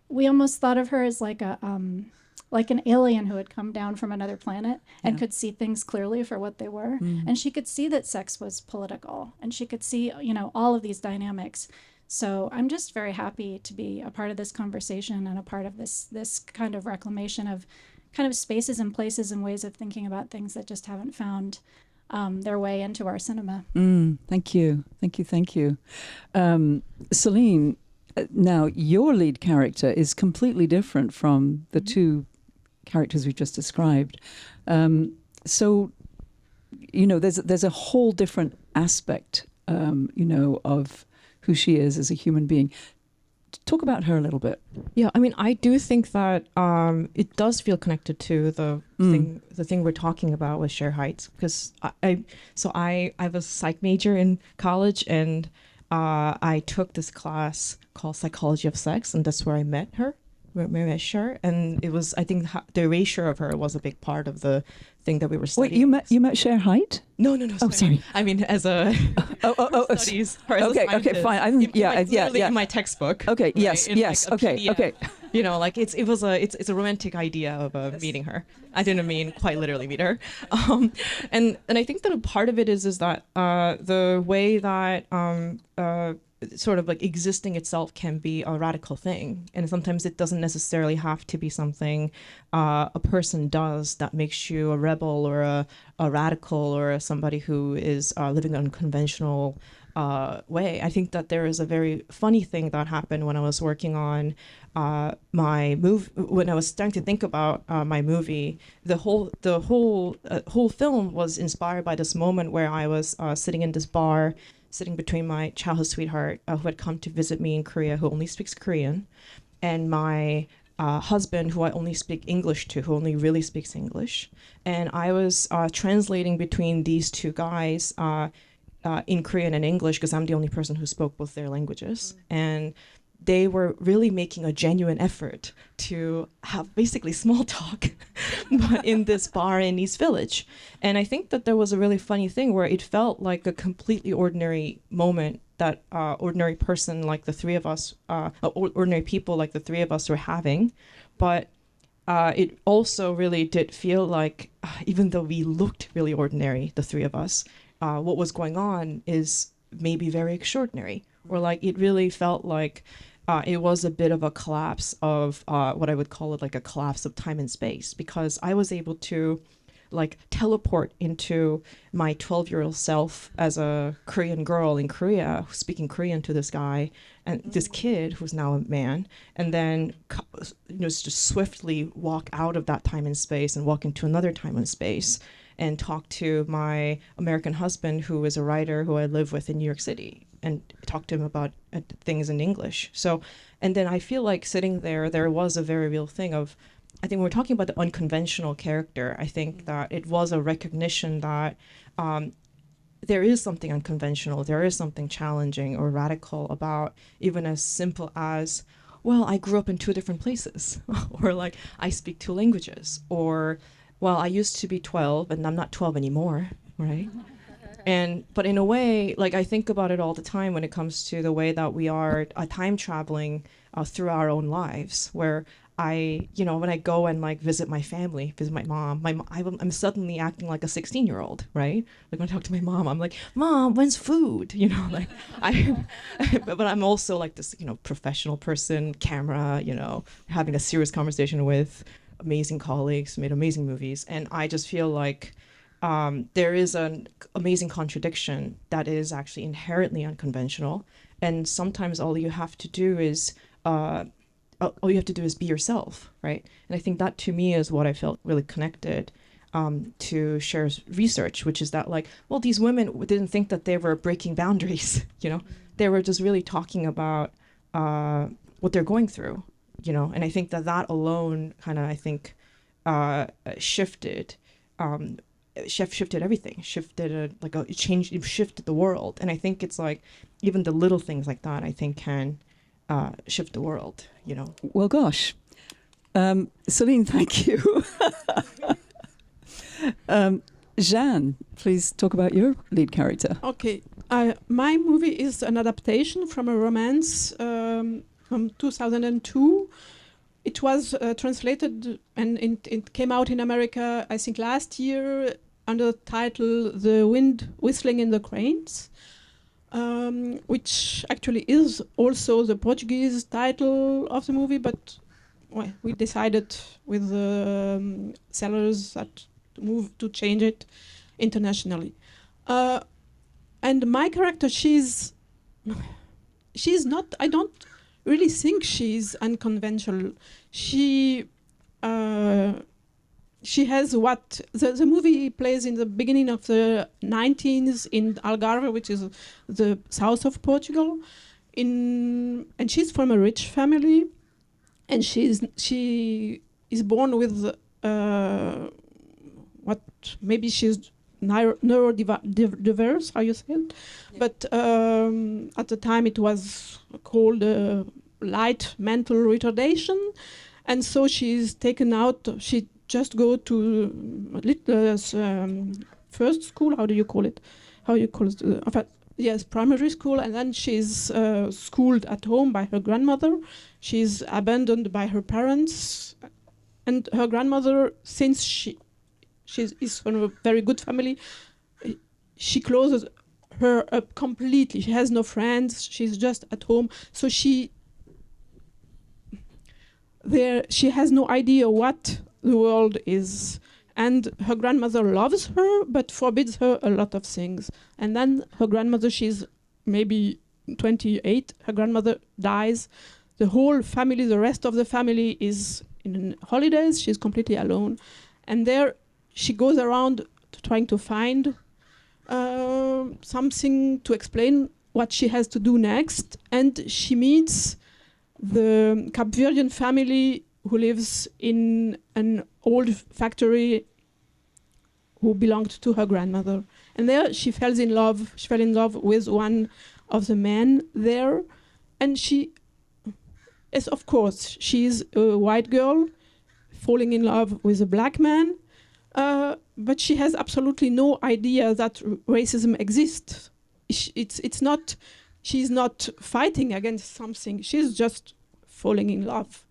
we almost thought of her as like an alien who had come down from another planet and could see things clearly for what they were. And she could see that sex was political, and she could see, all of these dynamics. So I'm just very happy to be a part of this conversation and a part of this kind of reclamation of kind of spaces and places and ways of thinking about things that just haven't found their way into our cinema. Thank you. Celine, now your lead character is completely different from the two characters we just described. So, you know, there's a whole different aspect, you know, of who she is as a human being. Talk about her a little bit. Yeah, I mean, I do think that it does feel connected to the thing we're talking about with Shere Hite, because I was a psych major in college, and I took this class called Psychology of Sex, and that's where I met her. Where I met Shere, and it was, I think, the erasure of her was a big part of the thing that we were studying. Wait, you met Shere Hite? No. Oh, sorry. I mean, as a studies. Her as a okay, scientist. fine. Literally in my textbook. Okay, right? yes, In, yes. like, a Okay, PDF. okay. You know, like it's a romantic idea of meeting her. I didn't mean quite literally meet her, and I think that a part of it is that the way that sort of like existing itself can be a radical thing, and sometimes it doesn't necessarily have to be something a person does that makes you a rebel or a radical or somebody who is living an unconventional way. I think that there is a very funny thing that happened when I was working on my movie. When I was starting to think about my movie, the whole film was inspired by this moment where I was sitting in this bar, sitting between my childhood sweetheart who had come to visit me in Korea, who only speaks Korean, and my husband, who I only speak English to, who only really speaks English. And I was translating between these two guys in Korean and English, because I'm the only person who spoke both their languages. And they were really making a genuine effort to have basically small talk but in this bar in East Village. And I think that there was a really funny thing where it felt like a completely ordinary moment that ordinary person like the three of us, ordinary people like the three of us were having. But it also really did feel like, even though we looked really ordinary, the three of us, what was going on is maybe very extraordinary. Or like it really felt like it was a bit of a collapse of what I would call it, like a collapse of time and space, because I was able to like teleport into my 12-year-old self as a Korean girl in Korea, speaking Korean to this guy and this kid who's now a man, and then just swiftly walk out of that time and space and walk into another time and space and talk to my American husband, who is a writer who I live with in New York City, and talk to him about things in English. So, and then I feel like sitting there was a very real thing of, I think when we're talking about the unconventional character, I think that it was a recognition that there is something unconventional, there is something challenging or radical about even as simple as, well, I grew up in 2 different places, or like I speak 2 languages, or, well, I used to be 12 and I'm not 12 anymore, right? But in a way, like I think about it all the time when it comes to the way that we are time traveling through our own lives, where when I go and like visit my family, visit my mom, I'm suddenly acting like a 16-year-old, right? Like when I talk to my mom, I'm like, Mom, when's food? Like but I'm also like this, professional person, camera, having a serious conversation with amazing colleagues, made amazing movies. And I just feel like there is an amazing contradiction that is actually inherently unconventional. And sometimes all you have to do is be yourself, right? And I think that to me is what I felt really connected to Shere's research, which is that like, well, these women didn't think that they were breaking boundaries, they were just really talking about what they're going through, and I think that alone kind of, I think, shifted everything, shifted shifted the world. And I think it's like, even the little things like that, I think can shift the world, Well, gosh. Celine, thank you. Jeanne, please talk about your lead character. Okay. My movie is an adaptation from a romance from 2002. It was translated and it came out in America, I think, last year under the title The Wind Whistling in the Cranes, which actually is also the Portuguese title of the movie, but well, we decided with the sellers that to change it internationally. And my character, she's not. I don't really think she's unconventional. She has what the movie plays in the beginning of the 19th in Algarve, which is the south of Portugal. And she's from a rich family, and she is born with what maybe she's neurodiverse, how you say it, but at the time it was called light mental retardation, and so she's taken out. She just go to first school. How do you call it? How you call it? Yes, primary school, and then she's schooled at home by her grandmother. She's abandoned by her parents, and her grandmother, since she is from a very good family, she closes her up completely. She has no friends. She's just at home. So she has no idea what the world is. And her grandmother loves her, but forbids her a lot of things. And then her grandmother, she's maybe 28, her grandmother dies. The whole family, the rest of the family is in holidays. She's completely alone. And there she goes around trying to find something to explain what she has to do next. And she meets the Cape Verdean family who lives in an old factory who belonged to her grandmother. And there she fell in love with one of the men there. And yes, of course, she's a white girl falling in love with a black man, but she has absolutely no idea that racism exists. It's not, she's not fighting against something, she's just falling in love.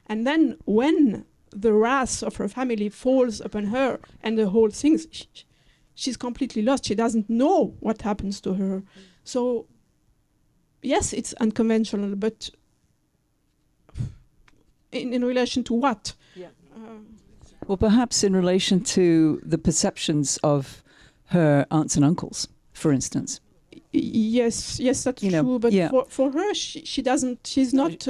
And then when the wrath of her family falls upon her and the whole thing, she's completely lost. She doesn't know what happens to her. So, yes, it's unconventional, but in relation to what? Yeah. Well, perhaps in relation to the perceptions of her aunts and uncles, for instance. Yes, that's true. But for her, she's not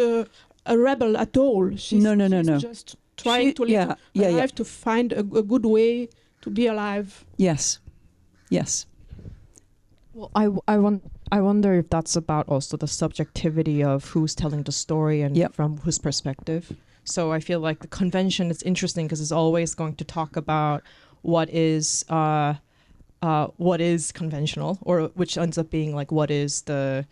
a rebel at all. She's just trying to live life, to find a good way to be alive. Yes. Well, I wonder if that's about also the subjectivity of who's telling the story and from whose perspective. So I feel like the convention is interesting because it's always going to talk about what is conventional, or which ends up being like what is the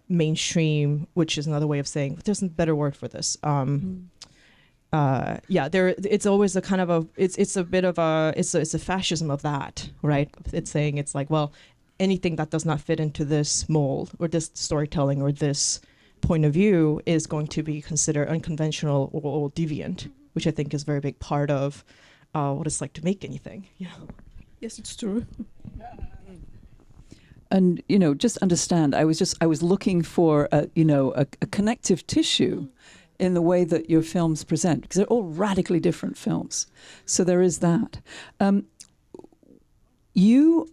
mainstream, which is another way of saying there's a better word for this. It's always a kind of it's a bit of it's a fascism of that, right? It's saying it's like, well, anything that does not fit into this mold or this storytelling or this point of view is going to be considered unconventional or deviant, which I think is a very big part of what it's like to make anything. Yes, it's true. And just understand, I was looking for a connective tissue in the way that your films present, because they're all radically different films. So there is that. You,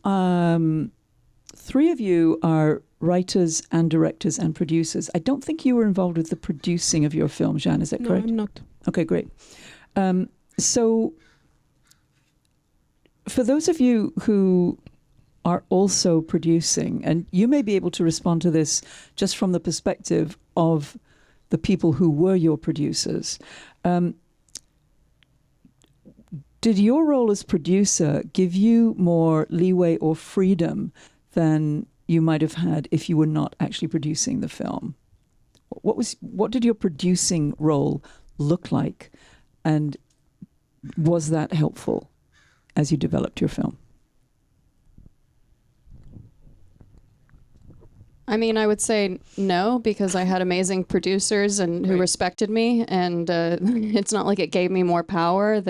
three of you are writers and directors and producers. I don't think you were involved with the producing of your film, Jeanne, is that correct? No, I'm not. Okay, great. So for those of you who are also producing, and you may be able to respond to this just from the perspective of the people who were your producers, did your role as producer give you more leeway or freedom than you might have had if you were not actually producing the film? What did your producing role look like, and was that helpful as you developed your film? I mean, I would say no, because I had amazing producers and who respected me, and it's not like it gave me more power.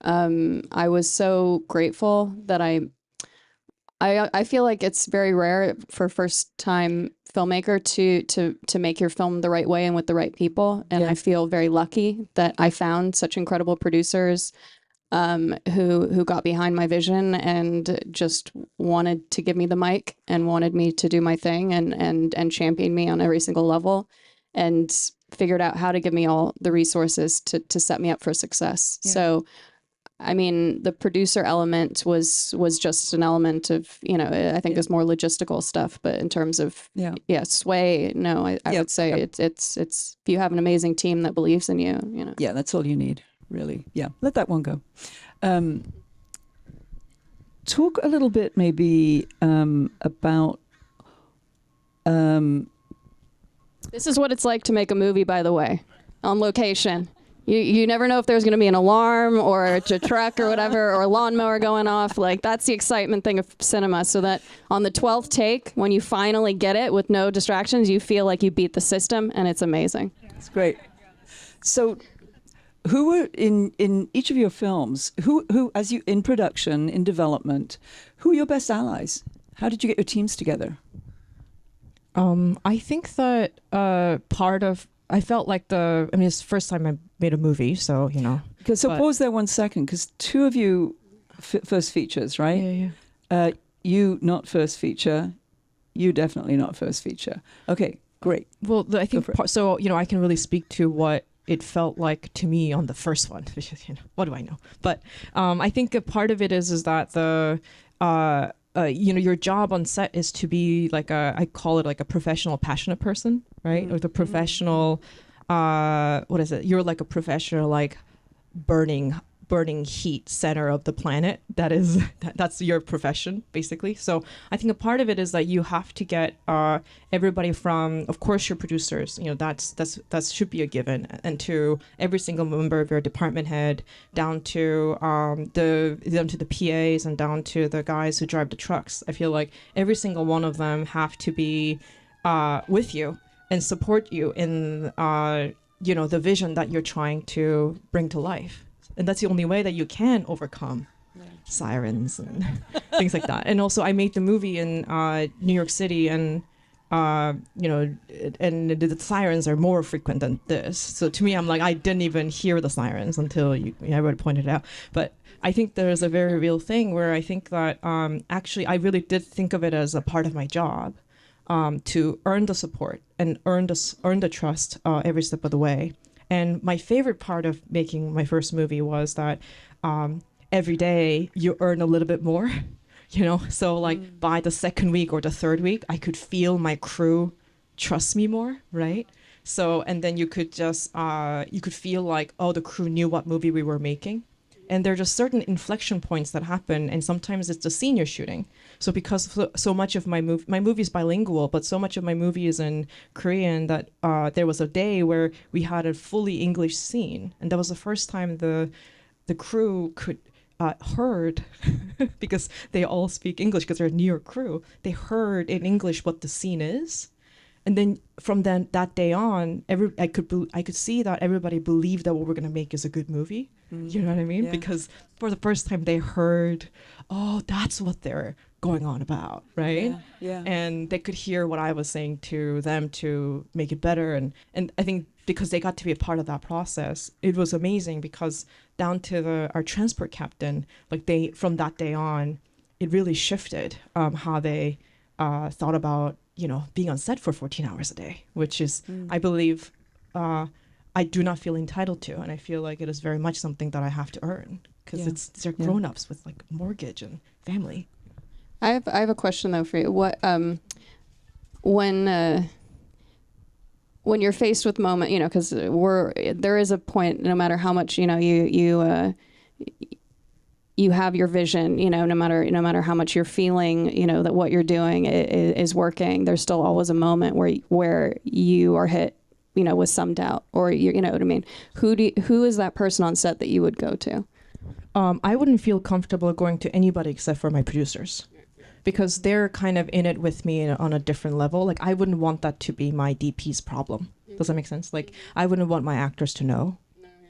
I was so grateful that I feel like it's very rare for first-time filmmaker to make your film the right way and with the right people. And I feel very lucky that I found such incredible producers who got behind my vision and just wanted to give me the mic and wanted me to do my thing and champion me on every single level and figured out how to give me all the resources to set me up for success. Yeah. So, I mean, the producer element was just an element of, you know, I think there's more logistical stuff, but in terms of, sway, no, I would say it's if you have an amazing team that believes in you, you know. Yeah, that's all you need, really. Yeah, let that one go. Talk a little bit maybe about... This is what it's like to make a movie, by the way, on location. You never know if there's going to be an alarm or a truck or whatever, or a lawnmower going off. Like, that's the excitement thing of cinema, so that on the 12th take, when you finally get it with no distractions, you feel like you beat the system, and it's amazing. It's great. So who were in each of your films, who as you in production, in development, who are your best allies? How did you get your teams together? I think that I felt like it's the first time I made a movie, so, you know. Pause there 1 second, because two of you first features, right? Yeah. You not first feature, you definitely not first feature. Okay, great. Well, I think, so, you know, I can really speak to what it felt like to me on the first one, because, you know, what do I know? But I think a part of it is that you know, your job on set is to be like I call it like a professional, passionate person, right? Or the professional, what is it? You're like a professional, like burning heat center of the planet. That's your profession, basically. So I think a part of it is that you have to get everybody from, of course, your producers, you know, that should be a given, and to every single member of your department head, down to the PAs and down to the guys who drive the trucks. I feel like every single one of them have to be with you and support you in you know, the vision that you're trying to bring to life. And that's the only way that you can overcome sirens and things like that. And also, I made the movie in New York City, and you know, and the sirens are more frequent than this. So to me, I'm like, I didn't even hear the sirens until everybody pointed it out. But I think there's a very real thing where I think that actually I really did think of it as a part of my job to earn the support and earn the trust every step of the way. And my favorite part of making my first movie was that every day you earn a little bit more, you know? So like by the second week or the third week, I could feel my crew trust me more, right? So, and then you could just, you could feel like, oh, the crew knew what movie we were making. And there are just certain inflection points that happen, and sometimes it's the scene you're shooting. So because so much of my movie is bilingual, but so much of my movie is in Korean that there was a day where we had a fully English scene, and that was the first time the crew could heard because they all speak English because they're a New York crew. They heard in English what the scene is. And then from that day on, I could see that everybody believed that what we're gonna make is a good movie. You know what I mean? Yeah. Because for the first time they heard, oh, that's what they're going on about, right? Yeah. And they could hear what I was saying to them to make it better. And I think because they got to be a part of that process, it was amazing, because down to our transport captain, like from that day on, it really shifted how they thought about, you know, being on set for 14 hours a day, which is, I believe, I do not feel entitled to, and I feel like it is very much something that I have to earn, because they're grown-ups with like mortgage and family. I have a question though for you. What when you're faced with moment, you know, because there is a point, no matter how much, you know, you have your vision, you know, no matter how much you're feeling, you know, that what you're doing is working, there's still always a moment where you are hit, you know, with some doubt, or you know what I mean. Who is that person on set that you would go to? I wouldn't feel comfortable going to anybody except for my producers, because they're kind of in it with me on a different level. Like, I wouldn't want that to be my DP's problem. Does that make sense? Like, I wouldn't want my actors to know.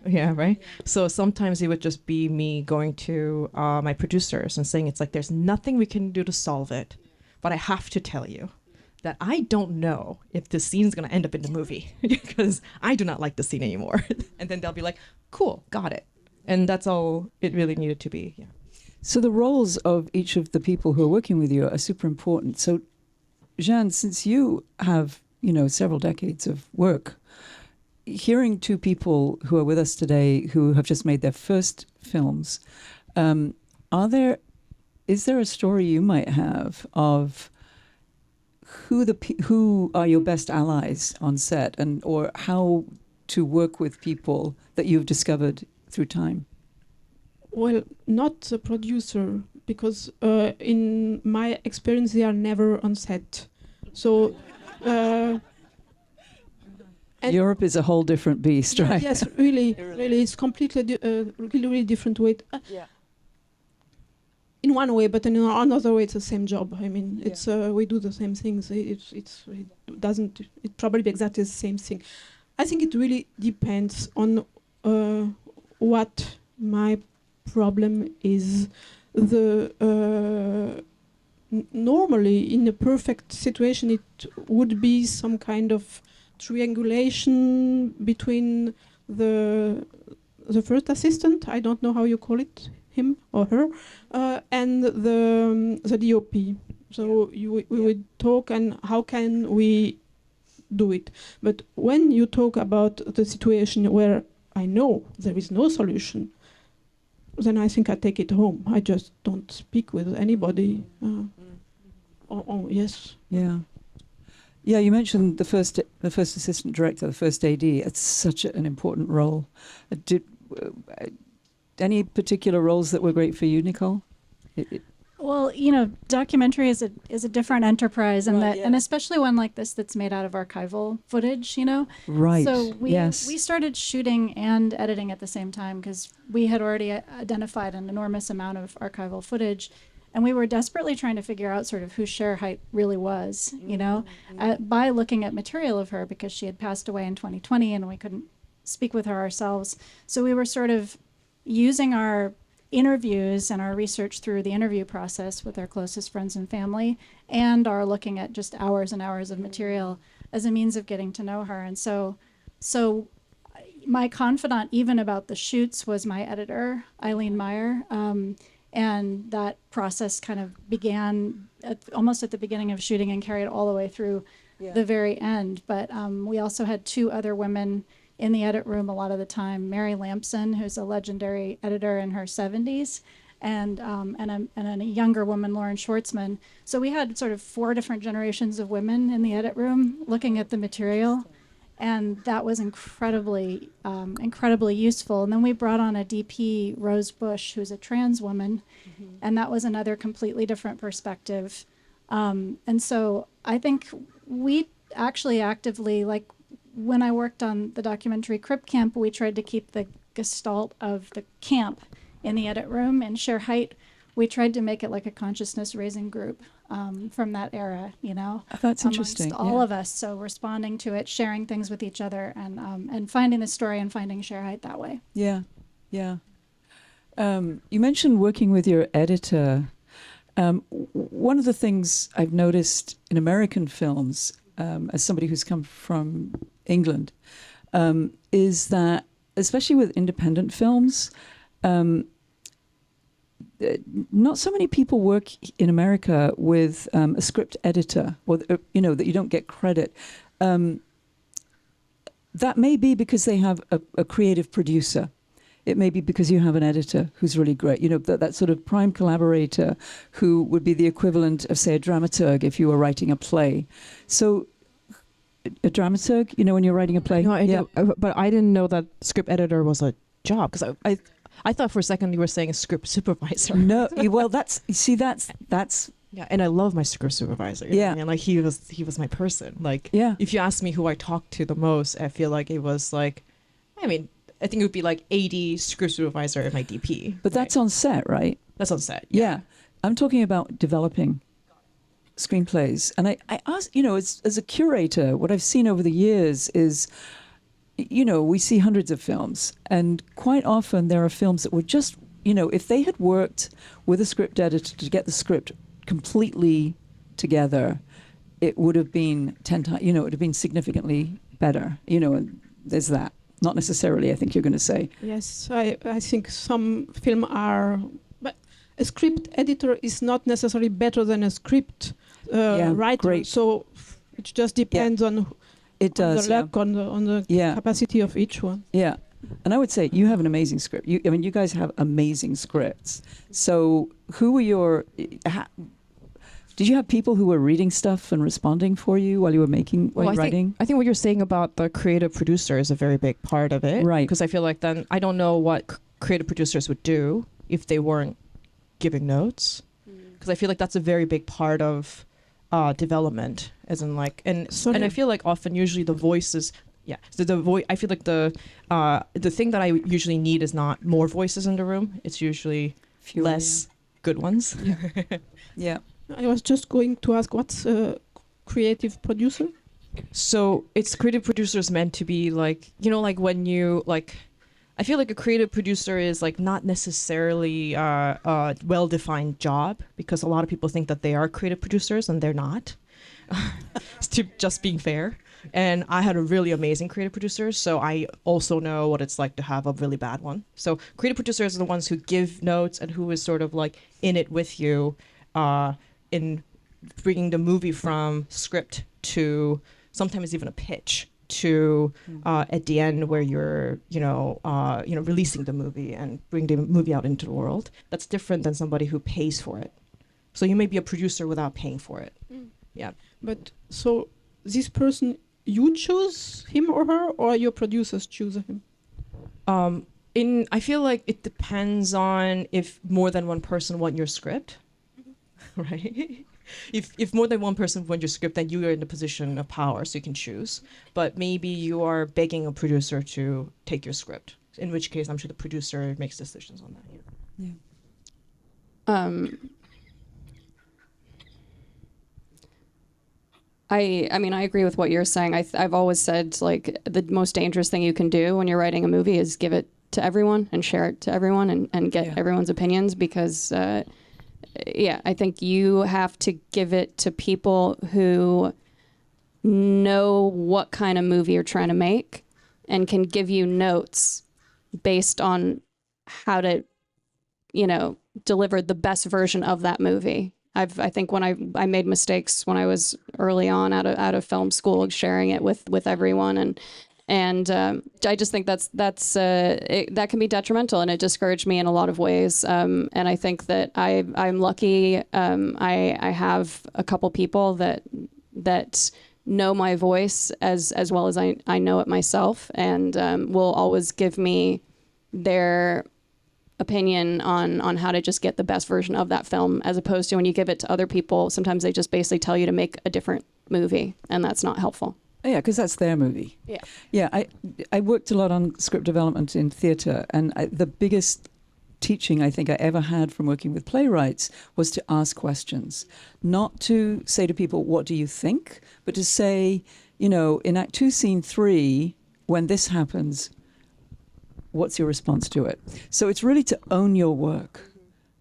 Yeah, right? So sometimes it would just be me going to my producers and saying, it's like, there's nothing we can do to solve it, but I have to tell you that I don't know if this scene's gonna end up in the movie because I do not like the scene anymore. And then they'll be like, cool, got it. And that's all it really needed to be. Yeah. So the roles of each of the people who are working with you are super important. So Jeanne, since you have, several decades of work, hearing two people who are with us today who have just made their first films, is there a story you might have of who are your best allies on set, or how to work with people that you've discovered through time? Well, not the producer, because in my experience, they are never on set. So. Europe is a whole different beast, right? Yes, really, it's completely really different way. In one way, but in another way, it's the same job. I mean, it's we do the same things. It probably be exactly the same thing. I think it really depends on what my problem is. Normally, in a perfect situation, it would be some kind of triangulation between the first assistant. I don't know how you call it, him or her, and the DOP. So we would talk and how can we do it. But when you talk about the situation where I know there is no solution, then I think I take it home. I just don't speak with anybody. Yes. Yeah. Yeah, you mentioned the first assistant director, the first AD. It's such an important role. Any particular roles that were great for you, Nicole? Well, documentary is a different enterprise, and and especially one like this that's made out of archival footage. Right. So we started shooting and editing at the same time because we had already identified an enormous amount of archival footage. And we were desperately trying to figure out sort of who Shere Hite really was, by looking at material of her, because she had passed away in 2020 and we couldn't speak with her ourselves. So we were sort of using our interviews and our research through the interview process with our closest friends and family, and are looking at just hours and hours of material as a means of getting to know her. And so my confidant, even about the shoots, was my editor, Eileen Meyer. And that process kind of began almost at the beginning of shooting and carried all the way through the very end. But we also had two other women in the edit room a lot of the time. Mary Lampson, who's a legendary editor in her 70s, and a younger woman, Lauren Schwartzman. So we had sort of 4 different generations of women in the edit room looking at the material. And that was incredibly useful. And then we brought on a DP, Rose Bush, who's a trans woman, and that was another completely different perspective. And so I think we actually actively, like when I worked on the documentary Crip Camp, we tried to keep the gestalt of the camp in the edit room. And Shere Hite, we tried to make it like a consciousness-raising group. From that era, That's interesting. All of us, so responding to it, sharing things with each other, and finding the story and finding Shere Hite that way. Yeah. You mentioned working with your editor. One of the things I've noticed in American films, as somebody who's come from England, is that, especially with independent films, not so many people work in America with a script editor, or that you don't get credit. That may be because they have a creative producer. It may be because you have an editor who's really great. That sort of prime collaborator who would be the equivalent of, say, a dramaturg if you were writing a play. So, a dramaturg, when you're writing a play. No, but I didn't know that script editor was a job, because I thought for a second you were saying a script supervisor. No, well, that's. Yeah, and I love my script supervisor. And like he was my person. Like, if you ask me who I talked to the most, I feel like it was like, I think it would be like AD, script supervisor, and my DP. But that's on set, right? That's on set. Yeah. I'm talking about developing screenplays, and I ask, as a curator, what I've seen over the years is, we see hundreds of films, and quite often there are films that were just, if they had worked with a script editor to get the script completely together, it would have been 10 times, it would have been significantly better, and there's that. Not necessarily, I think you're going to say. Yes, I think some film are, but a script editor is not necessarily better than a script writer. Great. So it just depends on the luck, on the capacity of each one. Yeah. And I would say you have an amazing script. You guys have amazing scripts. So who were your... did you have people who were reading stuff and responding for you while you were writing? I think what you're saying about the creative producer is a very big part of it. Right. Because I feel like then I don't know what creative producers would do if they weren't giving notes. Because I feel like that's a very big part of development, as in like, and I feel like often usually the voices... Yeah, so I feel like the thing that I usually need is not more voices in the room. It's usually less good ones. Yeah. I was just going to ask, what's a creative producer? So it's creative producers meant to be like, like when you like, I feel like a creative producer is like not necessarily a well-defined job, because a lot of people think that they are creative producers and they're not. To just being fair. And I had a really amazing creative producer, so I also know what it's like to have a really bad one. So creative producers are the ones who give notes and who is sort of like in it with you, in bringing the movie from script to sometimes even a pitch to at the end where you're releasing the movie and bring the movie out into the world. That's different than somebody who pays for it. So you may be a producer without paying for it. Yeah. But so this person, you choose him or her, or your producers choose him? I feel like it depends on if more than one person want your script, right? If more than one person want your script, then you are in the position of power, so you can choose. But maybe you are begging a producer to take your script, in which case I'm sure the producer makes decisions on that. Yeah. I mean, I agree with what you're saying. I've always said, like, the most dangerous thing you can do when you're writing a movie is give it to everyone and share it to everyone and get everyone's opinions, because, I think you have to give it to people who know what kind of movie you're trying to make and can give you notes based on how to, deliver the best version of that movie. I think when I made mistakes when I was early on out of film school, sharing it with everyone, and I just think that can be detrimental, and it discouraged me in a lot of ways. And I think that I'm lucky. I have a couple people that know my voice as well as I know it myself, and will always give me their opinion on how to just get the best version of that film, as opposed to when you give it to other people, sometimes they just basically tell you to make a different movie, and that's not helpful. Yeah, because that's their movie. Yeah. Yeah, I worked a lot on script development in theatre, and the biggest teaching I think I ever had from working with playwrights was to ask questions. Not to say to people, what do you think? But to say, in Act 2, Scene 3, when this happens, what's your response to it? So it's really to own your work,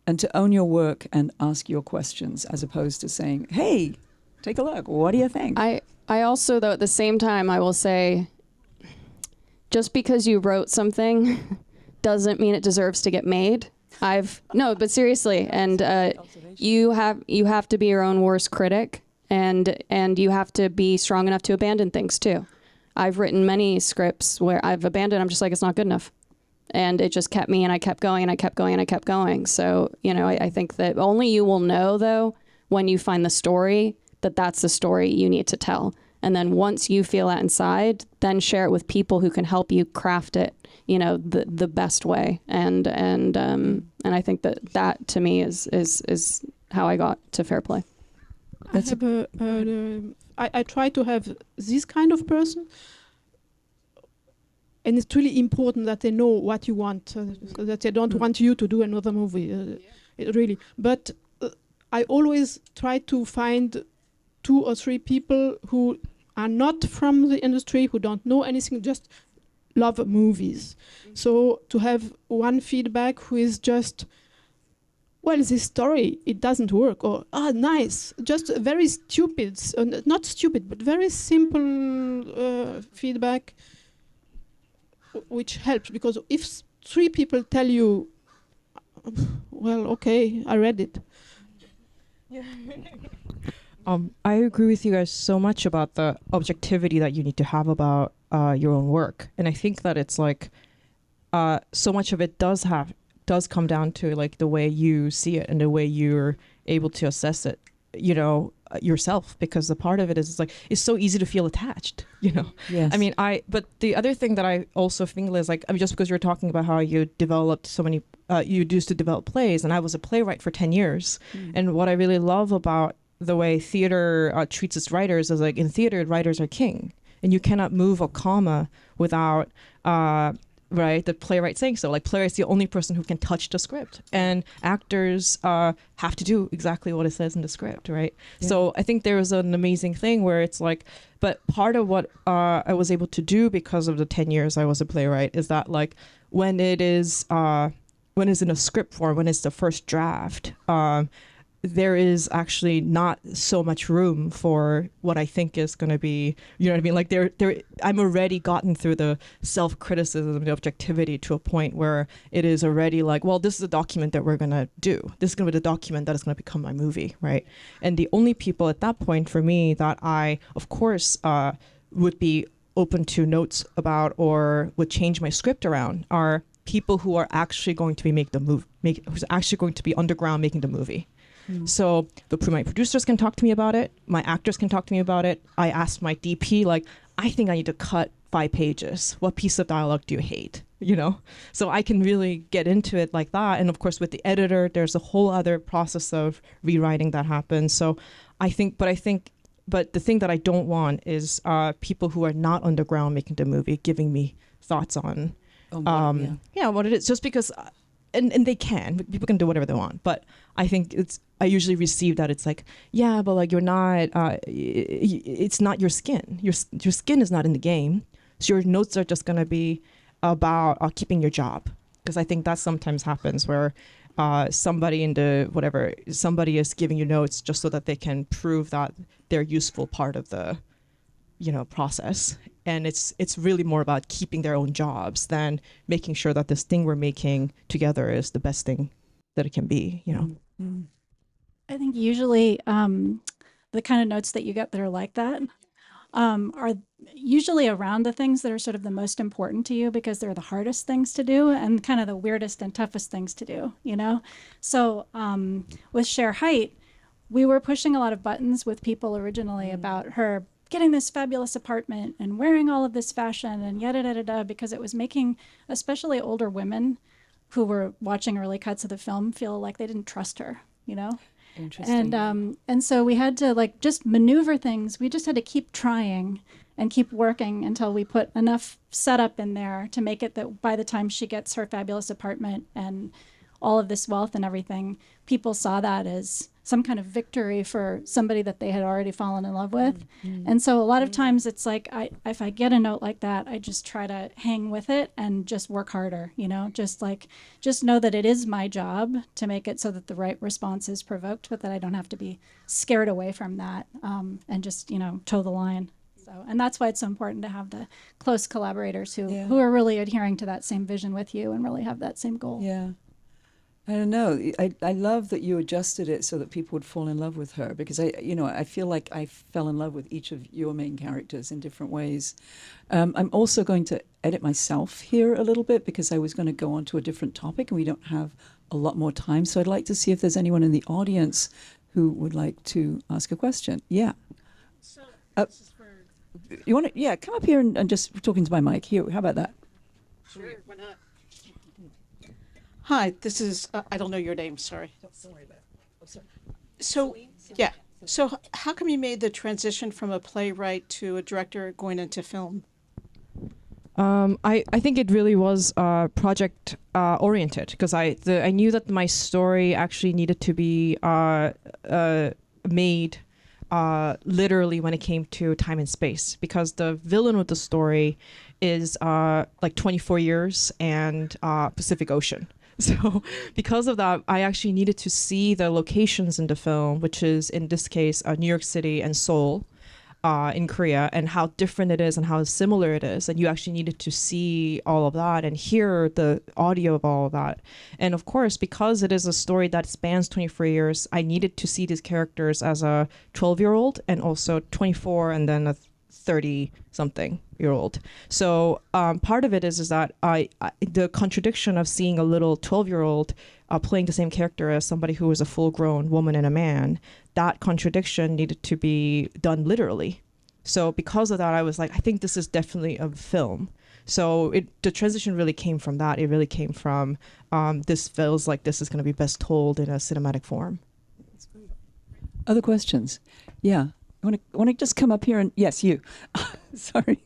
and to own your work and ask your questions, as opposed to saying, hey, take a look, what do you think? I also, though, at the same time, I will say, just because you wrote something doesn't mean it deserves to get made. No, but seriously, and you have to be your own worst critic, and you have to be strong enough to abandon things too. I've written many scripts where I've abandoned, I'm just like, it's not good enough. And it just kept me, and I kept going, and I kept going, and I kept going. So, I think that only you will know, though, when you find the story, that that's the story you need to tell. And then once you feel that inside, then share it with people who can help you craft it, the best way. And I think that to me is how I got to Fair Play. I try to have this kind of person. And it's really important that they know what you want, that they don't want you to do another movie, really. But I always try to find 2 or 3 people who are not from the industry, who don't know anything, just love movies. So to have one feedback who is just well, this story, it doesn't work, or, nice, just very stupid, not stupid, but very simple feedback, which helps, because if 3 people tell you, well, okay, I read it. I agree with you guys so much about the objectivity that you need to have about your own work, and I think that it's like so much of it does come down to like the way you see it and the way you're able to assess it, yourself, because the part of it is like it's so easy to feel attached, Yes. I mean, but the other thing that I also think is like, I mean, just because you're talking about how you developed so many you used to develop plays, and I was a playwright for 10 years, and what I really love about the way theater treats its writers is like, in theater, writers are king, and you cannot move a comma without right, the playwright saying so. Like, playwright's the only person who can touch the script, and actors have to do exactly what it says in the script, right? Yeah. So I think there was an amazing thing where it's like, but part of what I was able to do because of the 10 years I was a playwright is that, like, when it's in a script form, when it's the first draft, there is actually not so much room for what I think is going to be, you know what I mean? Like I'm already gotten through the self-criticism, the objectivity, to a point where it is already like, well, this is a document that we're going to do. This is going to be the document that is going to become my movie, right? And the only people at that point for me that I, of course, would be open to notes about or would change my script around are people who are actually going to be who's actually going to be underground making the movie. So my producers can talk to me about it. My actors can talk to me about it. I asked my DP, like, I think I need to cut 5 pages. What piece of dialogue do you hate? So I can really get into it like that. And of course, with the editor, there's a whole other process of rewriting that happens. So but the thing that I don't want is people who are not underground making the movie giving me thoughts on what it is, just because. And they people can do whatever they want, but I think I usually receive that it's like, yeah, but like, you're not, it's not your skin. Your skin is not in the game. So your notes are just going to be about keeping your job. Because I think that sometimes happens where somebody is giving you notes just so that they can prove that they're useful part of the, process. And it's really more about keeping their own jobs than making sure that this thing we're making together is the best thing that it can be, I think usually the kind of notes that you get that are like that are usually around the things that are sort of the most important to you, because they're the hardest things to do and kind of the weirdest and toughest things to do, So with Shere Hite, we were pushing a lot of buttons with people originally about her getting this fabulous apartment and wearing all of this fashion and yada da da da, because it was making especially older women who were watching early cuts of the film feel like they didn't trust her, Interesting. And so we had to like just maneuver things. We just had to keep trying and keep working until we put enough setup in there to make it that by the time she gets her fabulous apartment and all of this wealth and everything, people saw that as some kind of victory for somebody that they had already fallen in love with. And so a lot of times it's like, if I get a note like that, I just try to hang with it and just work harder, just know that it is my job to make it so that the right response is provoked, but that I don't have to be scared away from that and just, toe the line. So, and that's why it's so important to have the close collaborators who are really adhering to that same vision with you and really have that same goal. Yeah. I don't know. I love that you adjusted it so that people would fall in love with her, because I feel like I fell in love with each of your main characters in different ways. I'm also going to edit myself here a little bit because I was going to go on to a different topic and we don't have a lot more time. So I'd like to see if there's anyone in the audience who would like to ask a question. Yeah. So this is for... You want to? Yeah, come up here and just talk into my mic. Here, how about that? Sure, why not? Hi, this is, I don't know your name, sorry. Don't worry about it. Oh, sorry. So, yeah. So how come you made the transition from a playwright to a director going into film? I think it really was project oriented, because I knew that my story actually needed to be made literally when it came to time and space, because the villain of the story is like 24 years and Pacific Ocean. So because of that, I actually needed to see the locations in the film, which is in this case New York City and Seoul in Korea, and how different it is and how similar it is. And you actually needed to see all of that and hear the audio of all of that. And of course, because it is a story that spans 24 years, I needed to see these characters as a 12-year-old and also 24 and then a 30-something-year-old. So part of it is that the contradiction of seeing a little 12-year-old playing the same character as somebody who was a full-grown woman and a man, that contradiction needed to be done literally. So because of that, I was like, I think this is definitely a film. So the transition really came from that. It really came from this feels like this is going to be best told in a cinematic form. Other questions? Yeah. Want to just come up here and yes, you. Sorry.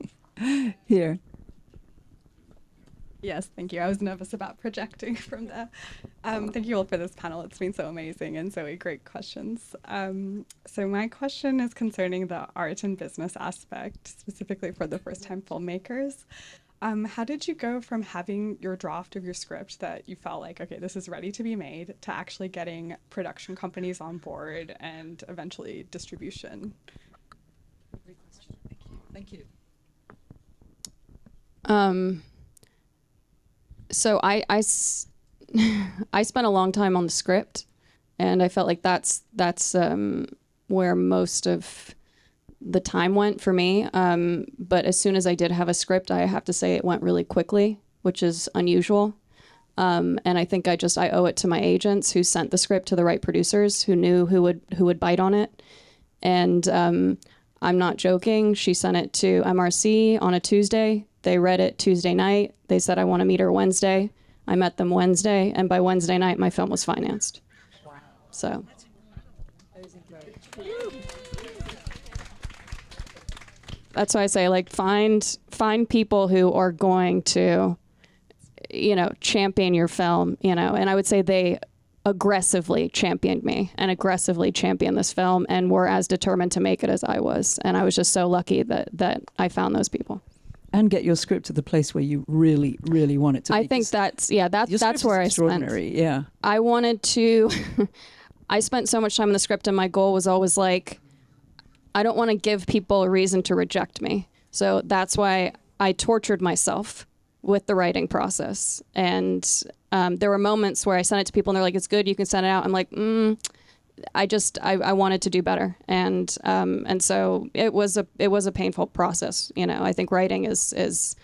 Here. Yes, thank you. I was nervous about projecting from there. Thank you all for this panel. It's been so amazing and so great questions. So my question is concerning the art and business aspect, specifically for the first-time filmmakers. How did you go from having your draft of your script that you felt like, okay, this is ready to be made, to actually getting production companies on board and eventually distribution? Great question. Thank you. So I spent a long time on the script, and I felt like that's where most of the time went for me. But as soon as I did have a script, I have to say it went really quickly, which is unusual. And I think I owe it to my agents who sent the script to the right producers who knew who would bite on it. And I'm not joking. She sent it to MRC on a Tuesday. They read it Tuesday night. They said, I want to meet her Wednesday. I met them Wednesday, and by Wednesday night, my film was financed. Wow. So. That's why I say, like, find people who are going to, champion your film, and I would say they aggressively championed me and aggressively championed this film and were as determined to make it as I was. And I was just so lucky that I found those people. And get your script to the place where you really, really want it to be. I think that's where I spent. Yeah. I wanted to, I spent so much time on the script, and my goal was always like, I don't want to give people a reason to reject me. So that's why I tortured myself with the writing process. And there were moments where I sent it to people and they're like, it's good, you can send it out. I'm like, I wanted to do better. And so it was a painful process. I think writing is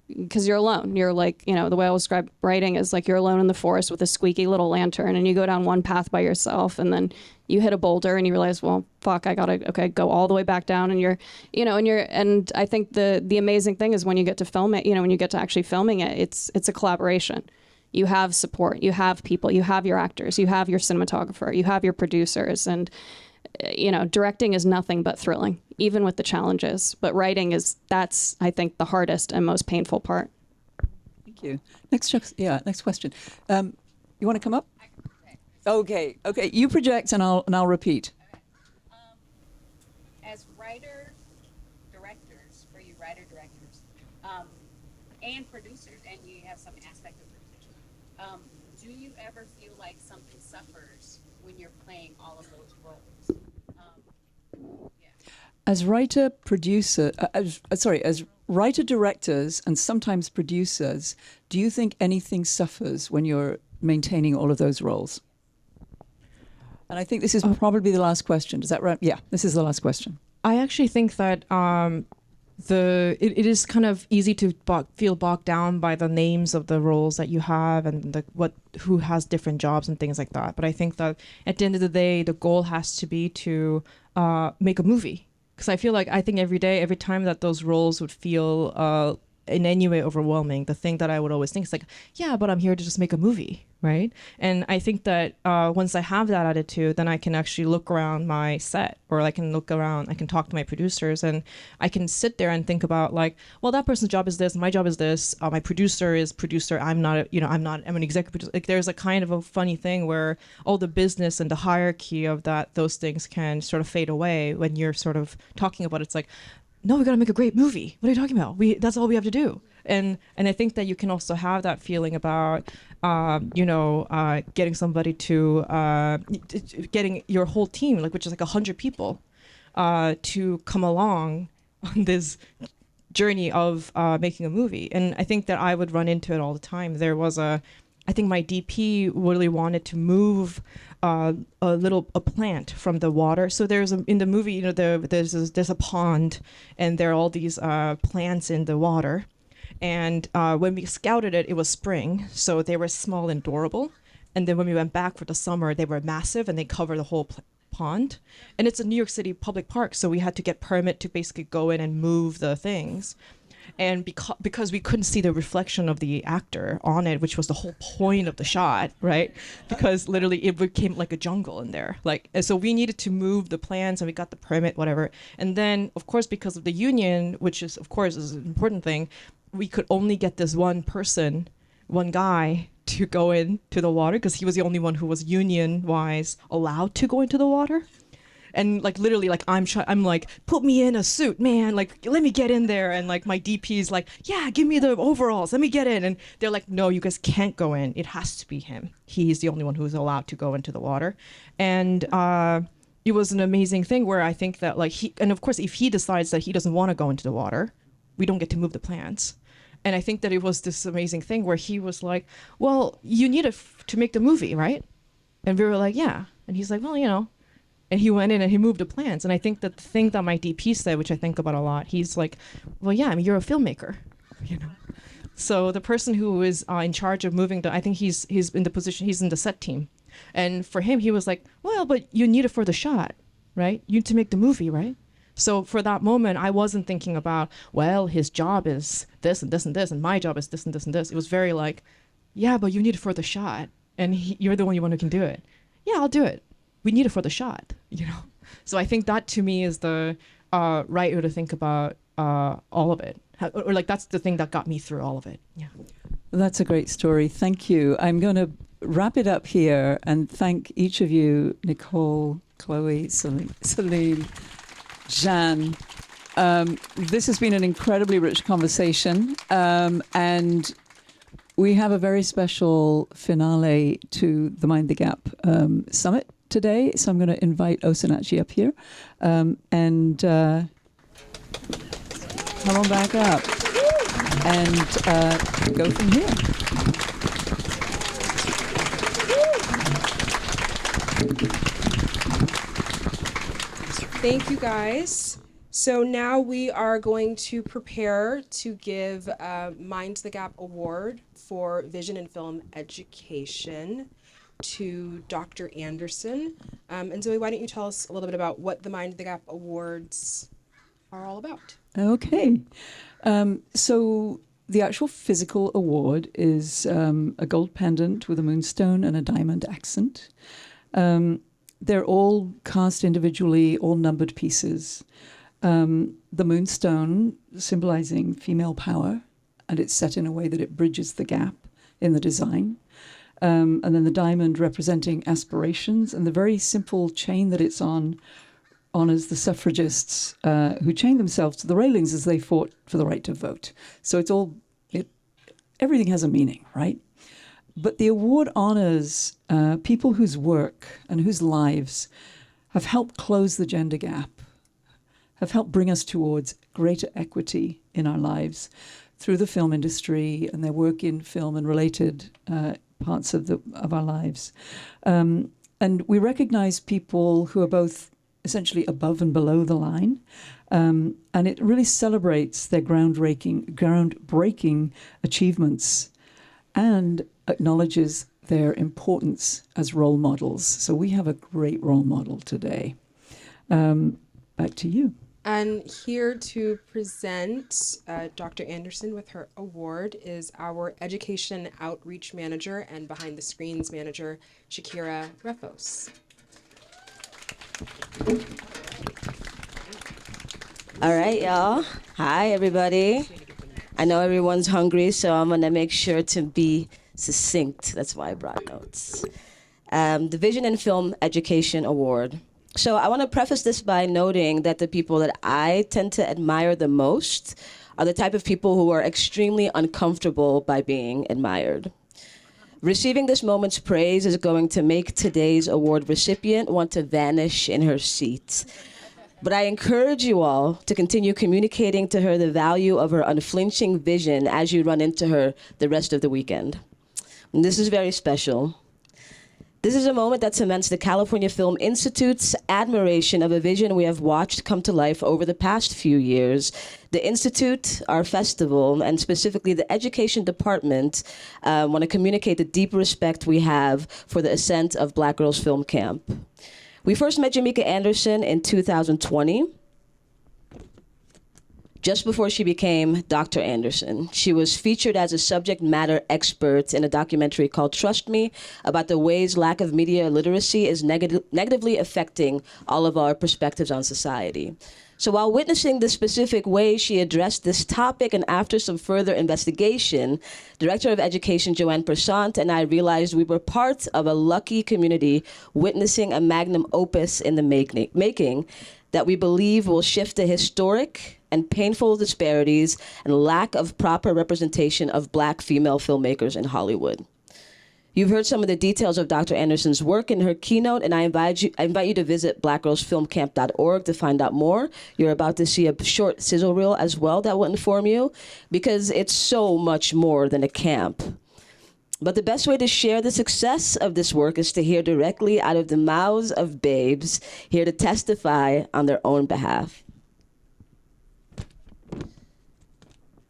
because you're alone. You're like, the way I describe writing is like you're alone in the forest with a squeaky little lantern, and you go down one path by yourself, and then you hit a boulder and you realize, well, fuck, I gotta go all the way back down. And and I think the amazing thing is when you get to film it, when you get to actually filming it, it's a collaboration. You have support, you have people, you have your actors, you have your cinematographer, you have your producers, and directing is nothing but thrilling, even with the challenges. But writing that's I think the hardest and most painful part. Thank you. Next question. You want to come up? Okay. You project and I'll repeat. As writer-directors, and producers, and you have some aspect of producers, do you ever feel like something suffers when you're playing all of those roles? As writer-directors and sometimes producers, do you think anything suffers when you're maintaining all of those roles? And I think this is probably the last question. Is that right? Yeah, this is the last question. I actually think that it is kind of easy to feel bogged down by the names of the roles that you have and who has different jobs and things like that. But I think that at the end of the day, the goal has to be to make a movie. Because I think every time that those roles would feel in any way overwhelming, the thing that I would always think is like, yeah, but I'm here to just make a movie, right? And I think that once I have that attitude, then I can actually look around my set, or I can talk to my producers, and I can sit there and think about like, well, that person's job is this, my job is this, my producer is producer, I'm an executive producer. Like there's a kind of a funny thing where all the business and the hierarchy of those things can sort of fade away when you're sort of talking about it. It's like, no, we got to make a great movie. What are you talking about? That's all we have to do. And I think that you can also have that feeling about getting somebody to getting your whole team, like which is like 100 people, to come along on this journey of making a movie. And I think that I would run into it all the time. I think my DP really wanted to move a plant from the water. So in the movie, there's a pond, and there are all these plants in the water. And when we scouted it, it was spring, so they were small and adorable. And then when we went back for the summer, they were massive, and they covered the whole pond. And it's a New York City public park, so we had to get permit to basically go in and move the things. And because we couldn't see the reflection of the actor on it, which was the whole point of the shot, right? Because literally it became like a jungle in there. And so we needed to move the plans, and we got the permit, whatever. And then, of course, because of the union, which is, of course, is an important thing, we could only get this one guy to go into the water, because he was the only one who was union-wise allowed to go into the water. And like literally, like I'm like, put me in a suit, man. Like, let me get in there. And like my DP's like, yeah, give me the overalls. Let me get in. And they're like, no, you guys can't go in. It has to be him. He's the only one who's allowed to go into the water. And it was an amazing thing where I think that like and of course, if he decides that he doesn't want to go into the water, we don't get to move the plants. And I think that it was this amazing thing where he was like, well, you need it to make the movie, right? And we were like, yeah. And he's like, well, and he went in and he moved the plans. And I think that the thing that my DP said, which I think about a lot, he's like, well, yeah, I mean, you're a filmmaker, So the person who is in charge of moving I think he's in the position, he's in the set team. And for him, he was like, well, but you need it for the shot, right? You need to make the movie, right? So for that moment, I wasn't thinking about, well, his job is this and this and this, and my job is this and this and this. It was very like, yeah, but you need it for the shot. And you're the one who can do it. Yeah, I'll do it. We need it for the shot, So I think that to me is the right way to think about all of it. Or like that's the thing that got me through all of it. Yeah. That's a great story. Thank you. I'm going to wrap it up here and thank each of you, Nicole, Chloe, Celine, Jeanne. This has been an incredibly rich conversation. And we have a very special finale to the Mind the Gap Summit today. So I'm going to invite Osnat up here and come on back up and go from here. Thank you, guys. So now we are going to prepare to give Mind the Gap Award for Vision and Film Education to Dr. Anderson. And Zoe, why don't you tell us a little bit about what the Mind the Gap Awards are all about? Okay. So the actual physical award is a gold pendant with a moonstone and a diamond accent. They're all cast individually, all numbered pieces. The moonstone symbolizing female power, and it's set in a way that it bridges the gap in the design. And then the diamond representing aspirations, and the very simple chain that it's on honors the suffragists who chained themselves to the railings as they fought for the right to vote. So everything has a meaning, right? But the award honors people whose work and whose lives have helped close the gender gap, have helped bring us towards greater equity in our lives through the film industry and their work in film and related parts of our lives. And we recognize people who are both essentially above and below the line. And it really celebrates their groundbreaking achievements and acknowledges their importance as role models. So we have a great role model today. Back to you. And here to present Dr. Anderson with her award is our Education Outreach Manager and Behind the Screens Manager, Shakira Refos. All right, y'all. Hi, everybody. I know everyone's hungry, so I'm going to make sure to be succinct. That's why I brought notes. The Vision and Film Education Award. So I want to preface this by noting that the people that I tend to admire the most are the type of people who are extremely uncomfortable by being admired. Receiving this moment's praise is going to make today's award recipient want to vanish in her seat. But I encourage you all to continue communicating to her the value of her unflinching vision as you run into her the rest of the weekend. And this is very special. This is a moment that cements the California Film Institute's admiration of a vision we have watched come to life over the past few years. The Institute, our festival, and specifically the Education Department, want to communicate the deep respect we have for the ascent of Black Girls Film Camp. We first met Jimmeka Anderson in 2020, just before she became Dr. Anderson. She was featured as a subject matter expert in a documentary called Trust Me, about the ways lack of media literacy is negatively affecting all of our perspectives on society. So while witnessing the specific way she addressed this topic, and after some further investigation, Director of Education Joanne Persant and I realized we were part of a lucky community witnessing a magnum opus in the making that we believe will shift the historic and painful disparities and lack of proper representation of Black female filmmakers in Hollywood. You've heard some of the details of Dr. Anderson's work in her keynote, and I invite you to visit blackgirlsfilmcamp.org to find out more. You're about to see a short sizzle reel as well that will inform you, because it's so much more than a camp. But the best way to share the success of this work is to hear directly out of the mouths of babes here to testify on their own behalf.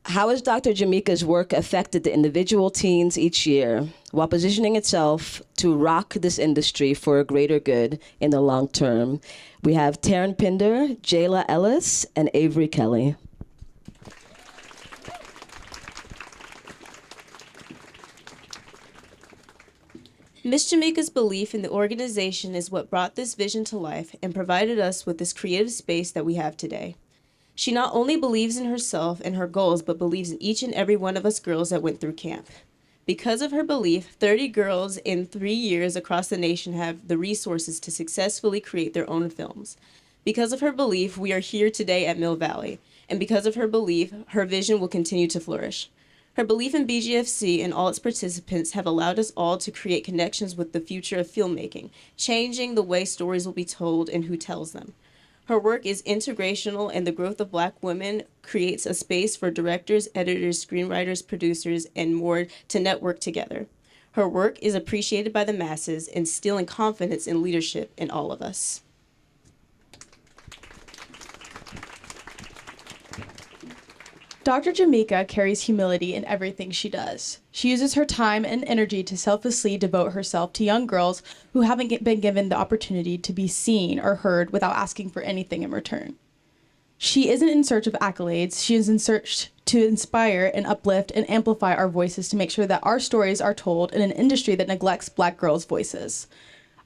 How has Dr. Jimmeka's work affected the individual teens each year while positioning itself to rock this industry for a greater good in the long term? We have Taryn Pinder, Jayla Ellis, and Avery Kelly. Ms. Jimmeka's belief in the organization is what brought this vision to life and provided us with this creative space that we have today. She not only believes in herself and her goals, but believes in each and every one of us girls that went through camp. Because of her belief, 30 girls in 3 years across the nation have the resources to successfully create their own films. Because of her belief, we are here today at Mill Valley. And because of her belief, her vision will continue to flourish. Her belief in BGFC and all its participants have allowed us all to create connections with the future of filmmaking, changing the way stories will be told and who tells them. Her work is integrational, and the growth of Black women creates a space for directors, editors, screenwriters, producers, and more to network together. Her work is appreciated by the masses, instilling confidence and leadership in all of us. Dr. Jimmeka carries humility in everything she does. She uses her time and energy to selflessly devote herself to young girls who haven't been given the opportunity to be seen or heard without asking for anything in return. She isn't in search of accolades. She is in search to inspire and uplift and amplify our voices to make sure that our stories are told in an industry that neglects Black girls' voices.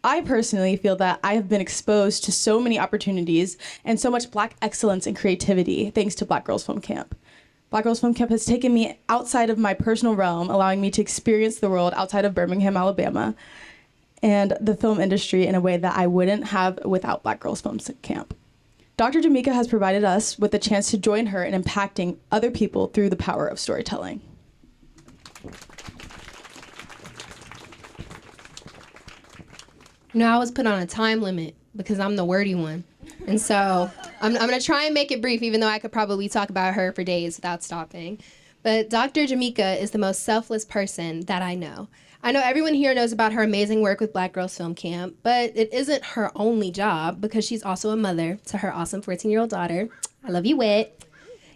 I personally feel that I have been exposed to so many opportunities and so much Black excellence and creativity thanks to Black Girls Film Camp. Black Girls Film Camp has taken me outside of my personal realm, allowing me to experience the world outside of Birmingham, Alabama, and the film industry in a way that I wouldn't have without Black Girls Film Camp. Dr. Jimmeka has provided us with the chance to join her in impacting other people through the power of storytelling. You know, I was put on a time limit because I'm the wordy one. And so I'm going to try and make it brief, even though I could probably talk about her for days without stopping. But Dr. Jimmeka is the most selfless person that I know. I know everyone here knows about her amazing work with Black Girls Film Camp, but it isn't her only job because she's also a mother to her awesome 14-year-old daughter. I love you, Wit.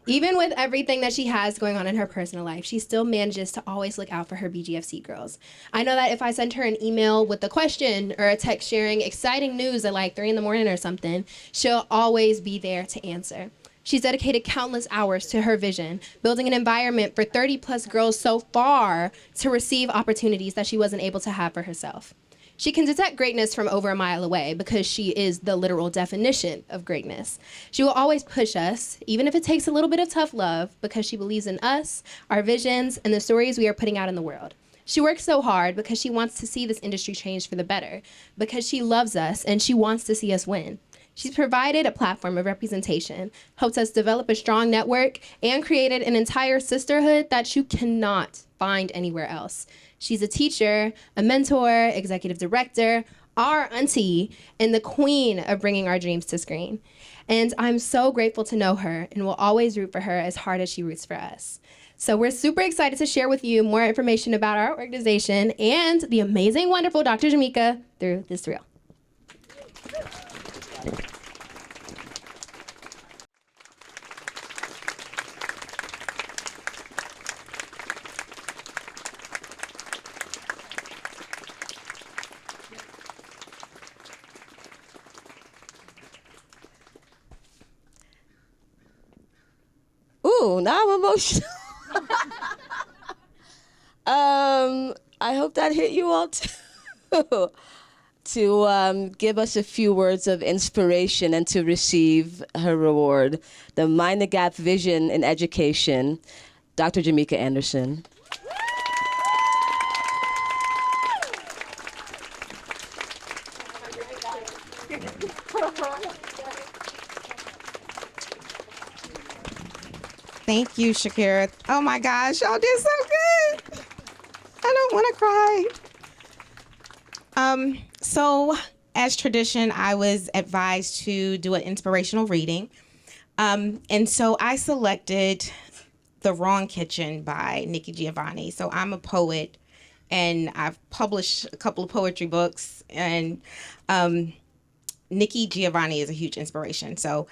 Even with everything that she has going on in her personal life, she still manages to always look out for her BGFC girls. I know that if I send her an email with a question or a text sharing exciting news at like 3 in the morning or something, she'll always be there to answer. She's dedicated countless hours to her vision, building an environment for 30 plus girls so far to receive opportunities that she wasn't able to have for herself. She can detect greatness from over a mile away because she is the literal definition of greatness. She will always push us, even if it takes a little bit of tough love, because she believes in us, our visions, and the stories we are putting out in the world. She works so hard because she wants to see this industry change for the better, because she loves us and she wants to see us win. She's provided a platform of representation, helped us develop a strong network, and created an entire sisterhood that you cannot find anywhere else. She's a teacher, a mentor, executive director, our auntie, and the queen of bringing our dreams to screen. And I'm so grateful to know her and will always root for her as hard as she roots for us. So we're super excited to share with you more information about our organization and the amazing, wonderful Dr. Jimmeka through this reel. Ooh, now I'm emotional. I hope that hit you all too. To give us a few words of inspiration and to receive her reward, the Mind the Gap Vision in Education, Dr. Jimmeka Anderson. Thank you, Shakira. Oh my gosh, y'all did so good. I don't want to cry. So as tradition, I was advised to do an inspirational reading. And so I selected The Wrong Kitchen by Nikki Giovanni. So I'm a poet and I've published a couple of poetry books, and Nikki Giovanni is a huge inspiration. So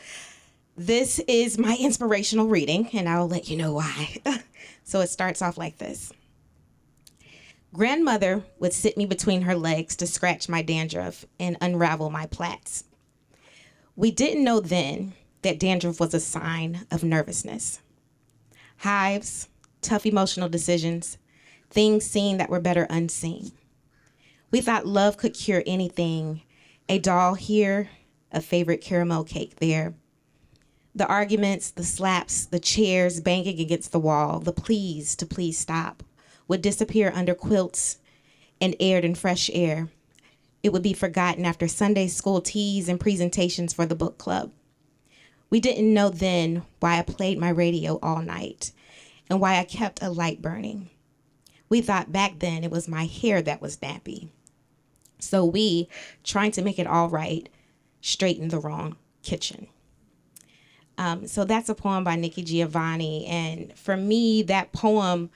this is my inspirational reading, and I'll let you know why. So it starts off like this. Grandmother would sit me between her legs to scratch my dandruff and unravel my plaits. We didn't know then that dandruff was a sign of nervousness. Hives, tough emotional decisions, things seen that were better unseen. We thought love could cure anything, a doll here, a favorite caramel cake there. The arguments, the slaps, the chairs banging against the wall, the pleas to please stop, would disappear under quilts and aired in fresh air. It would be forgotten after Sunday school teas and presentations for the book club. We didn't know then why I played my radio all night and why I kept a light burning. We thought back then it was my hair that was nappy. So we, trying to make it all right, straightened the wrong kitchen. So that's a poem by Nikki Giovanni. And for me, that poem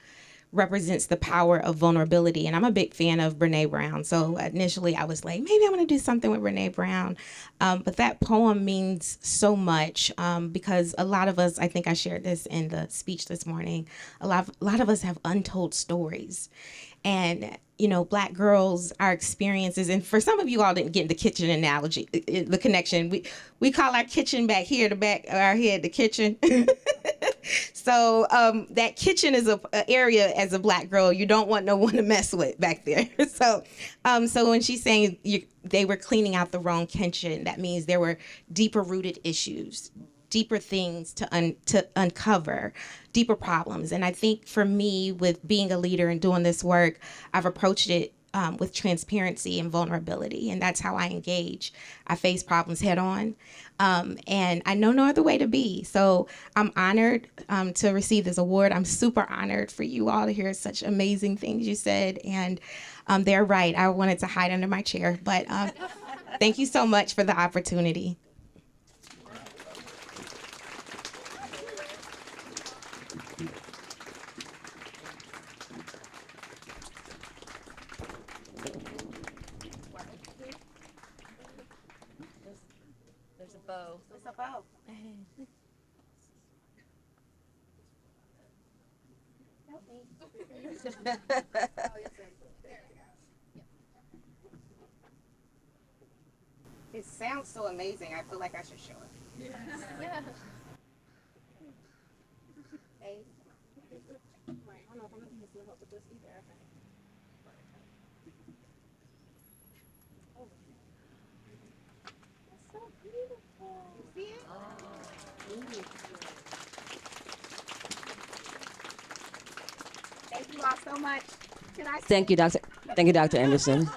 represents the power of vulnerability. And I'm a big fan of Brené Brown. So initially I was like, maybe I want to do something with Brené Brown. But that poem means so much because a lot of us, I think I shared this in the speech this morning, a lot of us have untold stories. And, you know, Black girls, our experiences, and for some of you all didn't get the kitchen analogy, the connection. We call our kitchen back here, the back of our head, the kitchen. So that kitchen is an area as a Black girl you don't want no one to mess with back there. So when she's saying they were cleaning out the wrong kitchen, that means there were deeper rooted issues, deeper things to uncover, deeper problems. And I think for me, with being a leader and doing this work, I've approached it with transparency and vulnerability. And that's how I engage. I face problems head on. And I know no other way to be. So I'm honored to receive this award. I'm super honored for you all to hear such amazing things you said. And they're right. I wanted to hide under my chair. But thank you so much for the opportunity. There's a bow. There's a bow. It sounds so amazing. I feel like I should show it. Yeah. Hey. I don't know if I'm going to need help with this either. Oh. That's so beautiful. You see it? Thank you all so much. Thank you, Dr. Anderson.